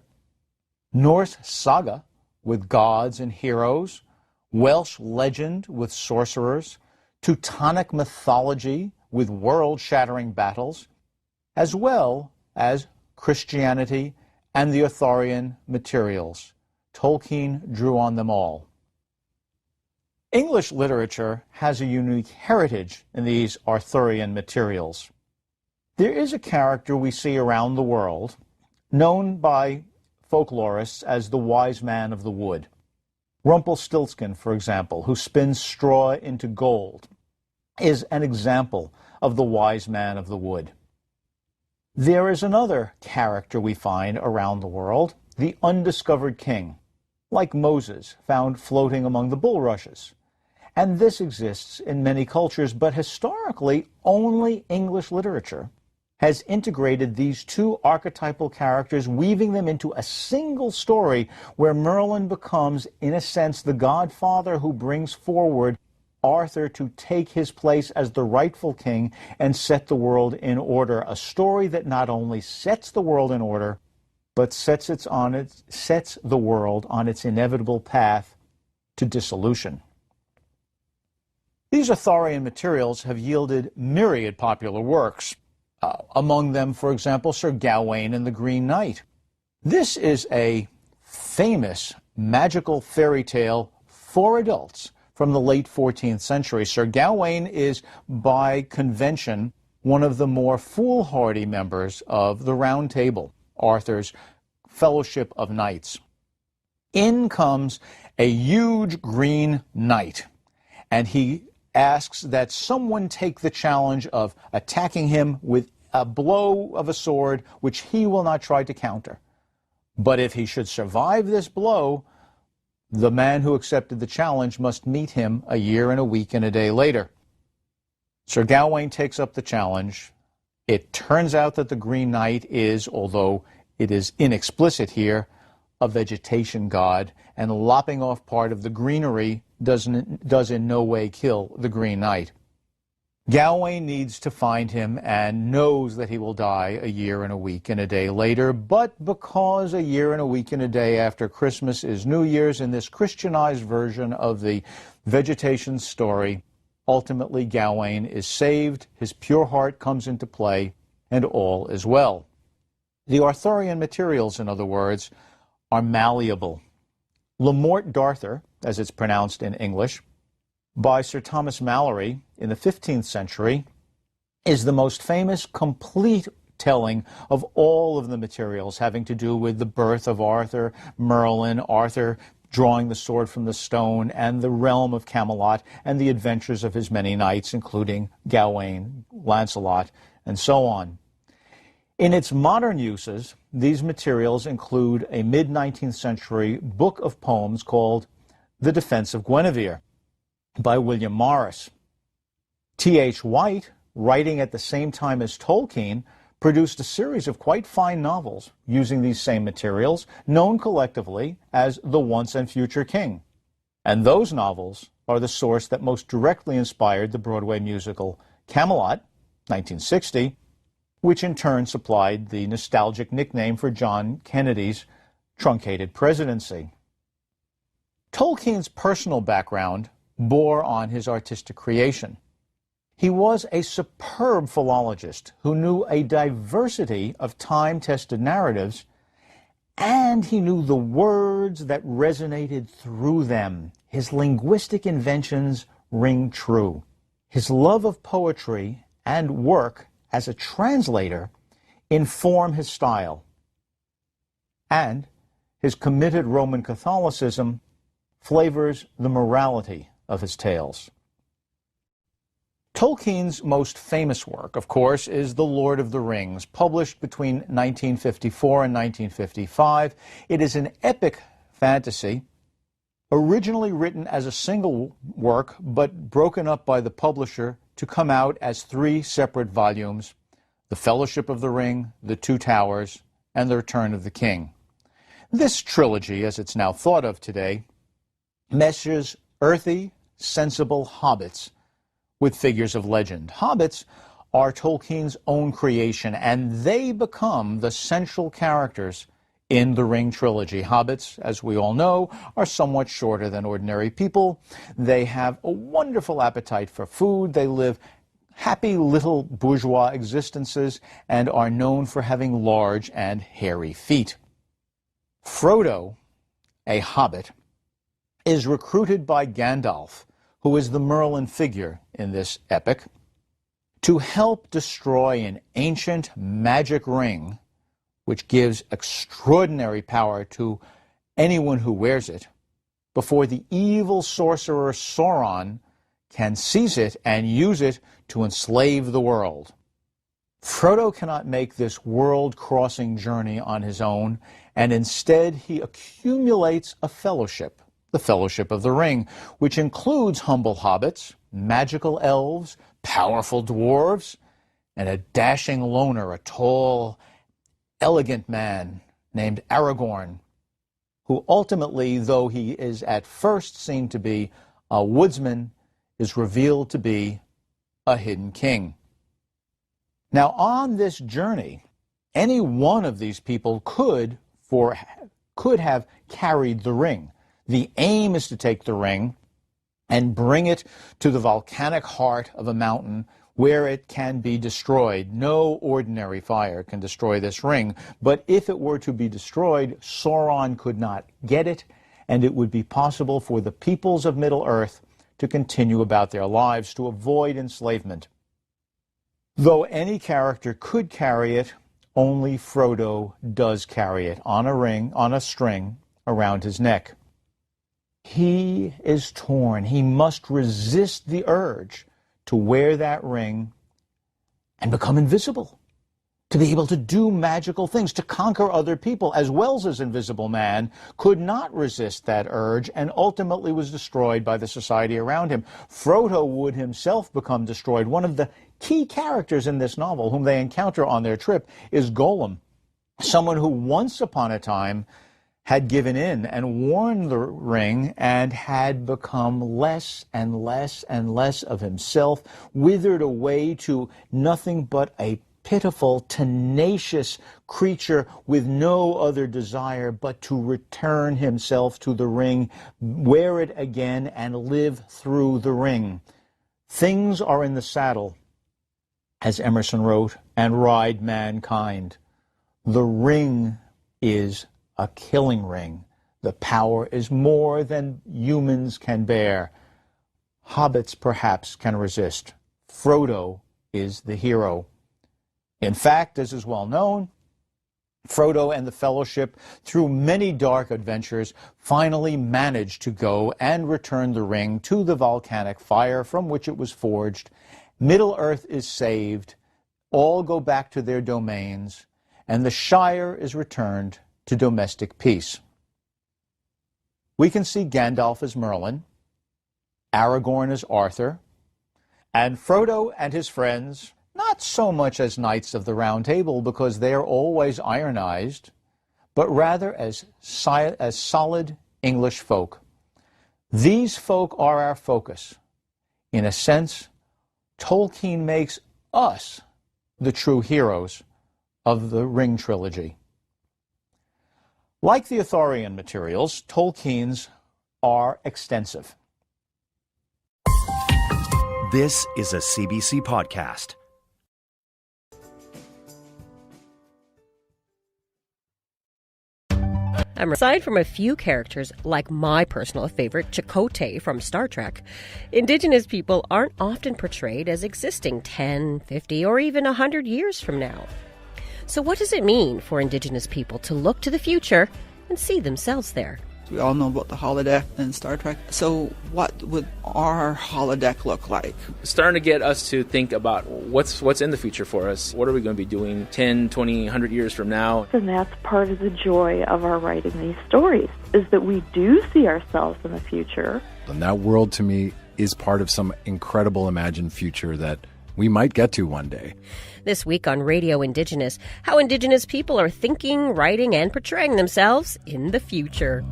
Speaker 17: Norse saga with gods and heroes, Welsh legend with sorcerers, Teutonic mythology with world-shattering battles, as well as Christianity and the Arthurian materials. Tolkien drew on them all. English literature has a unique heritage in these Arthurian materials. There is a character we see around the world, known by folklorists as the wise man of the wood. Rumpelstiltskin, for example, who spins straw into gold, is an example of the wise man of the wood. There is another character we find around the world, the undiscovered king, like Moses, found floating among the bulrushes. And this exists in many cultures, but historically, only English literature has integrated these two archetypal characters, weaving them into a single story where Merlin becomes, in a sense, the godfather who brings forward Arthur to take his place as the rightful king and set the world in order. A story that not only sets the world in order, but sets the world on its inevitable path to dissolution. These Arthurian materials have yielded myriad popular works. Among them, for example, Sir Gawain and the Green Knight. This is a famous magical fairy tale for adults from the late 14th century. Sir Gawain is, by convention, one of the more foolhardy members of the Round Table, Arthur's Fellowship of Knights. In comes a huge green knight, and he asks that someone take the challenge of attacking him with a blow of a sword which he will not try to counter. But if he should survive this blow, the man who accepted the challenge must meet him a year and a week and a day later. Sir Gawain takes up the challenge. It turns out that the Green Knight is, although it is inexplicit here, a vegetation god, and lopping off part of the greenery does in no way kill the Green Knight. Gawain needs to find him and knows that he will die a year and a week and a day later, but because a year and a week and a day after Christmas is New Year's in this Christianized version of the vegetation story, ultimately Gawain is saved, his pure heart comes into play, and all is well. The Arthurian materials, in other words, are malleable. Le Morte d'Arthur, as it's pronounced in English, by Sir Thomas Malory in the 15th century, is the most famous complete telling of all of the materials having to do with the birth of Arthur, Merlin, Arthur drawing the sword from the stone, and the realm of Camelot, and the adventures of his many knights, including Gawain, Lancelot, and so on. In its modern uses, these materials include a mid-19th century book of poems called The Defense of Guinevere by William Morris. T.H. White, writing at the same time as Tolkien, produced a series of quite fine novels using these same materials, known collectively as The Once and Future King. And those novels are the source that most directly inspired the Broadway musical Camelot, 1960, which in turn supplied the nostalgic nickname for John Kennedy's truncated presidency. Tolkien's personal background bore on his artistic creation. He was a superb philologist who knew a diversity of time-tested narratives, and he knew the words that resonated through them. His linguistic inventions ring true. His love of poetry and work as a translator inform his style, and his committed Roman Catholicism flavors the morality of his tales. Tolkien's most famous work, of course, is The Lord of the Rings, published between 1954 and 1955. It is an epic fantasy Originally written as a single work, but broken up by the publisher to come out as 3 separate volumes: The Fellowship of the Ring, The Two Towers, and The Return of the King. This trilogy, as it's now thought of today, meshes earthy, sensible hobbits with figures of legend. Hobbits are Tolkien's own creation, and they become the central characters in the Ring trilogy. Hobbits, as we all know, are somewhat shorter than ordinary people. They have a wonderful appetite for food. They live happy little bourgeois existences and are known for having large and hairy feet. Frodo, a hobbit, is recruited by Gandalf, who is the Merlin figure in this epic, to help destroy an ancient magic ring which gives extraordinary power to anyone who wears it, before the evil sorcerer Sauron can seize it and use it to enslave the world. Frodo cannot make this world-crossing journey on his own, and instead he accumulates a fellowship, the Fellowship of the Ring, which includes humble hobbits, magical elves, powerful dwarves, and a dashing loner, a tall, elegant man named Aragorn, who ultimately, though he is at first seen to be a woodsman, is revealed to be a hidden king. Now, on this journey, any one of these people could have carried the ring. The aim is to take the ring and bring it to the volcanic heart of a mountain where it can be destroyed. No ordinary fire can destroy this ring, but if it were to be destroyed, Sauron could not get it, and it would be possible for the peoples of Middle-earth to continue about their lives, to avoid enslavement. Though any character could carry it, only Frodo does carry it on a ring, on a string, around his neck. He is torn. He must resist the urge to wear that ring and become invisible, to be able to do magical things, to conquer other people, as well as Invisible Man could not resist that urge and ultimately was destroyed by the society around him. Frodo would himself become destroyed. One of the key characters in this novel, whom they encounter on their trip, is Gollum, someone who once upon a time had given in and worn the ring and had become less and less and less of himself, withered away to nothing but a pitiful, tenacious creature with no other desire but to return himself to the ring, wear it again, and live through the ring. Things are in the saddle, as Emerson wrote, and ride mankind. The ring is a killing ring. The power is more than humans can bear. Hobbits perhaps can resist. Frodo is the hero. In fact, as is well known, Frodo and the Fellowship, through many dark adventures, finally managed to go and return the ring to the volcanic fire from which it was forged. Middle-earth is saved, all go back to their domains, and the Shire is returned to domestic peace. We can see Gandalf as Merlin, Aragorn as Arthur, and Frodo and his friends not so much as Knights of the Round Table, because they are always ironized, but rather as solid English folk. These folk are our focus. In a sense, Tolkien makes us the true heroes of the Ring trilogy. Like the Arthurian materials, Tolkien's are extensive.
Speaker 18: This is a CBC podcast.
Speaker 19: Aside from a few characters like my personal favorite, Chakotay from Star Trek, Indigenous people aren't often portrayed as existing 10, 50, or even 100 years from now. So what does it mean for Indigenous people to look to the future and see themselves there?
Speaker 20: We all know about the holodeck in Star Trek. So what would our holodeck look like?
Speaker 21: Starting to get us to think about what's in the future for us. What are we going to be doing 10, 20, 100 years from now?
Speaker 22: And that's part of the joy of our writing these stories, is that we do see ourselves in the future.
Speaker 23: And that world, to me, is part of some incredible imagined future that we might get to one day.
Speaker 19: This week on Radio Indigenous, how Indigenous people are thinking, writing, and portraying themselves in the future.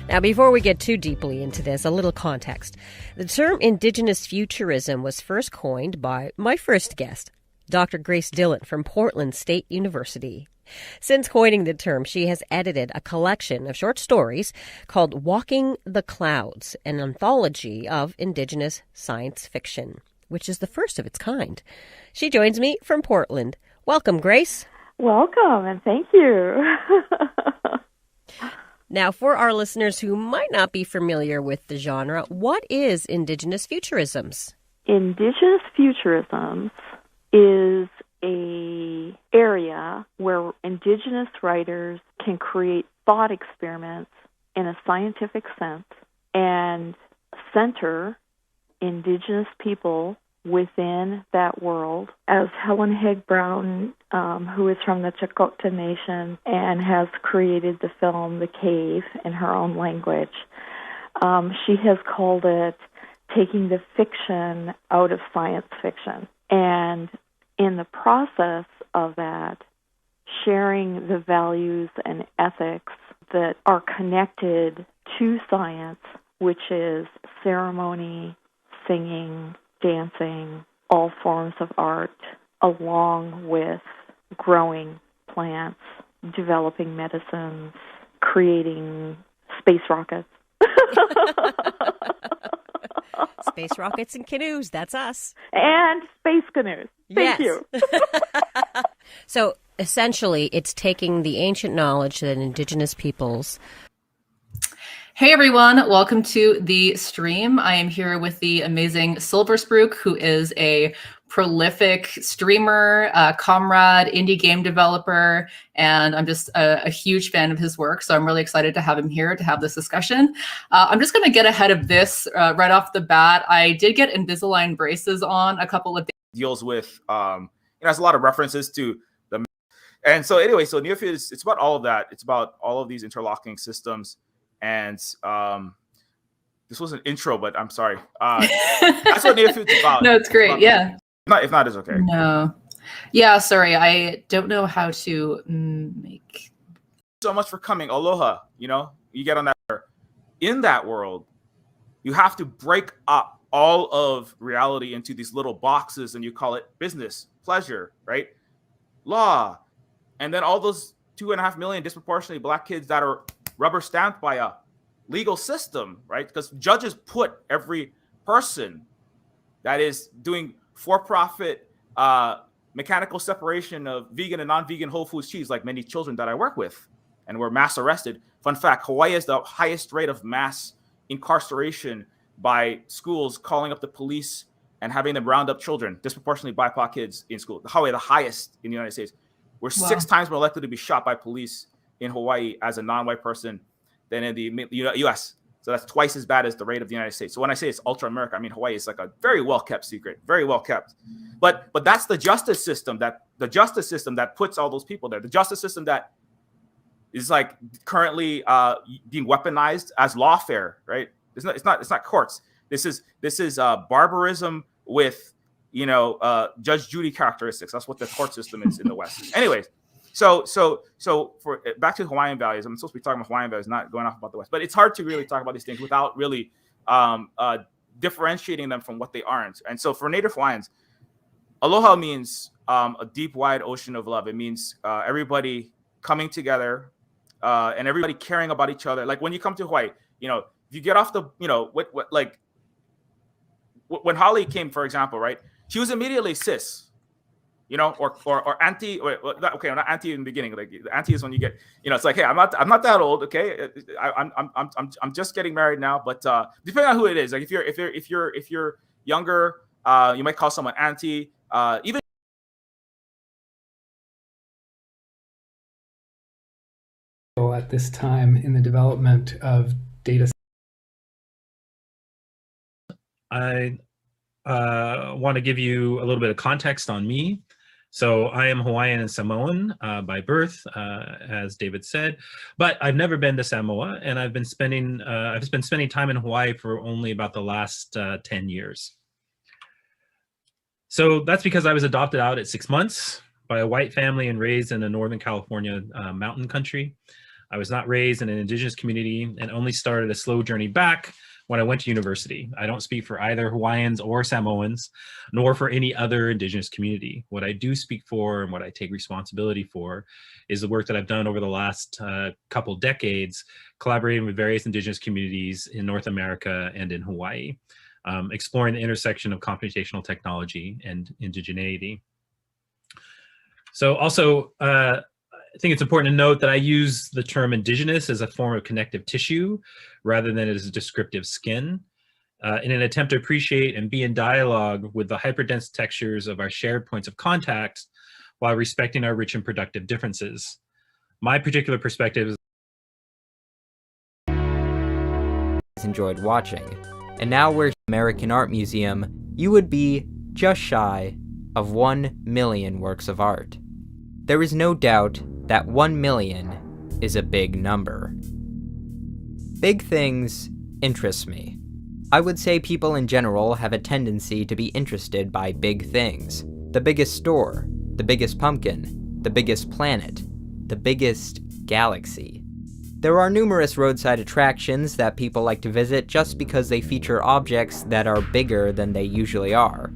Speaker 19: Now, before we get too deeply into this, a little context. The term Indigenous futurism was first coined by my first guest, Dr. Grace Dillon from Portland State University. Since coining the term, she has edited a collection of short stories called Walking the Clouds, an anthology of Indigenous science fiction, which is the first of its kind. She joins me from Portland. Welcome, Grace.
Speaker 22: Welcome, and thank you.
Speaker 19: Now, for our listeners who might not be familiar with the genre, what is Indigenous futurisms?
Speaker 22: Indigenous futurisms is a area where Indigenous writers can create thought experiments in a scientific sense and center Indigenous people within that world. As Helen Haig Brown, who is from the Chakotay Nation and has created the film The Cave in her own language, she has called it taking the fiction out of science fiction. And in the process of that, sharing the values and ethics that are connected to science, which is ceremony, singing, dancing, all forms of art, along with growing plants, developing medicines, creating space rockets.
Speaker 19: Space rockets and canoes, that's us.
Speaker 22: And space canoes. Thank you.
Speaker 19: So essentially, it's taking the ancient knowledge that Indigenous peoples.
Speaker 24: Hey everyone, welcome to the stream. I am here with the amazing Silver Spruik, who is a prolific streamer, comrade, indie game developer, and I'm just a huge fan of his work. So I'm really excited to have him here to have this discussion. I'm just going to get ahead of this right off the bat. I did get Invisalign braces on a couple of days.
Speaker 25: Deals with, has a lot of references to the, and so anyway, so Neofield it's about all of that. It's about all of these interlocking systems. And this was an intro, but I'm sorry. That's what Neofield's about.
Speaker 24: No, it's great. Yeah.
Speaker 25: If not, it's okay.
Speaker 24: No. Yeah, sorry. I don't know how to make.
Speaker 25: So much for coming. Aloha. You get on that. In that world, you have to break up all of reality into these little boxes, and you call it business, pleasure, right? Law. And then all those 2.5 million disproportionately Black kids that are rubber stamped by a legal system, right? Because judges put every person that is doing for-profit mechanical separation of vegan and non-vegan Whole Foods cheese, like many children that I work with, and were mass arrested. Fun fact, Hawaii has the highest rate of mass incarceration by schools calling up the police and having them round up children, disproportionately BIPOC kids in school. Hawaii, the highest in the United States. We're 6 times more likely to be shot by police in Hawaii as a non-white person than in the U.S. So that's twice as bad as the rate of the United States. So when I say it's ultra America, I mean Hawaii is like a very well kept secret, very well kept. But that's the justice system that puts all those people there. The justice system that is like currently being weaponized as lawfare, right? It's not courts. This is barbarism with Judge Judy characteristics. That's what the court system is in the West. Anyways. So for back to Hawaiian values, I'm supposed to be talking about Hawaiian values, not going off about the West. But it's hard to really talk about these things without really differentiating them from what they aren't. And so for Native Hawaiians, aloha means a deep, wide ocean of love. It means everybody coming together and everybody caring about each other. Like when you come to Hawaii, if you get off the, when Holly came, for example, right? She was immediately cis. Or auntie, okay, not auntie in the beginning. Like the auntie is when you get, it's like, hey, I'm not that old, okay. I'm just getting married now, but depending on who it is, like if you're younger, you might call someone auntie. Even
Speaker 2: at this time in the development of data.
Speaker 3: I want to give you a little bit of context on me. So I am Hawaiian and Samoan by birth, as David said, but I've never been to Samoa, and I've been spending time in Hawaii for only about the last 10 years. So that's because I was adopted out at 6 months by a white family and raised in a Northern California mountain country. I was not raised in an indigenous community and only started a slow journey back when I went to university. I don't speak for either Hawaiians or Samoans, nor for any other indigenous community. What I do speak for and what I take responsibility for is the work that I've done over the last couple decades, collaborating with various indigenous communities in North America and in Hawaii, exploring the intersection of computational technology and indigeneity. So also, I think it's important to note that I use the term indigenous as a form of connective tissue rather than as a descriptive skin, in an attempt to appreciate and be in dialogue with the hyperdense textures of our shared points of contact while respecting our rich and productive differences. My particular perspective is
Speaker 4: enjoyed watching, and now we're American Art Museum, you would be just shy of 1 million works of art. There is no doubt that 1 million is a big number. Big things interest me. I would say people in general have a tendency to be interested by big things. The biggest store, the biggest pumpkin, the biggest planet, the biggest galaxy. There are numerous roadside attractions that people like to visit just because they feature objects that are bigger than they usually are.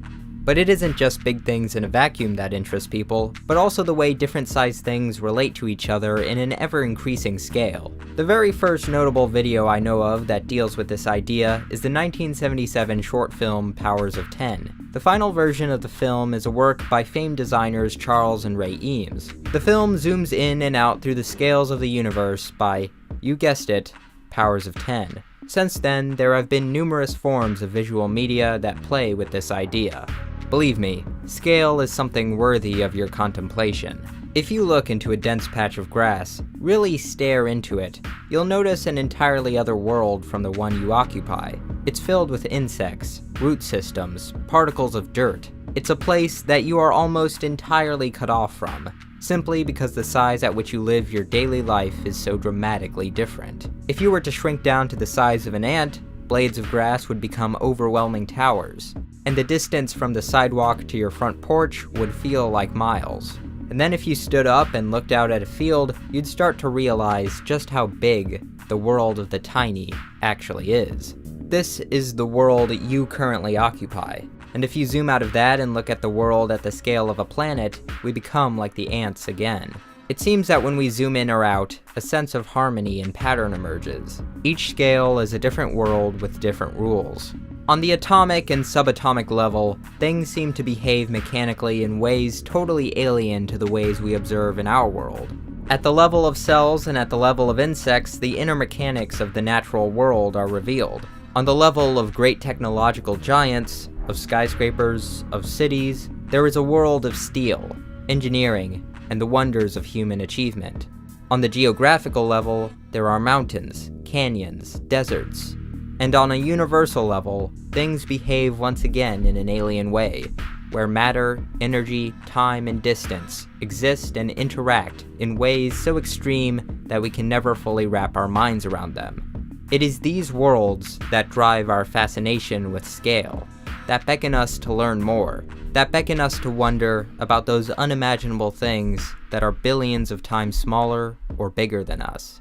Speaker 4: But it isn't just big things in a vacuum that interest people, but also the way different sized things relate to each other in an ever-increasing scale. The very first notable video I know of that deals with this idea is the 1977 short film Powers of 10. The final version of the film is a work by famed designers Charles and Ray Eames. The film zooms in and out through the scales of the universe by, you guessed it, powers of 10. Since then, there have been numerous forms of visual media that play with this idea. Believe me, scale is something worthy of your contemplation. If you look into a dense patch of grass, really stare into it, you'll notice an entirely other world from the one you occupy. It's filled with insects, root systems, particles of dirt. It's a place that you are almost entirely cut off from, simply because the size at which you live your daily life is so dramatically different. If you were to shrink down to the size of an ant, blades of grass would become overwhelming towers, and the distance from the sidewalk to your front porch would feel like miles. And then if you stood up and looked out at a field, you'd start to realize just how big the world of the tiny actually is. This is the world you currently occupy. And if you zoom out of that and look at the world at the scale of a planet, we become like the ants again. It seems that when we zoom in or out, a sense of harmony and pattern emerges. Each scale is a different world with different rules. On the atomic and subatomic level, things seem to behave mechanically in ways totally alien to the ways we observe in our world. At the level of cells and at the level of insects, the inner mechanics of the natural world are revealed. On the level of great technological giants, of skyscrapers, of cities, there is a world of steel, engineering, and the wonders of human achievement. On the geographical level, there are mountains, canyons, deserts. And on a universal level, things behave once again in an alien way, where matter, energy, time, and distance exist and interact in ways so extreme that we can never fully wrap our minds around them. It is these worlds that drive our fascination with scale, that beckon us to learn more, that beckon us to wonder about those unimaginable things that are billions of times smaller or bigger than us.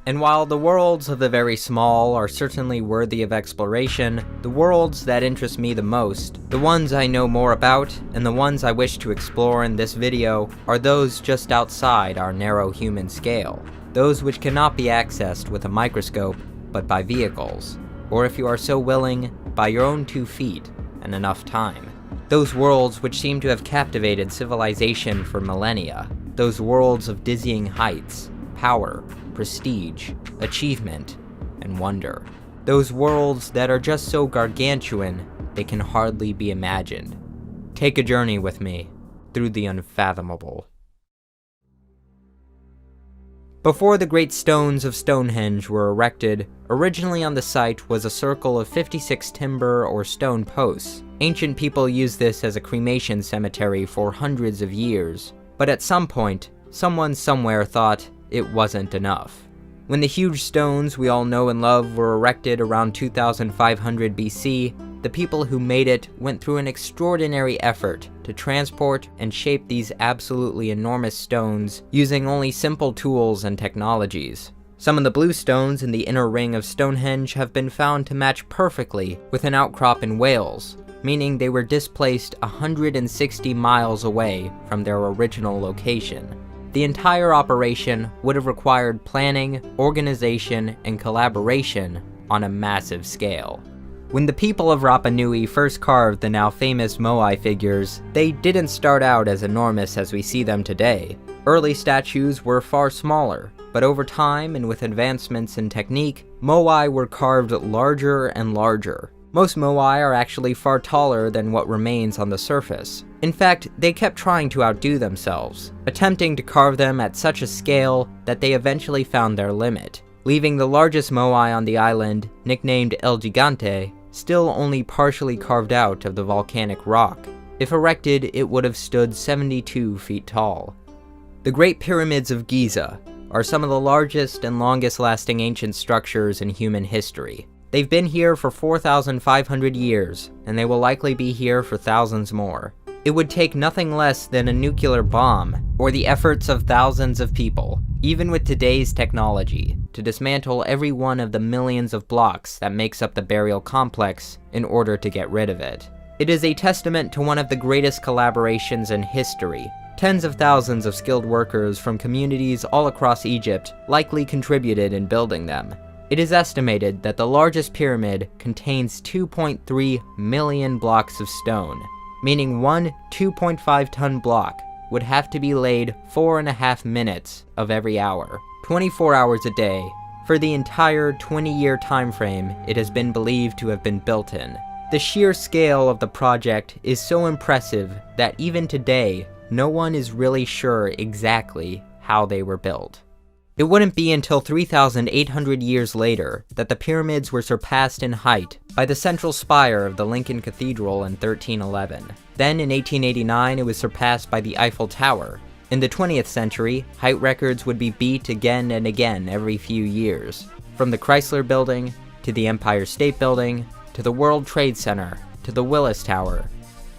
Speaker 4: And while the worlds of the very small are certainly worthy of exploration, the worlds that interest me the most, the ones I know more about, and the ones I wish to explore in this video, are those just outside our narrow human scale. Those which cannot be accessed with a microscope, but by vehicles, or if you are so willing, by your own 2 feet and enough time. Those worlds which seem to have captivated civilization for millennia. Those worlds of dizzying heights, power, prestige, achievement, and wonder. Those worlds that are just so gargantuan they can hardly be imagined. Take a journey with me through the unfathomable. Before the great stones of Stonehenge were erected, originally on the site was a circle of 56 timber or stone posts. Ancient people used this as a cremation cemetery for hundreds of years, but at some point, someone somewhere thought it wasn't enough. When the huge stones we all know and love were erected around 2500 BC, the people who made it went through an extraordinary effort to transport and shape these absolutely enormous stones using only simple tools and technologies. Some of the blue stones in the inner ring of Stonehenge have been found to match perfectly with an outcrop in Wales, meaning they were displaced 160 miles away from their original location. The entire operation would have required planning, organization, and collaboration on a massive scale. When the people of Rapa Nui first carved the now famous Moai figures, they didn't start out as enormous as we see them today. Early statues were far smaller, but over time and with advancements in technique, Moai were carved larger and larger. Most Moai are actually far taller than what remains on the surface. In fact, they kept trying to outdo themselves, attempting to carve them at such a scale that they eventually found their limit, leaving the largest Moai on the island, nicknamed El Gigante, still only partially carved out of the volcanic rock. If erected, it would have stood 72 feet tall. The Great Pyramids of Giza are some of the largest and longest-lasting ancient structures in human history. They've been here for 4,500 years, and they will likely be here for thousands more. It would take nothing less than a nuclear bomb, or the efforts of thousands of people, even with today's technology, to dismantle every one of the millions of blocks that makes up the burial complex in order to get rid of it. It is a testament to one of the greatest collaborations in history. Tens of thousands of skilled workers from communities all across Egypt likely contributed in building them. It is estimated that the largest pyramid contains 2.3 million blocks of stone, meaning one 2.5-ton block would have to be laid 4.5 minutes of every hour, 24 hours a day, for the entire 20-year time frame it has been believed to have been built in. The sheer scale of the project is so impressive that even today, no one is really sure exactly how they were built. It wouldn't be until 3,800 years later that the pyramids were surpassed in height by the central spire of the Lincoln Cathedral in 1311. Then in 1889 it was surpassed by the Eiffel Tower. In the 20th century, height records would be beat again and again every few years. From the Chrysler Building, to the Empire State Building, to the World Trade Center, to the Willis Tower.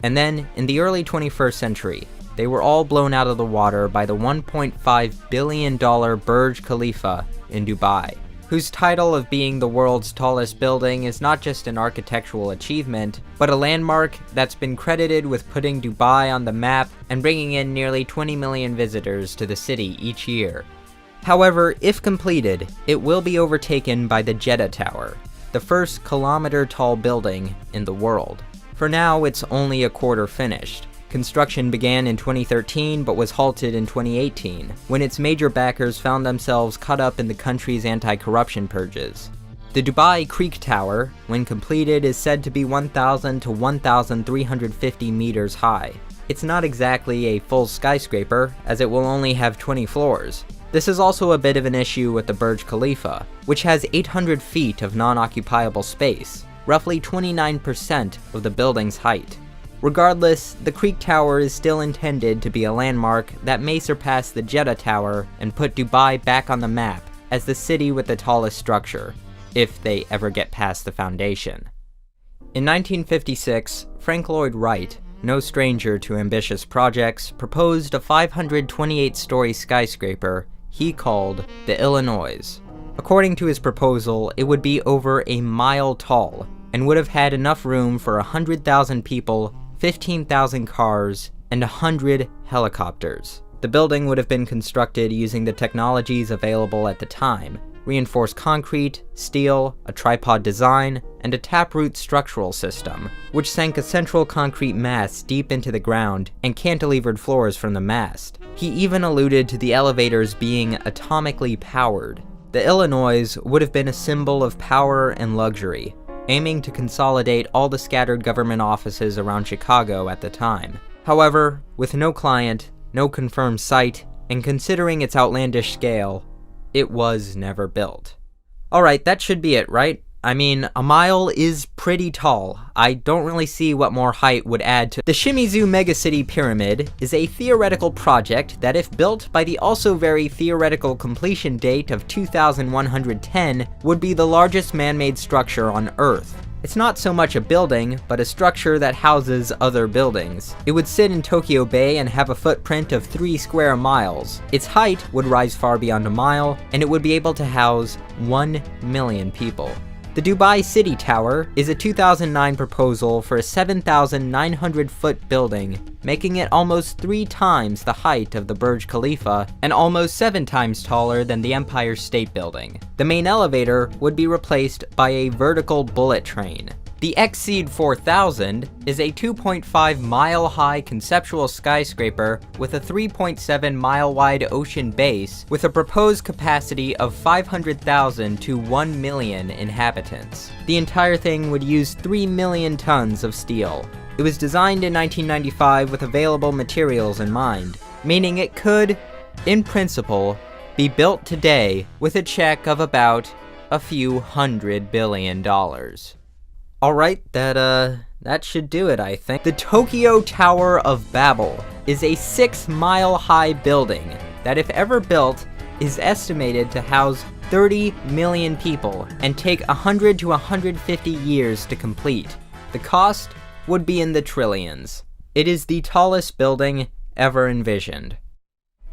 Speaker 4: And then, in the early 21st century, they were all blown out of the water by the $1.5 billion Burj Khalifa in Dubai, whose title of being the world's tallest building is not just an architectural achievement, but a landmark that's been credited with putting Dubai on the map and bringing in nearly 20 million visitors to the city each year. However, if completed, it will be overtaken by the Jeddah Tower, the first kilometer-tall building in the world. For now, it's only a quarter finished. Construction began in 2013 but was halted in 2018, when its major backers found themselves caught up in the country's anti-corruption purges. The Dubai Creek Tower, when completed, is said to be 1,000 to 1,350 meters high. It's not exactly a full skyscraper, as it will only have 20 floors. This is also a bit of an issue with the Burj Khalifa, which has 800 feet of non-occupiable space, roughly 29% of the building's height. Regardless, the Creek Tower is still intended to be a landmark that may surpass the Jeddah Tower and put Dubai back on the map as the city with the tallest structure, if they ever get past the foundation. In 1956, Frank Lloyd Wright, no stranger to ambitious projects, proposed a 528-story skyscraper he called the Illinois. According to his proposal, it would be over a mile tall and would have had enough room for 100,000 people, 15,000 cars, and 100 helicopters. The building would have been constructed using the technologies available at the time: reinforced concrete, steel, a tripod design, and a taproot structural system, which sank a central concrete mass deep into the ground and cantilevered floors from the mast. He even alluded to the elevators being atomically powered. The Illinois would have been a symbol of power and luxury, aiming to consolidate all the scattered government offices around Chicago at the time. However, with no client, no confirmed site, and considering its outlandish scale, it was never built. Alright, that should be it, right? I mean, a mile is pretty tall. I don't really see what more height would add to. The Shimizu Megacity Pyramid is a theoretical project that, if built by the also very theoretical completion date of 2110, would be the largest man-made structure on Earth. It's not so much a building, but a structure that houses other buildings. It would sit in Tokyo Bay and have a footprint of 3 square miles. Its height would rise far beyond a mile, and it would be able to house 1 million people. The Dubai City Tower is a 2009 proposal for a 7,900-foot building, making it almost 3 times the height of the Burj Khalifa and almost 7 times taller than the Empire State Building. The main elevator would be replaced by a vertical bullet train. The Exceed 4000 is a 2.5-mile-high conceptual skyscraper with a 3.7-mile-wide ocean base with a proposed capacity of 500,000 to 1 million inhabitants. The entire thing would use 3 million tons of steel. It was designed in 1995 with available materials in mind, meaning it could, in principle, be built today with a check of about a few $100 billion. Alright, that should do it, I think. The Tokyo Tower of Babel is a 6-mile-high building that, if ever built, is estimated to house 30 million people and take 100 to 150 years to complete. The cost would be in the trillions. It is the tallest building ever envisioned.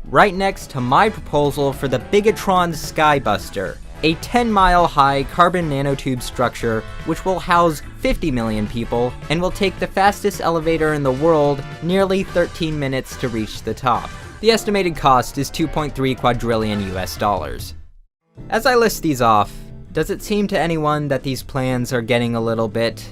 Speaker 4: Right next to my proposal for the Bigatron Skybuster, a 10-mile-high carbon nanotube structure which will house 50 million people and will take the fastest elevator in the world nearly 13 minutes to reach the top. The estimated cost is 2.3 quadrillion US dollars. As I list these off, does it seem to anyone that these plans are getting a little bit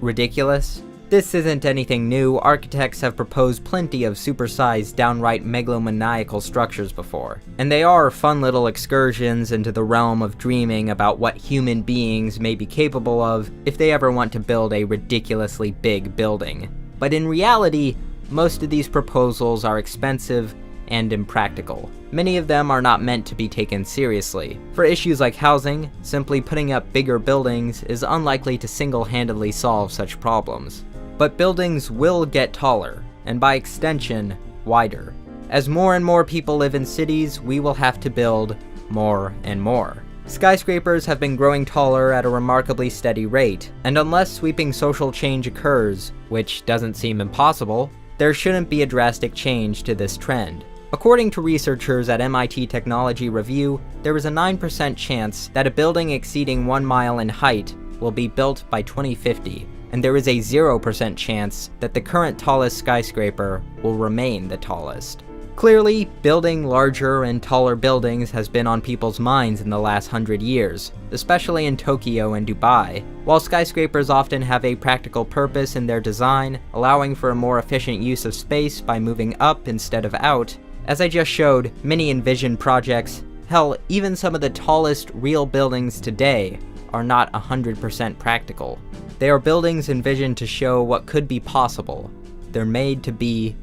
Speaker 4: ridiculous? This isn't anything new. Architects have proposed plenty of supersized, downright megalomaniacal structures before, and they are fun little excursions into the realm of dreaming about what human beings may be capable of if they ever want to build a ridiculously big building. But in reality, most of these proposals are expensive and impractical. Many of them are not meant to be taken seriously. For issues like housing, simply putting up bigger buildings is unlikely to single-handedly solve such problems. But buildings will get taller, and by extension, wider. As more and more people live in cities, we will have to build more and more. Skyscrapers have been growing taller at a remarkably steady rate, and unless sweeping social change occurs, which doesn't seem impossible, there shouldn't be a drastic change to this trend. According to researchers at MIT Technology Review, there is a 9% chance that a building exceeding 1 mile in height will be built by 2050. And there is a 0% chance that the current tallest skyscraper will remain the tallest. Clearly, building larger and taller buildings has been on people's minds in the last 100 years, especially in Tokyo and Dubai. While skyscrapers often have a practical purpose in their design, allowing for a more efficient use of space by moving up instead of out, as I just showed, many envisioned projects, hell, even some of the tallest real buildings today, are not 100% practical. They are buildings envisioned to show what could be possible. They're made to be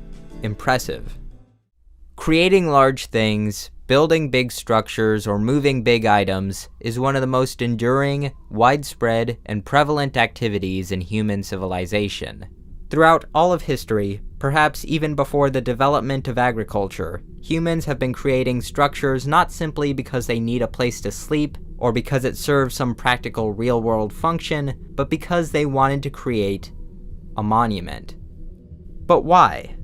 Speaker 4: impressive. Creating large things, building big structures, or moving big items is one of the most enduring, widespread, and prevalent activities in human civilization. Throughout all of history, perhaps even before the development of agriculture, humans have been creating structures not simply because they need a place to sleep, or because it serves some practical real-world function, but because they wanted to create a monument. But why?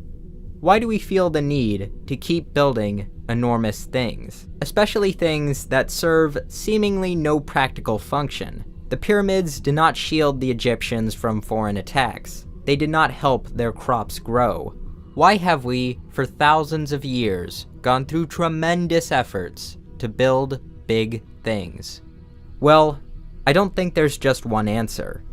Speaker 4: Why do we feel the need to keep building enormous things, especially things that serve seemingly no practical function? The pyramids did not shield the Egyptians from foreign attacks. They did not help their crops grow. Why have we, for thousands of years, gone through tremendous efforts to build big things? Well, I don't think there's just one answer.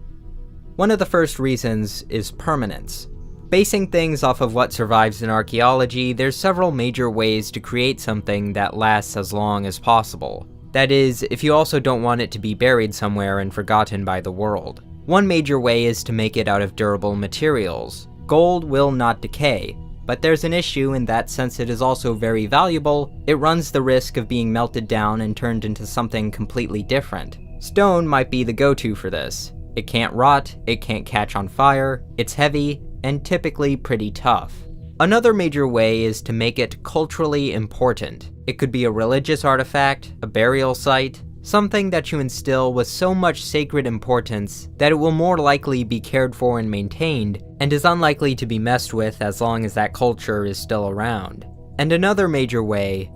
Speaker 4: One of the first reasons is permanence. Basing things off of what survives in archaeology, there's several major ways to create something that lasts as long as possible. That is, if you also don't want it to be buried somewhere and forgotten by the world. One major way is to make it out of durable materials. Gold will not decay, But there's an issue in that since it is also very valuable, it runs the risk of being melted down and turned into something completely different. Stone might be the go-to for this. It can't rot, it can't catch on fire, it's heavy, and typically pretty tough. Another major way is to make it culturally important. It could be a religious artifact, a burial site, something that you instill with so much sacred importance that it will more likely be cared for and maintained, and is unlikely to be messed with as long as that culture is still around. And another major way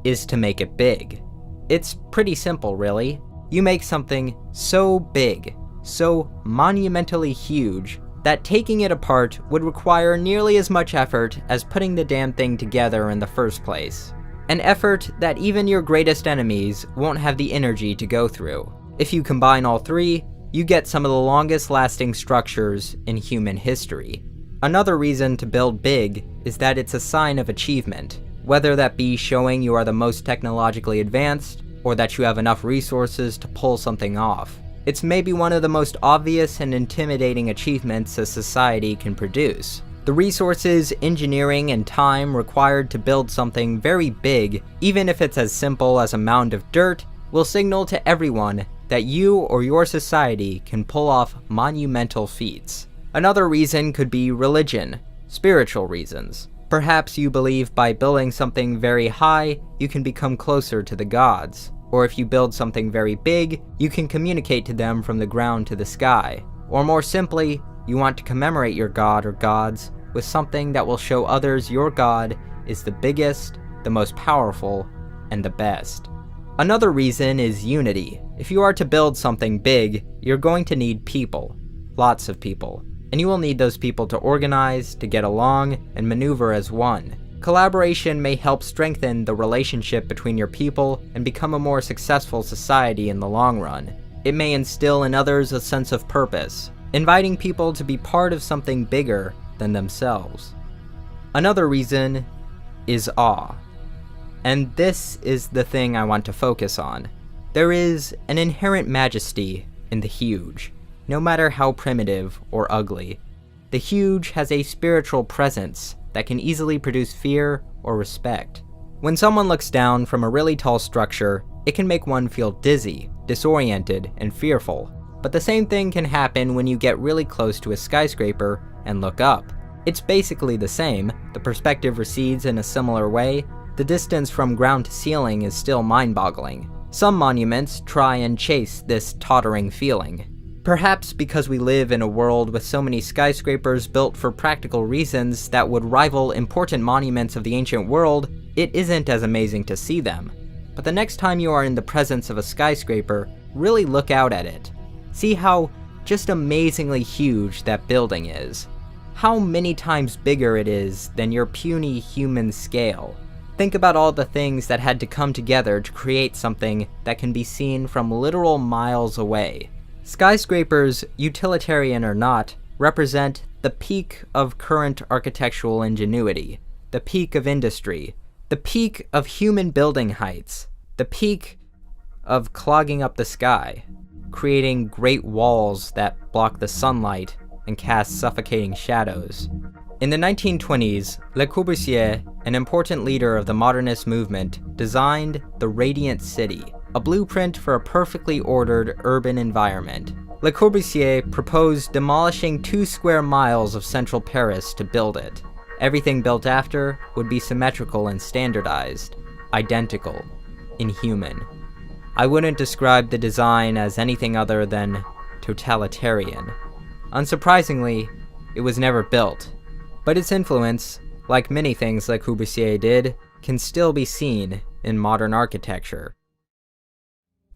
Speaker 4: is to make it big. It's pretty simple, really. You make something so big, so monumentally huge, that taking it apart would require nearly as much effort as putting the damn thing together in the first place. An effort that even your greatest enemies won't have the energy to go through. If you combine all three, you get some of the longest lasting structures in human history. Another reason to build big is that it's a sign of achievement, whether that be showing you are the most technologically advanced, or that you have enough resources to pull something off. It's maybe one of the most obvious and intimidating achievements a society can produce. The resources, engineering, and time required to build something very big, even if it's as simple as a mound of dirt, will signal to everyone that you or your society can pull off monumental feats. Another reason could be religion, spiritual reasons. Perhaps you believe by building something very high, you can become closer to the gods. Or if you build something very big, you can communicate to them from the ground to the sky. Or more simply, you want to commemorate your god or gods with something that will show others your god is the biggest, the most powerful, and the best. Another reason is unity. If you are to build something big, you're going to need people. Lots of people. And you will need those people to organize, to get along, and maneuver as one. Collaboration may help strengthen the relationship between your people and become a more successful society in the long run. It may instill in others a sense of purpose, inviting people to be part of something bigger than themselves. Another reason is awe. And this is the thing I want to focus on. There is an inherent majesty in the huge, no matter how primitive or ugly. The huge has a spiritual presence that can easily produce fear or respect. When someone looks down from a really tall structure, it can make one feel dizzy, disoriented, and fearful. But the same thing can happen when you get really close to a skyscraper and look up. It's basically the same, the perspective recedes in a similar way, the distance from ground to ceiling is still mind-boggling. Some monuments try and chase this tottering feeling. Perhaps because we live in a world with so many skyscrapers built for practical reasons that would rival important monuments of the ancient world, it isn't as amazing to see them. But the next time you are in the presence of a skyscraper, really look out at it. See how just amazingly huge that building is. How many times bigger it is than your puny human scale. Think about all the things that had to come together to create something that can be seen from literal miles away. Skyscrapers, utilitarian or not, represent the peak of current architectural ingenuity, the peak of industry, the peak of human building heights, the peak of clogging up the sky, creating great walls that block the sunlight and cast suffocating shadows. In the 1920s, Le Corbusier, an important leader of the modernist movement, designed the Radiant City, a blueprint for a perfectly ordered urban environment. Le Corbusier proposed demolishing 2 square miles of central Paris to build it. Everything built after would be symmetrical and standardized, identical, inhuman. I wouldn't describe the design as anything other than totalitarian. Unsurprisingly, it was never built, but its influence, like many things Le Corbusier did, can still be seen in modern architecture.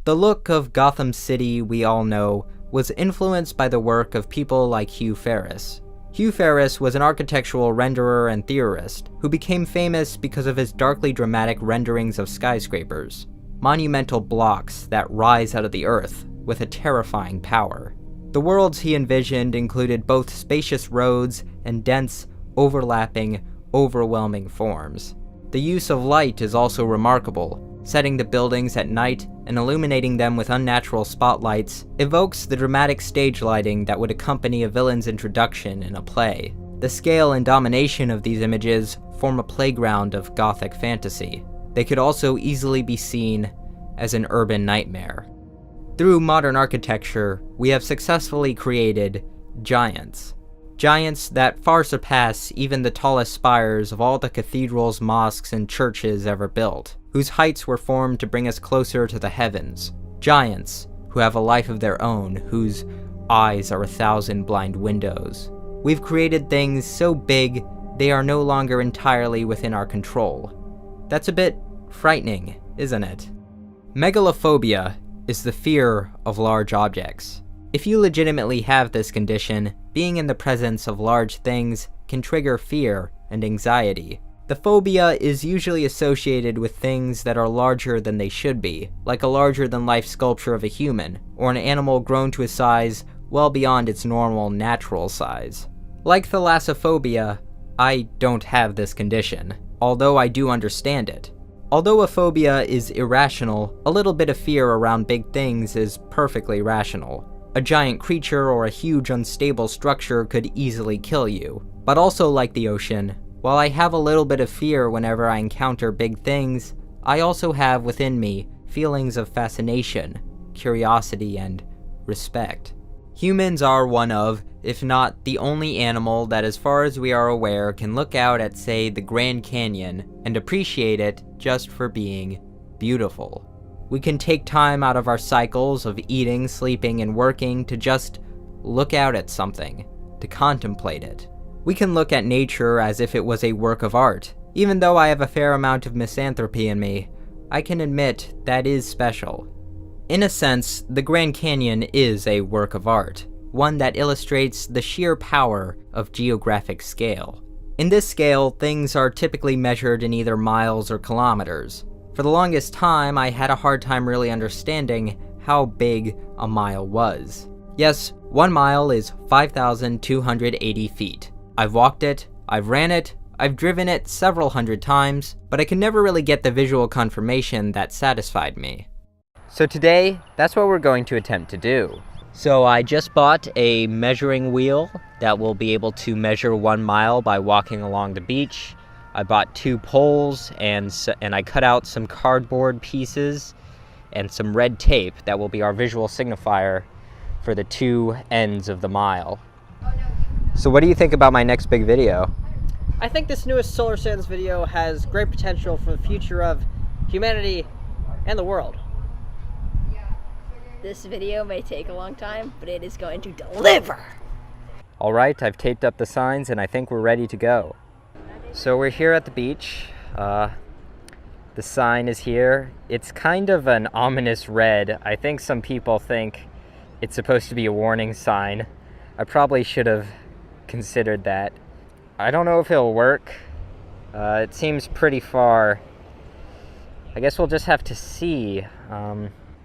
Speaker 4: The look of Gotham City we all know was influenced by the work of people like Hugh Ferris. Hugh Ferris was an architectural renderer and theorist who became famous because of his darkly dramatic renderings of skyscrapers, monumental blocks that rise out of the earth with a terrifying power. The worlds he envisioned included both spacious roads and dense, overlapping, overwhelming forms. The use of light is also remarkable. Setting the buildings at night and illuminating them with unnatural spotlights evokes the dramatic stage lighting that would accompany a villain's introduction in a play. The scale and domination of these images form a playground of Gothic fantasy. They could also easily be seen as an urban nightmare. Through modern architecture, we have successfully created giants. Giants that far surpass even the tallest spires of all the cathedrals, mosques, and churches ever built, whose heights were formed to bring us closer to the heavens. Giants who have a life of their own, whose eyes are 1,000 blind windows. We've created things so big, they are no longer entirely within our control. That's a bit frightening, isn't it? Megalophobia is the fear of large objects. If you legitimately have this condition, being in the presence of large things can trigger fear and anxiety. The phobia is usually associated with things that are larger than they should be, like a larger-than-life sculpture of a human, or an animal grown to a size well beyond its normal, natural size. Like thalassophobia, I don't have this condition, although I do understand it. Although a phobia is irrational, a little bit of fear around big things is perfectly rational. A giant creature or a huge unstable structure could easily kill you. But also like the ocean, while I have a little bit of fear whenever I encounter big things, I also have within me feelings of fascination, curiosity, and respect. Humans are one of, if not the only animal that as far as we are aware can look out at, say, the Grand Canyon and appreciate it just for being beautiful. We can take time out of our cycles of eating, sleeping, and working to just look out at something, to contemplate it. We can look at nature as if it was a work of art. Even though I have a fair amount of misanthropy in me, I can admit that is special. In a sense, the Grand Canyon is a work of art, one that illustrates the sheer power of geographic scale. In this scale, things are typically measured in either miles or kilometers. For the longest time, I had a hard time really understanding how big a mile was. Yes, 1 mile is 5,280 feet. I've walked it, I've ran it, I've driven it several hundred times, but I could never really get the visual confirmation that satisfied me. So today, that's what we're going to attempt to do. So I just bought a measuring wheel that will be able to measure 1 mile by walking along the beach. I bought 2 poles and I cut out some cardboard pieces and some red tape that will be our visual signifier for the 2 ends of the mile. So what do you think about my next big video?
Speaker 5: I think this newest Solar Sands video has great potential for the future of humanity and the world.
Speaker 6: This video may take a long time, but it is going to deliver.
Speaker 4: All right, I've taped up the signs and I think we're ready to go. So we're here at the beach. The sign is here. It's kind of an ominous red. I think some people think it's supposed to be a warning sign. I probably should have considered that. I don't know if it'll work. It seems pretty far. I guess we'll just have to see.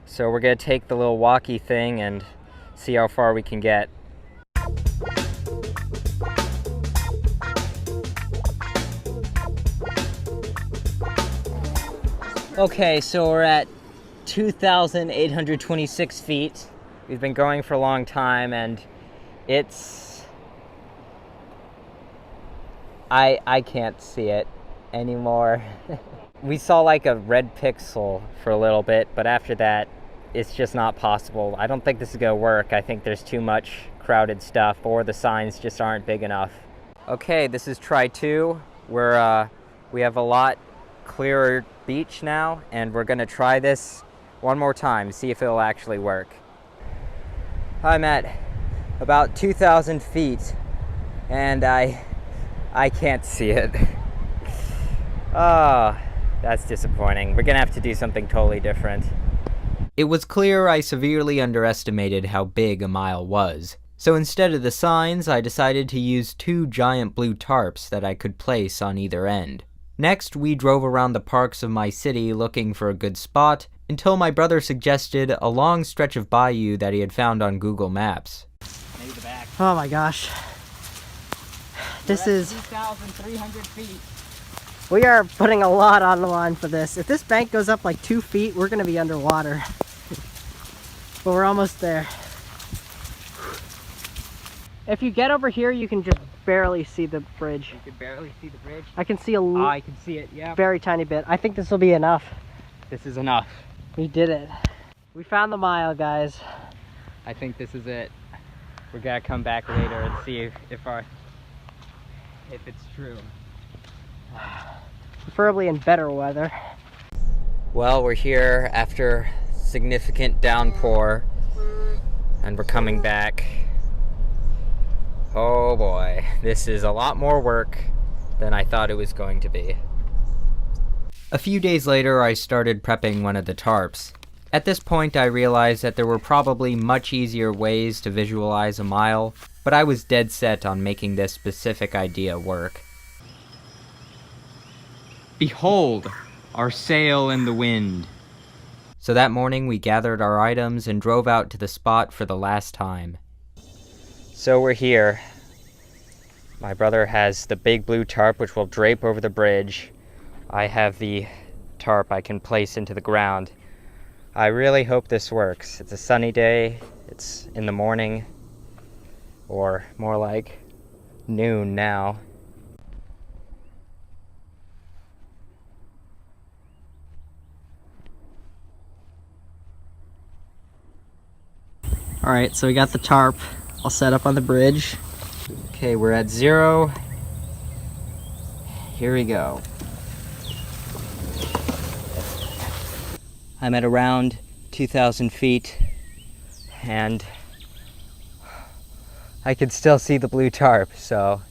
Speaker 4: So we're gonna take the little walkie thing and see how far we can get. Okay, so we're at 2,826 feet. We've been going for a long time and it's... I can't see it anymore. We saw like a red pixel for a little bit, but after that, it's just not possible. I don't think this is gonna work. I think there's too much crowded stuff or the signs just aren't big enough. Okay, this is try 2. We have a lot clearer beach now, and we're gonna try this one more time, see if it'll actually work. I'm at about 2,000 feet, and I can't see it. Oh, that's disappointing. We're gonna have to do something totally different. It was clear I severely underestimated how big a mile was. So instead of the signs, I decided to use 2 giant blue tarps that I could place on either end. Next, we drove around the parks of my city looking for a good spot, until my brother suggested a long stretch of bayou that he had found on Google Maps.
Speaker 5: Oh my gosh. This is
Speaker 6: 2,300 feet.
Speaker 5: We are putting a lot on the line for this. If this bank goes up like 2 feet, we're gonna be underwater. But we're almost there. If you get over here, you can just barely see the bridge.
Speaker 1: You can barely see the bridge?
Speaker 5: I can see
Speaker 1: I can see it, yeah.
Speaker 5: very tiny bit. I think this will be enough.
Speaker 1: This is enough.
Speaker 5: We did it. We found the mile, guys.
Speaker 1: I think this is it. We're gonna come back later and see if it's true.
Speaker 5: Preferably in better weather.
Speaker 4: Well, we're here after significant downpour, and we're coming back. Oh boy, this is a lot more work than I thought it was going to be. A few days later, I started prepping one of the tarps. At this point, I realized that there were probably much easier ways to visualize a mile, but I was dead set on making this specific idea work. Behold, our sail in the wind. So that morning, we gathered our items and drove out to the spot for the last time. So we're here. My brother has the big blue tarp which will drape over the bridge. I have the tarp I can place into the ground. I really hope this works. It's a sunny day. It's in the morning, or more like noon now.
Speaker 5: All right, so we got the tarp all set up on the bridge.
Speaker 4: Okay, we're at 0. Here we go. I'm at around 2,000 feet, and I can still see the blue tarp, so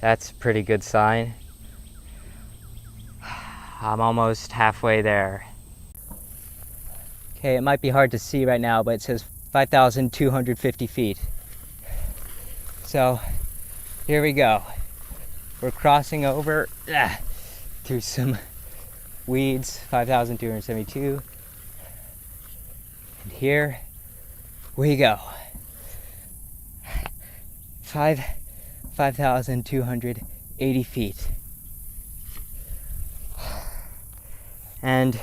Speaker 4: that's a pretty good sign. I'm almost halfway there. Okay, it might be hard to see right now, but it says 5,250 feet. So, here we go. We're crossing over through some weeds, 5,272. And here we go. 5,280 feet. And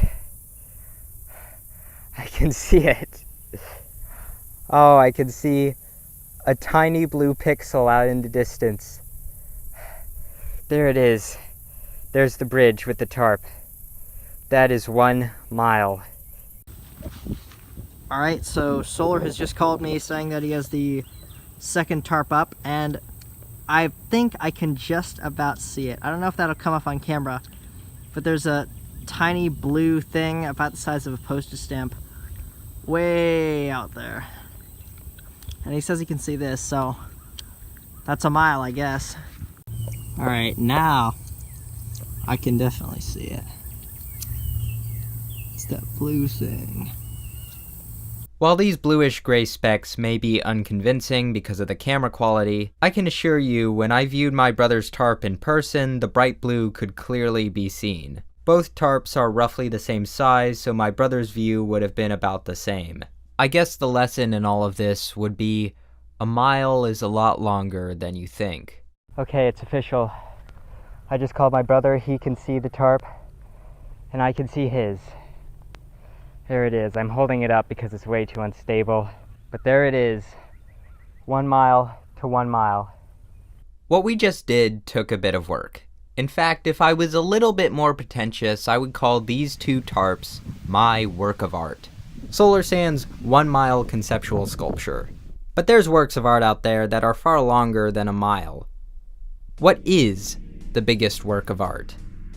Speaker 4: I can see it. Oh, I can see a tiny blue pixel out in the distance. There it is. There's the bridge with the tarp. That is 1 mile.
Speaker 5: All right, so Solar has just called me saying that he has the second tarp up, and I think I can just about see it. I don't know if that'll come up on camera, but there's a tiny blue thing about the size of a postage stamp way out there. And he says he can see this, so that's a mile, I guess. All right, now I can definitely see it. It's that blue thing.
Speaker 4: While these bluish-gray specks may be unconvincing because of the camera quality, I can assure you when I viewed my brother's tarp in person, the bright blue could clearly be seen. Both tarps are roughly the same size, so my brother's view would have been about the same. I guess the lesson in all of this would be, a mile is a lot longer than you think.
Speaker 5: Okay, it's official. I just called my brother, he can see the tarp, and I can see his. There it is. I'm holding it up because it's way too unstable, but there it is. 1 mile to 1 mile.
Speaker 4: What we just did took a bit of work. In fact, if I was a little bit more pretentious, I would call these 2 tarps my work of art. Solar Sand's 1 mile conceptual sculpture. But there's works of art out there that are far longer than a mile. What is the biggest work of art?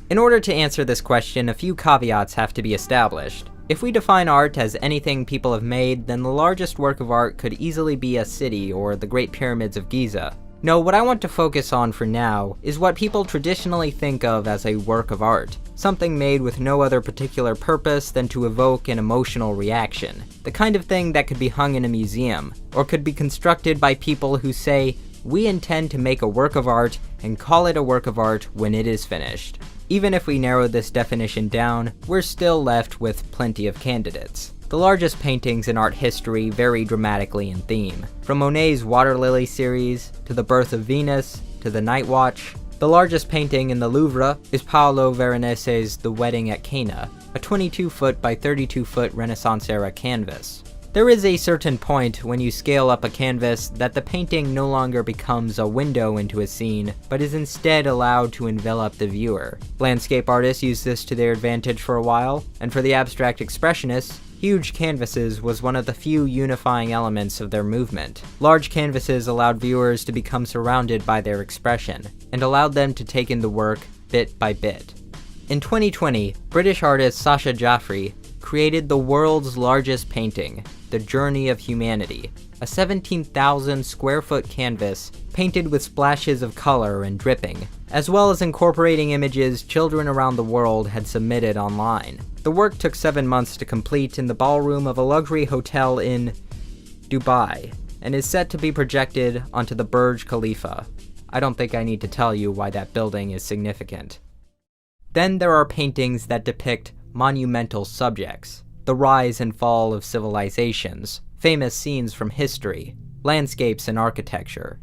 Speaker 4: In order to answer this question, a few caveats have to be established. If we define art as anything people have made, then the largest work of art could easily be a city or the Great Pyramids of Giza. No, what I want to focus on for now is what people traditionally think of as a work of art. Something made with no other particular purpose than to evoke an emotional reaction. The kind of thing that could be hung in a museum, or could be constructed by people who say, we intend to make a work of art and call it a work of art when it is finished. Even if we narrow this definition down, we're still left with plenty of candidates. The largest paintings in art history vary dramatically in theme. From Monet's Water Lily series, to The Birth of Venus, to The Night Watch. The largest painting in the Louvre is Paolo Veronese's The Wedding at Cana, a 22-foot by 32-foot Renaissance-era canvas. There is a certain point when you scale up a canvas that the painting no longer becomes a window into a scene, but is instead allowed to envelop the viewer. Landscape artists used this to their advantage for a while, and for the abstract expressionists, huge canvases was one of the few unifying elements of their movement. Large canvases allowed viewers to become surrounded by their expression, and allowed them to take in the work bit by bit. In 2020, British artist Sasha Jaffrey created the world's largest painting, The Journey of Humanity, a 17,000 square foot canvas painted with splashes of color and dripping, as well as incorporating images children around the world had submitted online. The work took 7 months to complete in the ballroom of a luxury hotel in Dubai, and is set to be projected onto the Burj Khalifa. I don't think I need to tell you why that building is significant. Then there are paintings that depict monumental subjects, the rise and fall of civilizations, famous scenes from history, landscapes and architecture.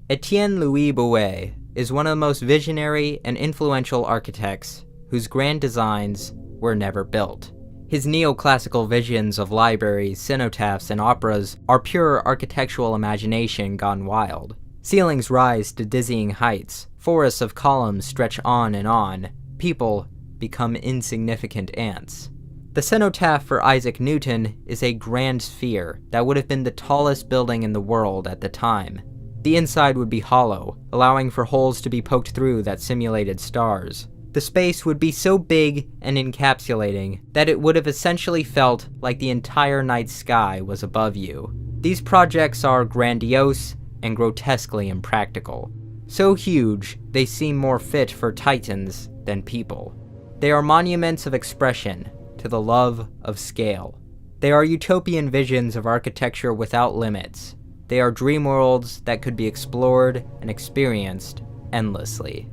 Speaker 4: Etienne Louis Bouet is one of the most visionary and influential architects whose grand designs were never built. His neoclassical visions of libraries, cenotaphs, and operas are pure architectural imagination gone wild. Ceilings rise to dizzying heights, forests of columns stretch on and on, people become insignificant ants. The cenotaph for Isaac Newton is a grand sphere that would have been the tallest building in the world at the time. The inside would be hollow, allowing for holes to be poked through that simulated stars. The space would be so big and encapsulating that it would have essentially felt like the entire night sky was above you. These projects are grandiose and grotesquely impractical. So huge, they seem more fit for titans than people. They are monuments of expression to the love of scale. They are utopian visions of architecture without limits. They are dream worlds that could be explored and experienced endlessly.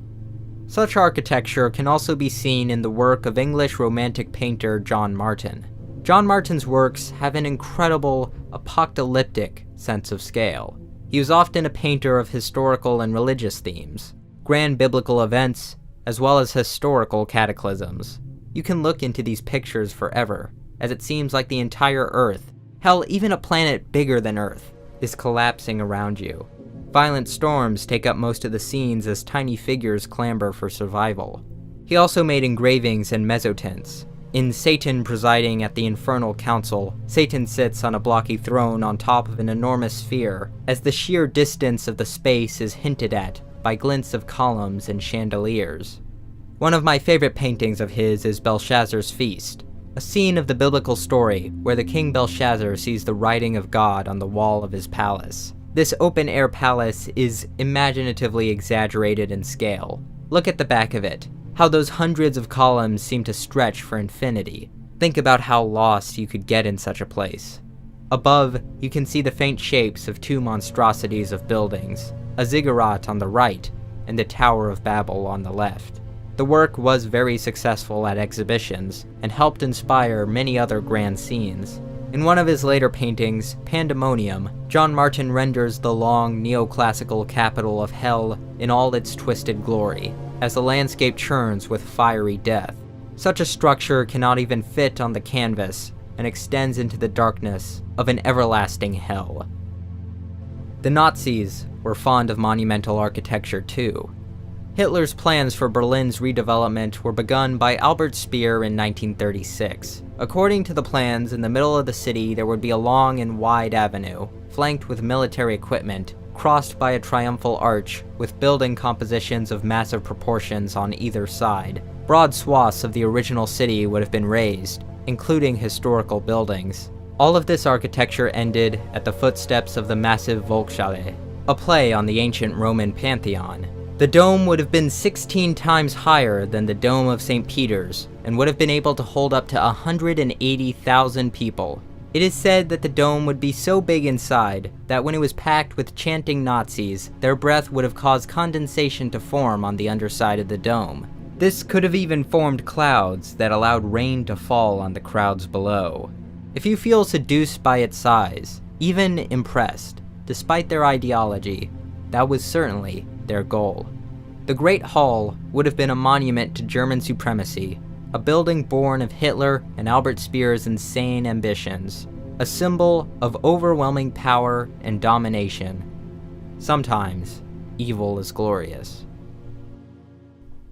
Speaker 4: Such architecture can also be seen in the work of English Romantic painter John Martin. John Martin's works have an incredible, apocalyptic sense of scale. He was often a painter of historical and religious themes, grand biblical events, as well as historical cataclysms. You can look into these pictures forever, as it seems like the entire Earth, hell, even a planet bigger than Earth, is collapsing around you. Violent storms take up most of the scenes as tiny figures clamber for survival. He also made engravings and mezzotints. In Satan Presiding at the Infernal Council, Satan sits on a blocky throne on top of an enormous sphere, as the sheer distance of the space is hinted at by glints of columns and chandeliers. One of my favorite paintings of his is Belshazzar's Feast, a scene of the biblical story where the king Belshazzar sees the writing of God on the wall of his palace. This open-air palace is imaginatively exaggerated in scale. Look at the back of it, how those hundreds of columns seem to stretch for infinity. Think about how lost you could get in such a place. Above, you can see the faint shapes of two monstrosities of buildings, a ziggurat on the right and the Tower of Babel on the left. The work was very successful at exhibitions and helped inspire many other grand scenes. In one of his later paintings, Pandemonium, John Martin renders the long neoclassical capital of hell in all its twisted glory, as the landscape churns with fiery death. Such a structure cannot even fit on the canvas and extends into the darkness of an everlasting hell. The Nazis were fond of monumental architecture too. Hitler's plans for Berlin's redevelopment were begun by Albert Speer in 1936. According to the plans, in the middle of the city there would be a long and wide avenue, flanked with military equipment, crossed by a triumphal arch, with building compositions of massive proportions on either side. Broad swaths of the original city would have been razed, including historical buildings. All of this architecture ended at the footsteps of the massive Volkshalle, a play on the ancient Roman Pantheon. The dome would have been 16 times higher than the Dome of St. Peter's, and would have been able to hold up to 180,000 people. It is said that the dome would be so big inside that when it was packed with chanting Nazis, their breath would have caused condensation to form on the underside of the dome. This could have even formed clouds that allowed rain to fall on the crowds below. If you feel seduced by its size, even impressed, despite their ideology, that was certainly their goal. The Great Hall would have been a monument to German supremacy, a building born of Hitler and Albert Speer's insane ambitions. a symbol of overwhelming power and domination. Sometimes, evil is glorious.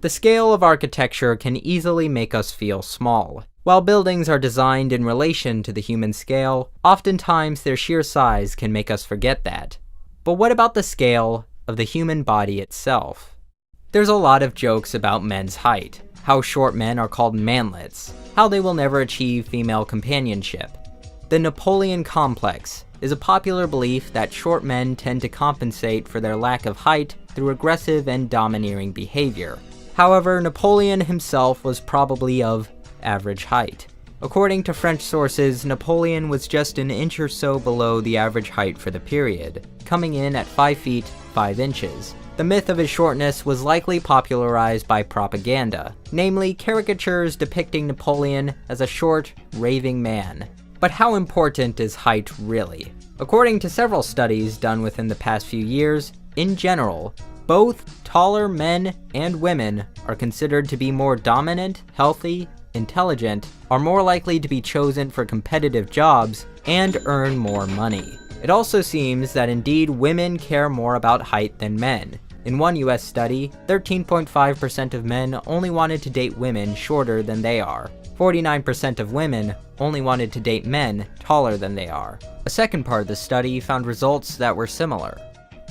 Speaker 4: The scale of architecture can easily make us feel small. While buildings are designed in relation to the human scale, oftentimes their sheer size can make us forget that. But what about the scale of the human body itself? There's a lot of jokes about men's height, how short men are called manlets, how they will never achieve female companionship. The Napoleon complex is a popular belief that short men tend to compensate for their lack of height through aggressive and domineering behavior. However, Napoleon himself was probably of average height. According to French sources, Napoleon was just an inch or so below the average height for the period, coming in at 5 feet 5 inches. The myth of his shortness was likely popularized by propaganda, namely caricatures depicting Napoleon as a short, raving man. But how important is height really? According to several studies done within the past few years, in general, both taller men and women are considered to be more dominant, healthy, intelligent, are more likely to be chosen for competitive jobs, and earn more money. It also seems that indeed women care more about height than men. In one US study, 13.5% of men only wanted to date women shorter than they are. 49% of women only wanted to date men taller than they are. A second part of the study found results that were similar.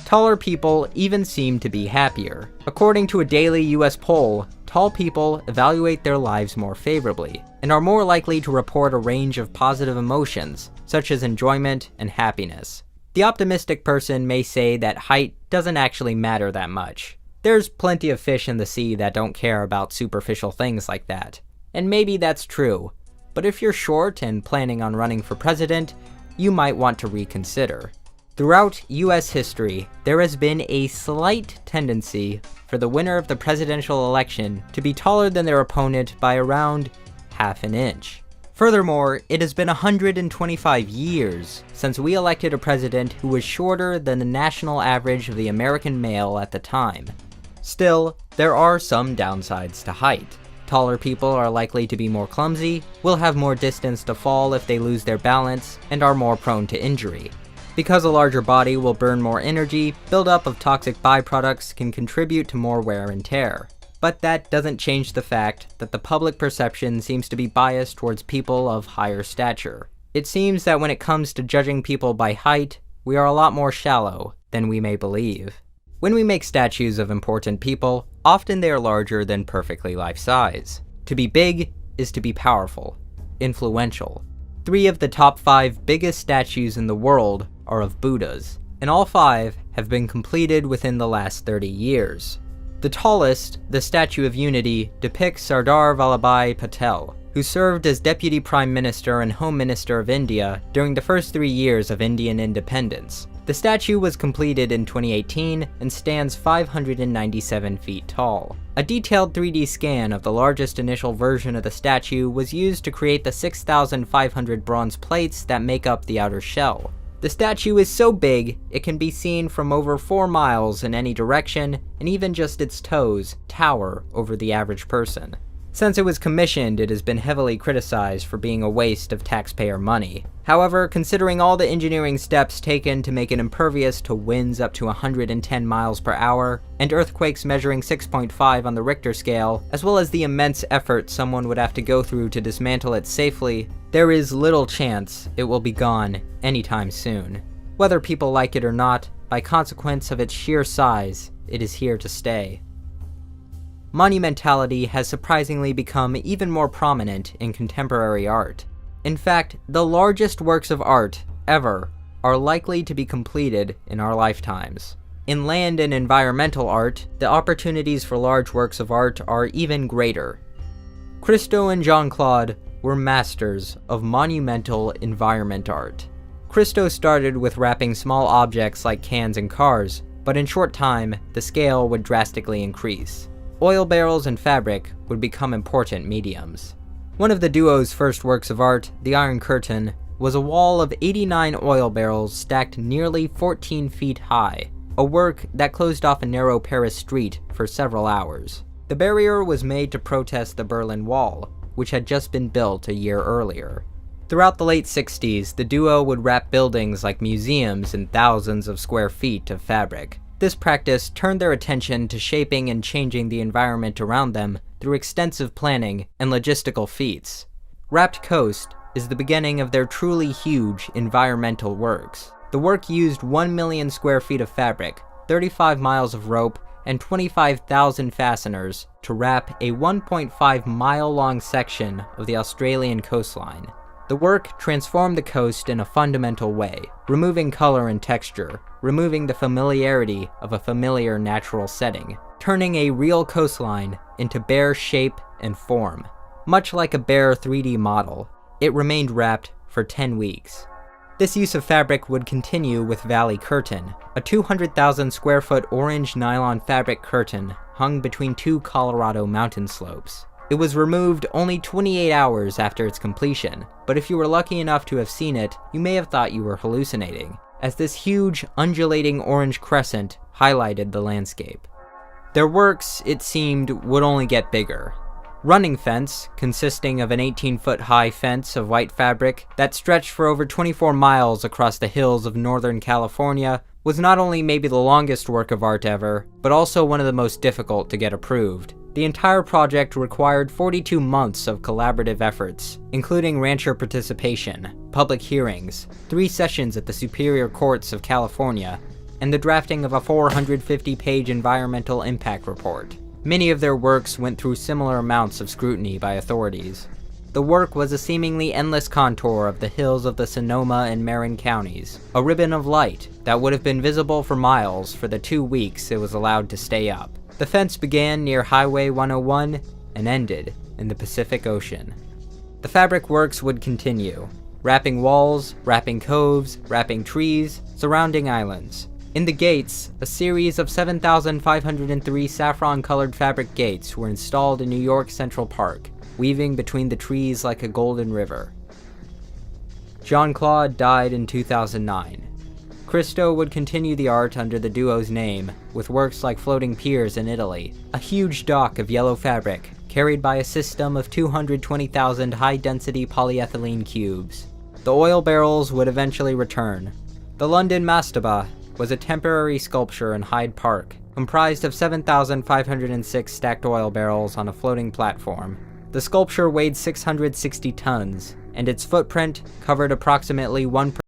Speaker 4: Taller people even seem to be happier. According to a daily US poll, tall people evaluate their lives more favorably, and are more likely to report a range of positive emotions, such as enjoyment and happiness. The optimistic person may say that height doesn't actually matter that much. There's plenty of fish in the sea that don't care about superficial things like that. And maybe that's true, but if you're short and planning on running for president, you might want to reconsider. Throughout US history, there has been a slight tendency for the winner of the presidential election to be taller than their opponent by around half an inch. Furthermore, it has been 125 years since we elected a president who was shorter than the national average of the American male at the time. Still, there are some downsides to height. Taller people are likely to be more clumsy, will have more distance to fall if they lose their balance, and are more prone to injury. Because a larger body will burn more energy, buildup of toxic byproducts can contribute to more wear and tear. But that doesn't change the fact that the public perception seems to be biased towards people of higher stature. It seems that when it comes to judging people by height, we are a lot more shallow than we may believe. When we make statues of important people, often they are larger than perfectly life-size. To be big is to be powerful, influential. 3 of the top 5 biggest statues in the world are of Buddhas, and all 5 have been completed within the last 30 years. The tallest, the Statue of Unity, depicts Sardar Vallabhbhai Patel, who served as Deputy Prime Minister and Home Minister of India during the first 3 years of Indian independence. The statue was completed in 2018 and stands 597 feet tall. A detailed 3D scan of the largest initial version of the statue was used to create the 6,500 bronze plates that make up the outer shell. The statue is so big, it can be seen from over 4 miles in any direction, and even just its toes tower over the average person. Since it was commissioned, it has been heavily criticized for being a waste of taxpayer money. However, considering all the engineering steps taken to make it impervious to winds up to 110 miles per hour, and earthquakes measuring 6.5 on the Richter scale, as well as the immense effort someone would have to go through to dismantle it safely, there is little chance it will be gone anytime soon. Whether people like it or not, by consequence of its sheer size, it is here to stay. Monumentality has surprisingly become even more prominent in contemporary art. In fact, the largest works of art ever are likely to be completed in our lifetimes. In land and environmental art, the opportunities for large works of art are even greater. Christo and Jean-Claude were masters of monumental environment art. Christo started with wrapping small objects like cans and cars, but in short time, the scale would drastically increase. Oil barrels and fabric would become important mediums. One of the duo's first works of art, The Iron Curtain, was a wall of 89 oil barrels stacked nearly 14 feet high, a work that closed off a narrow Paris street for several hours. The barrier was made to protest the Berlin Wall, which had just been built a year earlier. Throughout the late 60s, the duo would wrap buildings like museums in thousands of square feet of fabric. This practice turned their attention to shaping and changing the environment around them through extensive planning and logistical feats. Wrapped Coast is the beginning of their truly huge environmental works. The work used 1 million square feet of fabric, 35 miles of rope, and 25,000 fasteners to wrap a 1.5-mile-long section of the Australian coastline. The work transformed the coast in a fundamental way, removing color and texture, removing the familiarity of a familiar natural setting, turning a real coastline into bare shape and form. Much like a bare 3D model, it remained wrapped for 10 weeks. This use of fabric would continue with Valley Curtain, a 200,000 square foot orange nylon fabric curtain hung between two Colorado mountain slopes. It was removed only 28 hours after its completion, but if you were lucky enough to have seen it, you may have thought you were hallucinating, as this huge, undulating orange crescent highlighted the landscape. Their works, it seemed, would only get bigger. Running Fence, consisting of an 18-foot high fence of white fabric that stretched for over 24 miles across the hills of Northern California, was not only maybe the longest work of art ever, but also one of the most difficult to get approved. The entire project required 42 months of collaborative efforts, including rancher participation, public hearings, 3 sessions at the Superior Courts of California, and the drafting of a 450-page environmental impact report. Many of their works went through similar amounts of scrutiny by authorities. The work was a seemingly endless contour of the hills of the Sonoma and Marin counties, a ribbon of light that would have been visible for miles for the 2 weeks it was allowed to stay up. The fence began near Highway 101 and ended in the Pacific Ocean. The fabric works would continue, wrapping walls, wrapping coves, wrapping trees, surrounding islands. In the gates, a series of 7,503 saffron-colored fabric gates were installed in New York Central Park, weaving between the trees like a golden river. Jean-Claude died in 2009. Cristo would continue the art under the duo's name, with works like floating piers in Italy, a huge dock of yellow fabric carried by a system of 220,000 high-density polyethylene cubes. The oil barrels would eventually return. The London mastaba was a temporary sculpture in Hyde Park, comprised of 7,506 stacked oil barrels on a floating platform. The sculpture weighed 660 tons, and its footprint covered approximately 1%